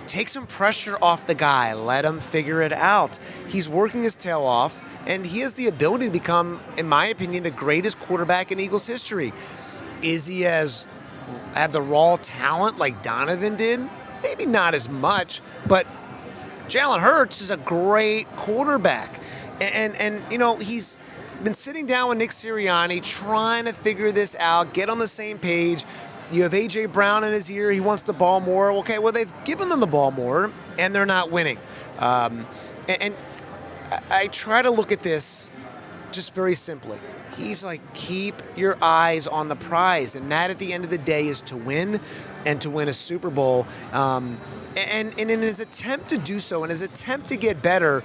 Take some pressure off the guy. Let him figure it out. He's working his tail off, and he has the ability to become, in my opinion, the greatest quarterback in Eagles history. Is he have the raw talent like Donovan did? Maybe not as much, but Jalen Hurts is a great quarterback. And he's been sitting down with Nick Sirianni trying to figure this out, get on the same page. You have A.J. Brown in his ear. He wants the ball more. Okay, well, they've given them the ball more, and they're not winning. And I try to look at this just very simply. he's like, keep your eyes on the prize. And that at the end of the day is to win and to win a Super Bowl. And in his attempt to do so, in his attempt to get better,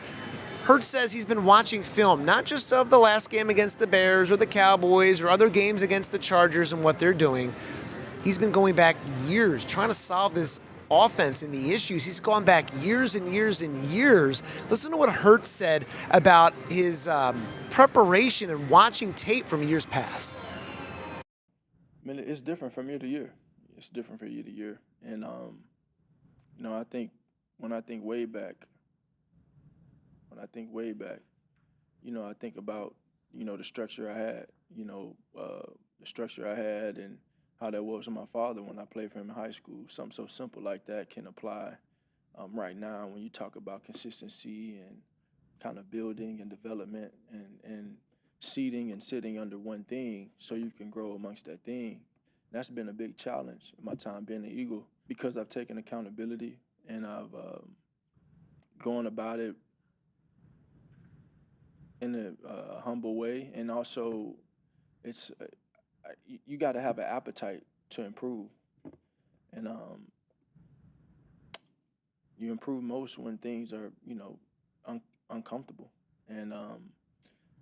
Hurts says he's been watching film, not just of the last game against the Bears or the Cowboys or other games against the Chargers and what they're doing. He's been going back years trying to solve this offense and the issues. He's gone back years and years and years. Listen to what Hurts said about his preparation and watching tape from years past. I mean, it's different from year to year. It's different from year to year. And, I think when I think way back, I think about, the structure I had, the structure I had and how that was with my father when I played for him in high school. Something so simple like that can apply right now when you talk about consistency and kind of building and development and seeding and sitting under one thing so you can grow amongst that thing. That's been a big challenge in my time being an Eagle because I've taken accountability and I've gone about it in a humble way, and also it's you got to have an appetite to improve, and you improve most when things are uncomfortable, and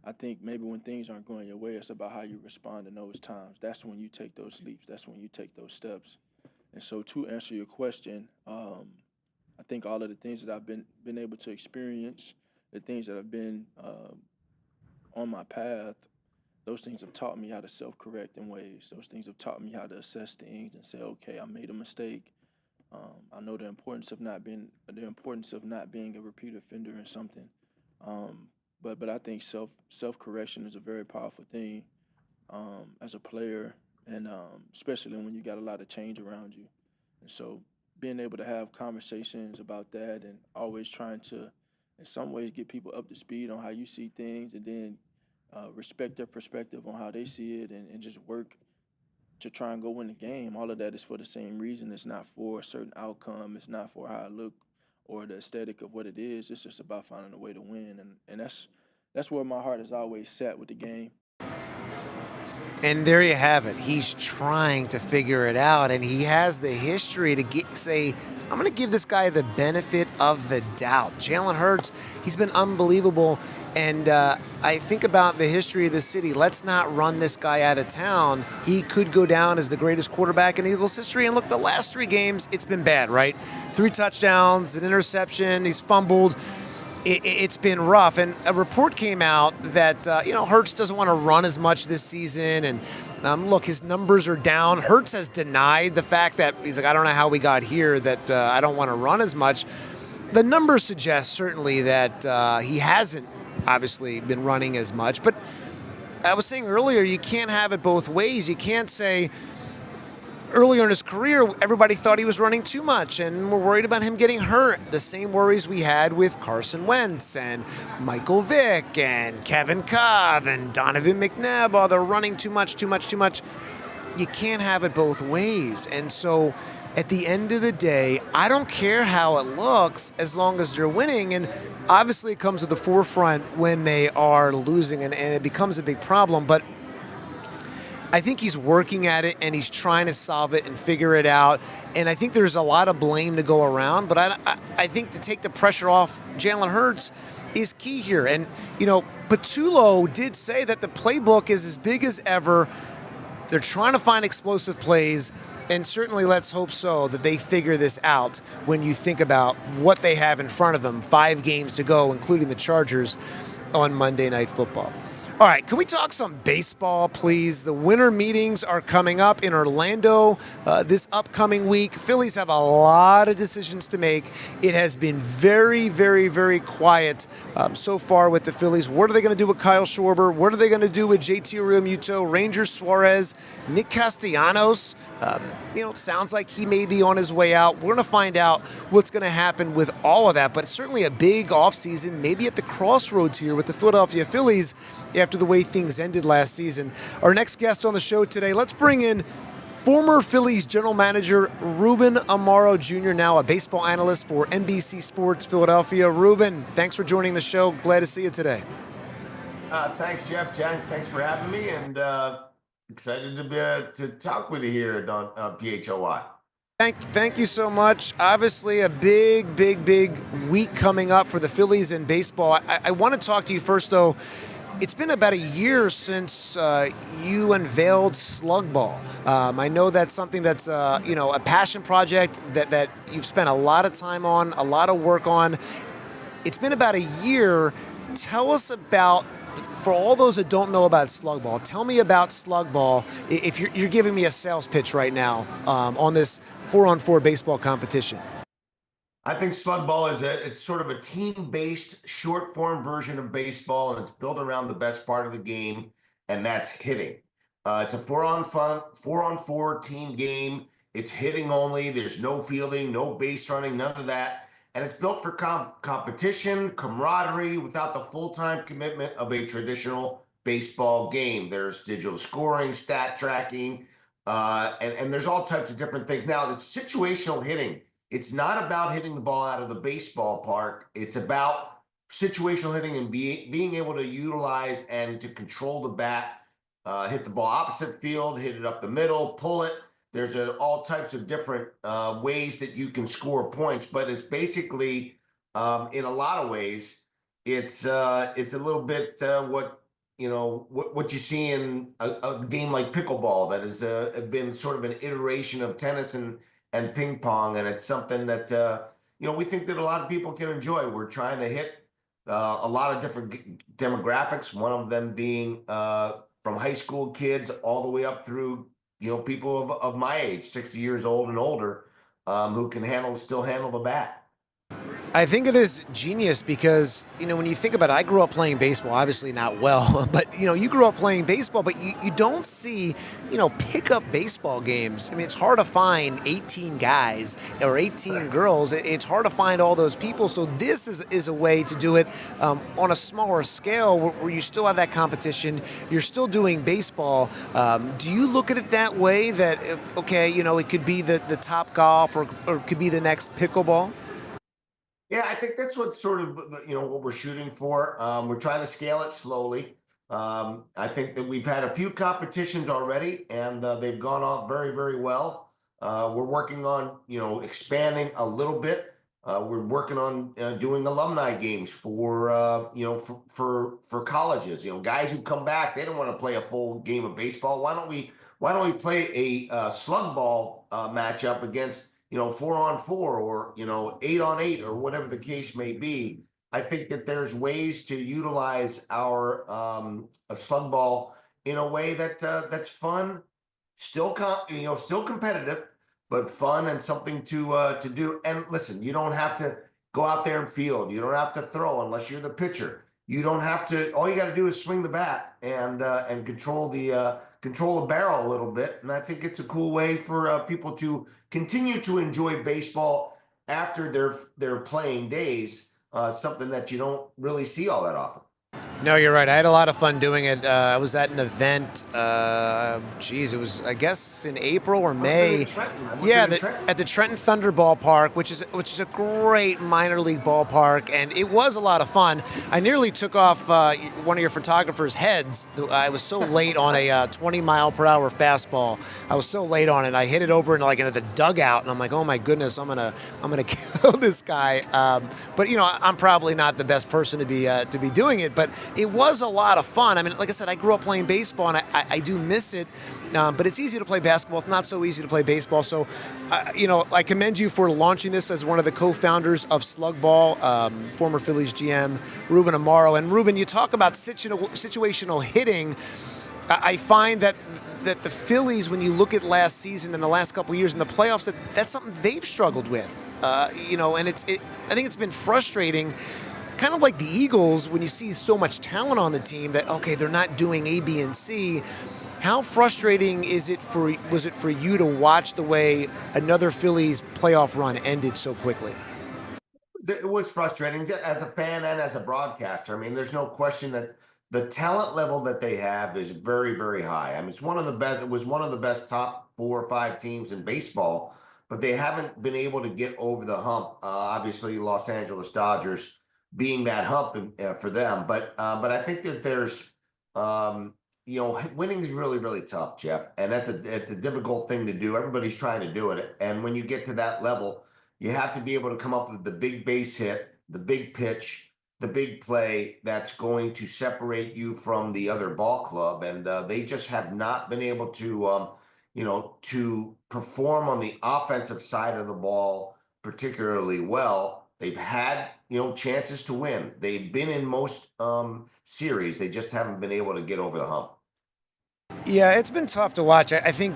I think maybe when things aren't going your way, it's about how you respond in those times. That's when you take those leaps. That's when you take those steps. And so to answer your question, I think all of the things that I've been able to experience, the things that have been on my path, those things have taught me how to self-correct in ways. Those things have taught me how to assess things and say, okay, I made a mistake. I know the importance of not being a repeat offender in something. But I think self-correction is a very powerful thing as a player, and especially when you got a lot of change around you. And so being able to have conversations about that and always trying to, in some ways, get people up to speed on how you see things, and then respect their perspective on how they see it, and just work to try and go win the game. All of that is for the same reason. It's not for a certain outcome. It's not for how I look or the aesthetic of what it is. It's just about finding a way to win, and that's where my heart has always sat with the game. And there you have it. He's trying to figure it out, and he has the history to say, I'm going to give this guy the benefit of the doubt. Jalen Hurts, he's been unbelievable, and I think about the history of the city. Let's not run this guy out of town. He could go down as the greatest quarterback in Eagles history, and look, the last 3 games, it's been bad, right? 3 touchdowns, an interception, he's fumbled. It's been rough, and a report came out that Hurts doesn't want to run as much this season, and look, his numbers are down. Hurts has denied the fact that he's like, I don't know how we got here, that I don't want to run as much. The numbers suggest certainly that he hasn't obviously been running as much, but I was saying earlier, you can't have it both ways. You can't say earlier in his career, everybody thought he was running too much, and we're worried about him getting hurt. The same worries we had with Carson Wentz and Michael Vick and Kevin Cobb and Donovan McNabb. Oh, they're running too much. You can't have it both ways. And so at the end of the day, I don't care how it looks as long as they're winning. And obviously it comes to the forefront when they are losing, and it becomes a big problem. But I think he's working at it, and he's trying to solve it and figure it out. And I think there's a lot of blame to go around, but I think to take the pressure off Jalen Hurts is key here. And, Patullo did say that the playbook is as big as ever. They're trying to find explosive plays, and certainly let's hope so that they figure this out when you think about what they have in front of them. 5 games to go, including the Chargers on Monday Night Football. All right, can we talk some baseball, please? The winter meetings are coming up in Orlando this upcoming week. Phillies have a lot of decisions to make. It has been very, very, very quiet so far with the Phillies. What are they going to do with Kyle Schwarber? What are they going to do with JT Realmuto, Ranger Suarez, Nick Castellanos? It sounds like he may be on his way out. We're going to find out what's going to happen with all of that, but it's certainly a big offseason, maybe at the crossroads here with the Philadelphia Phillies after the way things ended last season. Our next guest on the show today, let's bring in former Phillies general manager Ruben Amaro Jr., now a baseball analyst for NBC Sports Philadelphia. Ruben, thanks for joining the show. Glad to see you today. Thanks, Jeff. Jack, thanks for having me, and excited to be to talk with you here on PHOY. Thank you so much. Obviously, a big week coming up for the Phillies in baseball. I want to talk to you first, though. It's been about a year since you unveiled Slug Ball. I know that's something that's a passion project that you've spent a lot of time on, a lot of work on. It's been about a year. Tell us about, for all those that don't know about Slug Ball, tell me about Slug Ball. If you're giving me a sales pitch right now on this 4-on-4 baseball competition. I think Slug Ball is sort of a team-based, short-form version of baseball, and it's built around the best part of the game, and that's hitting. It's a 4-on-4 team game. It's hitting only. There's no fielding, no base running, none of that. And it's built for competition, camaraderie, without the full-time commitment of a traditional baseball game. There's digital scoring, stat tracking, and there's all types of different things. Now, it's situational hitting. It's not about hitting the ball out of the baseball park. It's about situational hitting and being able to utilize and to control the bat, hit the ball opposite field, hit it up the middle, pull it. There's all types of different ways that you can score points, but it's basically, in a lot of ways, it's a little bit what you see in a game like pickleball that has been sort of an iteration of tennis and ping pong, and it's something that we think that a lot of people can enjoy. We're trying to hit a lot of different demographics, one of them being from high school kids all the way up through people of my age, 60 years old and older, who can still handle the bat. I think it is genius because, when you think about it, I grew up playing baseball, obviously not well, but, you grew up playing baseball, but you don't see, pickup baseball games. I mean, it's hard to find 18 guys or 18 girls. It's hard to find all those people. So this is a way to do it on a smaller scale where you still have that competition. You're still doing baseball. Do you look at it that way that, okay, it could be the Top Golf or it could be the next pickleball? Yeah, I think that's what sort of what we're shooting for. We're trying to scale it slowly. I think that we've had a few competitions already, and they've gone off very, very well. We're working on expanding a little bit. We're working on doing alumni games for for colleges. Guys who come back, they don't want to play a full game of baseball. Why don't we play a slug ball matchup against 4-on-4 or 8-on-8 or whatever the case may be. I think that there's ways to utilize our slug ball in a way that's fun, still still competitive, but fun and something to do. And listen, you don't have to go out there and field. You don't have to throw unless you're the pitcher. You don't have to. All you got to do is swing the bat and control the barrel a little bit. And I think it's a cool way for people to continue to enjoy baseball after their playing days. Something that you don't really see all that often. No, you're right. I had a lot of fun doing it. I was at an event. It was, I guess, in April or May. Yeah, at the Trenton Thunder Ballpark, which is a great minor league ballpark, and it was a lot of fun. I nearly took off one of your photographer's heads. I was so late on a 20-mile-per-hour fastball. I was so late on it. I hit it over into the dugout, and I'm like, oh my goodness, I'm gonna kill this guy. But I'm probably not the best person to be doing it, but it was a lot of fun. I mean, like I said, I grew up playing baseball, and I do miss it. But it's easy to play basketball. It's not so easy to play baseball. So, I commend you for launching this as one of the co-founders of Slug Ball, former Phillies GM Ruben Amaro. And Ruben, you talk about situational hitting. I find that the Phillies, when you look at last season and the last couple of years in the playoffs, that's something they've struggled with. And I think it's been frustrating. Kind of like the Eagles, when you see so much talent on the team that, okay, they're not doing A, B, and C. How frustrating was it for you to watch the way another Phillies playoff run ended so quickly? It was frustrating as a fan and as a broadcaster. I mean, there's no question that the talent level that they have is very, very high. I mean, it's one of the best. It was one of the best top 4 or 5 teams in baseball, but they haven't been able to get over the hump. Obviously, Los Angeles Dodgers being that hump for them. But I think that there's, winning is really, really tough, Jeff, and it's a difficult thing to do. Everybody's trying to do it, and when you get to that level, you have to be able to come up with the big base hit, the big pitch, the big play that's going to separate you from the other ball club, and they just have not been able to, to perform on the offensive side of the ball particularly well. They've had, chances to win. They've been in most series. They just haven't been able to get over the hump. Yeah, it's been tough to watch. I think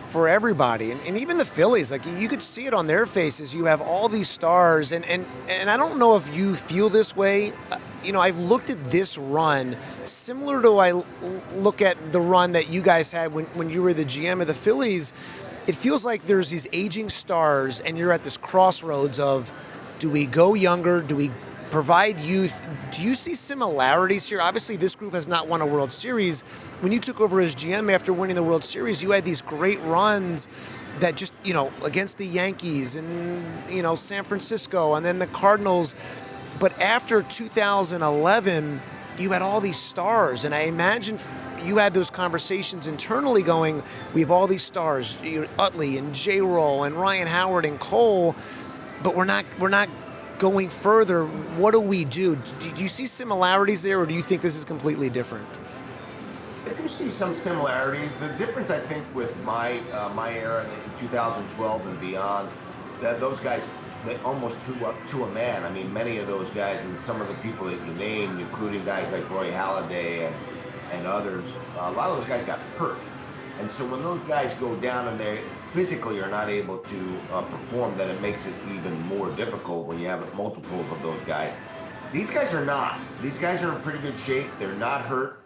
for everybody, and even the Phillies, like you could see it on their faces. You have all these stars, and I don't know if you feel this way. I've looked at this run similar to I look at the run that you guys had when you were the GM of the Phillies. It feels like there's these aging stars, and you're at this crossroads of, do we go younger? Do we provide youth? Do you see similarities here? Obviously, this group has not won a World Series. When you took over as GM after winning the World Series, you had these great runs that just, against the Yankees and, San Francisco and then the Cardinals. But after 2011, you had all these stars. And I imagine you had those conversations internally going, we have all these stars, Utley and J-Roll and Ryan Howard and Cole, but we're not going further. What do we do? Do you see similarities there, or do you think this is completely different? I do see some similarities. The difference, I think, with my era in 2012 and beyond, that those guys, they almost to a man. I mean, many of those guys and some of the people that you named, including guys like Roy Halladay and others, a lot of those guys got hurt. And so when those guys go down and they physically are not able to perform, then it makes it even more difficult when you have multiples of those guys. These guys are not. These guys are in pretty good shape. They're not hurt.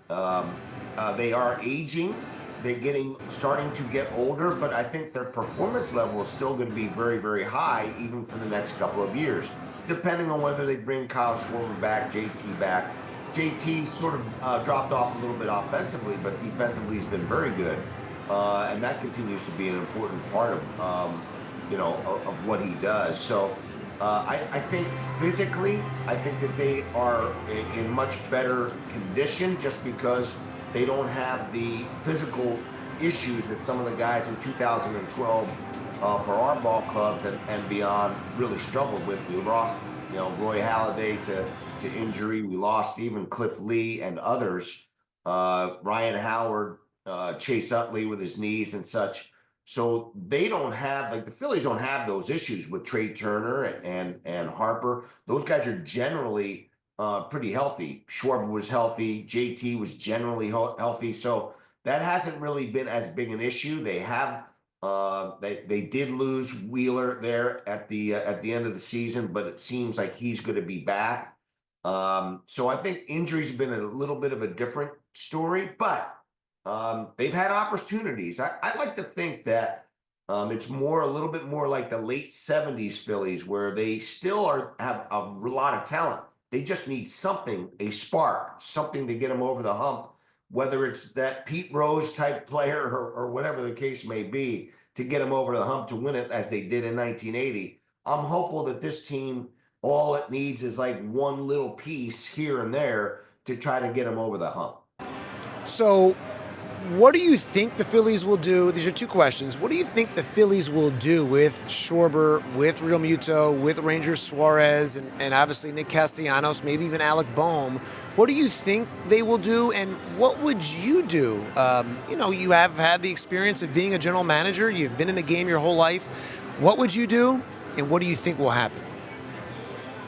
They are aging. They're starting to get older, but I think their performance level is still going to be very, very high, even for the next couple of years, depending on whether they bring Kyle Schwarber back, JT back. JT sort of dropped off a little bit offensively, but defensively he's been very good. And that continues to be an important part of, of what he does. So I think physically, I think that they are in much better condition just because they don't have the physical issues that some of the guys in 2012 for our ball clubs and beyond really struggled with. We lost, Roy Halladay to injury. We lost even Cliff Lee and others. Ryan Howard, Chase Utley with his knees and such. So they don't have, the Phillies don't have those issues with Trey Turner and Harper. Those guys are generally pretty healthy. Schwarber was healthy. JT was generally healthy. So that hasn't really been as big an issue. They have, they did lose Wheeler there at the end of the season, but it seems like he's going to be back. So I think injuries have been a little bit of a different story, but they've had opportunities. I like to think that it's a little bit more like the late 70s Phillies, where they still have a lot of talent. They just need something, a spark, something to get them over the hump, whether it's that Pete Rose type player or whatever the case may be, to get them over the hump to win it as they did in 1980. I'm hopeful that this team, all it needs is like one little piece here and there to try to get them over the hump. So what do you think the Phillies will do? These are two questions. What do you think the Phillies will do with Schwarber, with Real Muto, with Ranger Suarez, and obviously Nick Castellanos, maybe even Alec Boehm? What do you think they will do, and what would you do? You have had the experience of being a general manager. You've been in the game your whole life. What would you do, and what do you think will happen?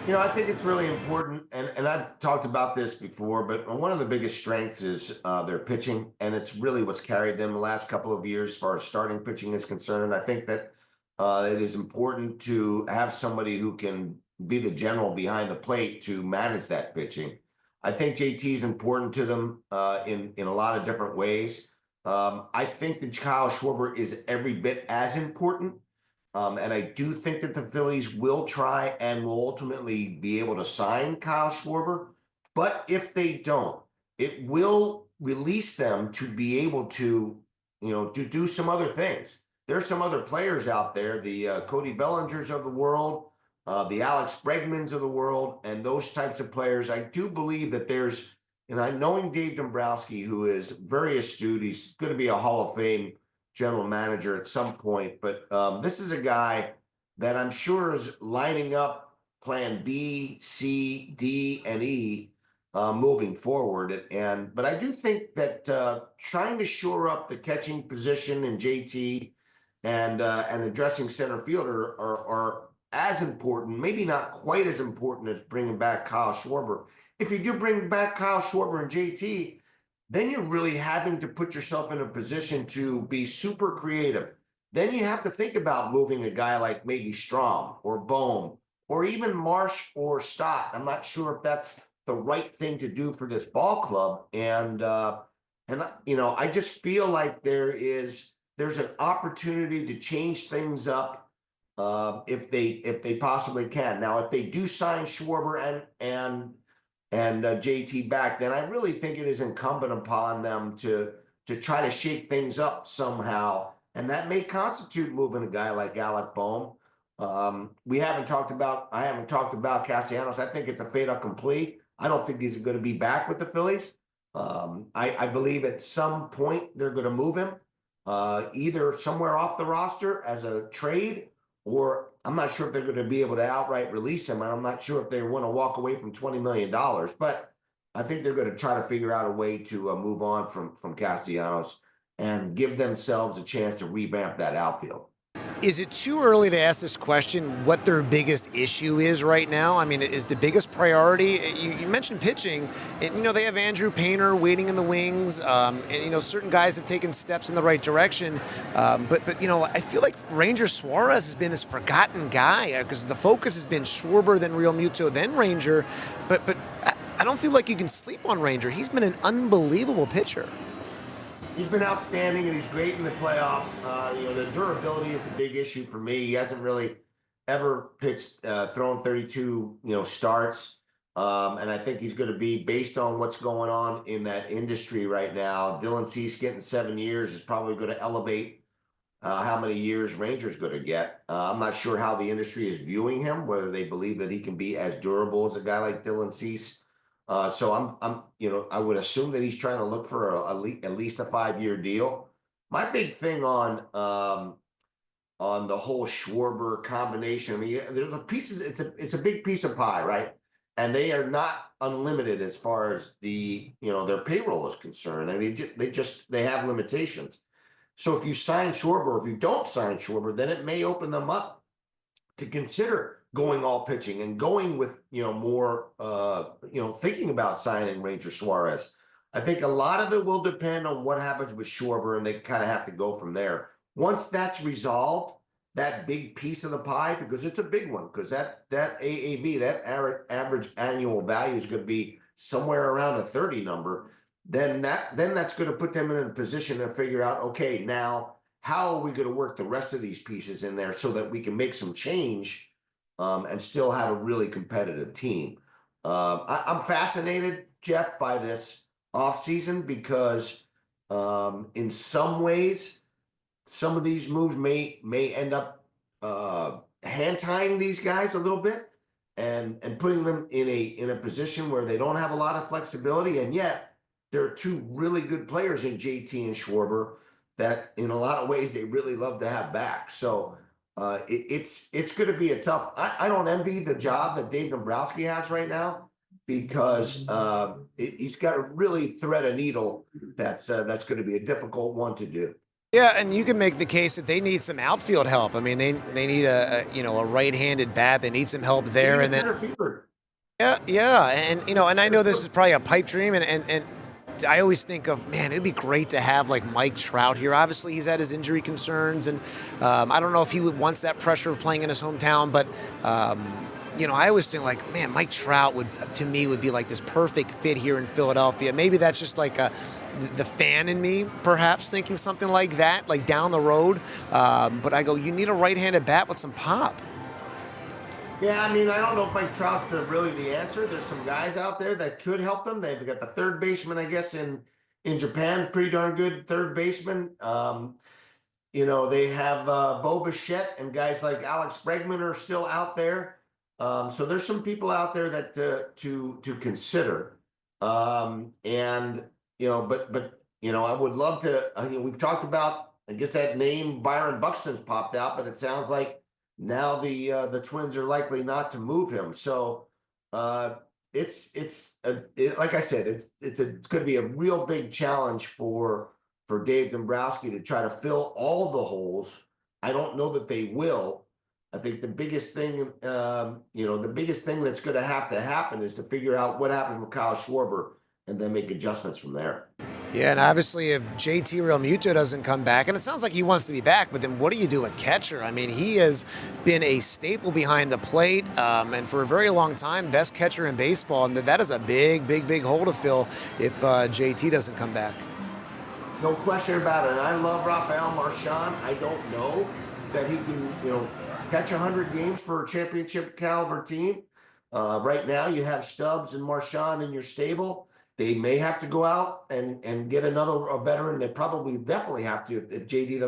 I think it's really important, and I've talked about this before, but one of the biggest strengths is their pitching, and it's really what's carried them the last couple of years as far as starting pitching is concerned. I think that it is important to have somebody who can be the general behind the plate to manage that pitching. I think JT is important to them in a lot of different ways. I think that Kyle Schwarber is every bit as important. And I do think that the Phillies will try and will ultimately be able to sign Kyle Schwarber. But if they don't, it will release them to be able to, to do some other things. There's some other players out there, the Cody Bellingers of the world, the Alex Bregmans of the world, and those types of players. I do believe that there's, and I knowing Dave Dombrowski, who is very astute, he's going to be a Hall of Fame general manager at some point. But this is a guy that I'm sure is lining up plan B, C, D, and E moving forward. But I do think that trying to shore up the catching position in JT and addressing center fielder are as important, maybe not quite as important as bringing back Kyle Schwarber. If you do bring back Kyle Schwarber and JT, then you're really having to put yourself in a position to be super creative. Then you have to think about moving a guy like maybe Strom or Bohm or even Marsh or Stott. I'm not sure if that's the right thing to do for this ball club. And I just feel like there's an opportunity to change things up if they possibly can. Now, if they do sign Schwarber and JT back, then I really think it is incumbent upon them to try to shake things up somehow, and that may constitute moving a guy like Alec Bohm. I haven't talked about Castellanos. I think it's a fait accompli. I don't think he's going to be back with the Phillies. I believe at some point they're going to move him either somewhere off the roster as a trade, or I'm not sure if they're going to be able to outright release him. And I'm not sure if they want to walk away from $20 million, but I think they're going to try to figure out a way to move on from Castellanos and give themselves a chance to revamp that outfield. Is it too early to ask this question, what their biggest issue is right now? I mean, is the biggest priority, you mentioned pitching, and, they have Andrew Painter waiting in the wings, and, certain guys have taken steps in the right direction, but I feel like Ranger Suarez has been this forgotten guy, because the focus has been Schwarber, then Real Muto, then Ranger, but I don't feel like you can sleep on Ranger. He's been an unbelievable pitcher. He's been outstanding, and he's great in the playoffs. The durability is the big issue for me. He hasn't really ever pitched, thrown 32, starts. And I think he's going to be, based on what's going on in that industry right now, Dylan Cease getting 7 years is probably going to elevate how many years Ranger's going to get. I'm not sure how the industry is viewing him, whether they believe that he can be as durable as a guy like Dylan Cease. So I would assume that he's trying to look for at least a 5-year deal. My big thing on the whole Schwarber combination, I mean, there's it's a big piece of pie, right? And they are not unlimited as far as their payroll is concerned. And they have limitations. So if you sign Schwarber, or if you don't sign Schwarber, then it may open them up to consider going all pitching and going with, more, thinking about signing Ranger Suarez. I think a lot of it will depend on what happens with Schwarber, and they kind of have to go from there. Once that's resolved, that big piece of the pie, because it's a big one, because that AAV, that average annual value is going to be somewhere around a 30 number, then that's going to put them in a position to figure out, okay, now how are we going to work the rest of these pieces in there so that we can make some change and still have a really competitive team. I'm fascinated, Jeff, by this offseason because in some ways, some of these moves may end up hand-tying these guys a little bit and putting them in a position where they don't have a lot of flexibility, and yet there are two really good players in JT and Schwarber that in a lot of ways they really love to have back. So it's going to be a tough. I don't envy the job that Dave Dombrowski has right now because he's got to really thread a needle that's going to be a difficult one to do. Yeah, and you can make the case that they need some outfield help. I mean, they need a right-handed bat. They need some help there, and then yeah, and I know this is probably a pipe dream, and I always think of, man, it'd be great to have like Mike Trout here. Obviously, he's had his injury concerns, and I don't know if he wants that pressure of playing in his hometown, but I always think like, man, Mike Trout would be like this perfect fit here in Philadelphia. Maybe that's just like the fan in me, perhaps thinking something like that, like down the road. But I go, you need a right-handed bat with some pop. Yeah, I mean, I don't know if Mike Trout's really the answer. There's some guys out there that could help them. They've got the third baseman, I guess, in Japan, pretty darn good third baseman. They have Bo Bichette and guys like Alex Bregman are still out there. So there's some people out there that to consider. And but I would love to. We've talked about. I guess that name Byron Buxton's popped out, but it sounds like now the Twins are likely not to move him. So like I said, it's going to be a real big challenge for Dave Dombrowski to try to fill all the holes. I don't know that they will. I think the biggest thing, the biggest thing that's going to happen is to figure out what happens with Kyle Schwarber and then make adjustments from there. Yeah, and obviously if JT Realmuto doesn't come back, and it sounds like he wants to be back, but then what do you do at catcher? I mean, he has been a staple behind the plate, and for a very long time, best catcher in baseball, and that is a big, big, big hole to fill if JT doesn't come back. No question about it. And I love Rafael Marchand. I don't know that he can, catch 100 games for a championship caliber team. Right now, you have Stubbs and Marchand in your stable. They may have to go out and get a veteran. They definitely have to if JT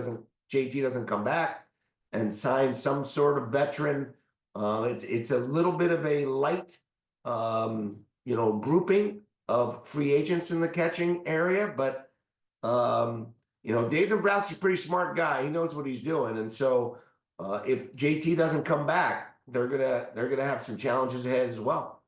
doesn't come back and sign some sort of veteran. It's a little bit of a light, grouping of free agents in the catching area, but Dave Dombrowski's a pretty smart guy. He knows what he's doing, and so if JT doesn't come back, they're gonna have some challenges ahead as well.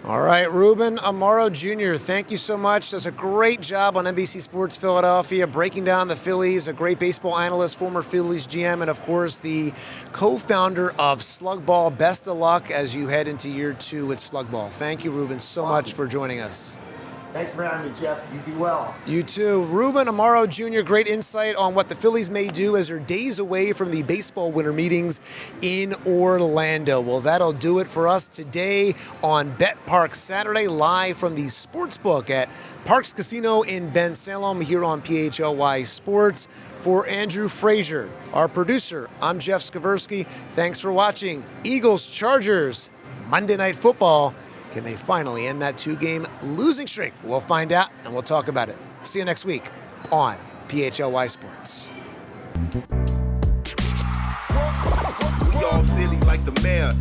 All right, Ruben Amaro Jr., thank you so much. Does a great job on NBC Sports Philadelphia, breaking down the Phillies, a great baseball analyst, former Phillies GM, and of course the co-founder of Slug Ball. Best of luck as you head into year 2 with Slug Ball. Thank you, Ruben, so much for joining us. Thanks for having me, Jeff. You be well. You too. Ruben Amaro Jr., great insight on what the Phillies may do as they're days away from the baseball winter meetings in Orlando. Well, that'll do it for us today on BetPARX Saturday, live from the Sportsbook at Parx Casino in Ben Salem here on PHLY Sports. For Andrew Frazier, our producer, I'm Jeff Skversky. Thanks for watching. Eagles-Chargers, Monday Night Football. Can they finally end that 2-game losing streak? We'll find out, and we'll talk about it. See you next week on PHLY Sports. We all silly like the mayor.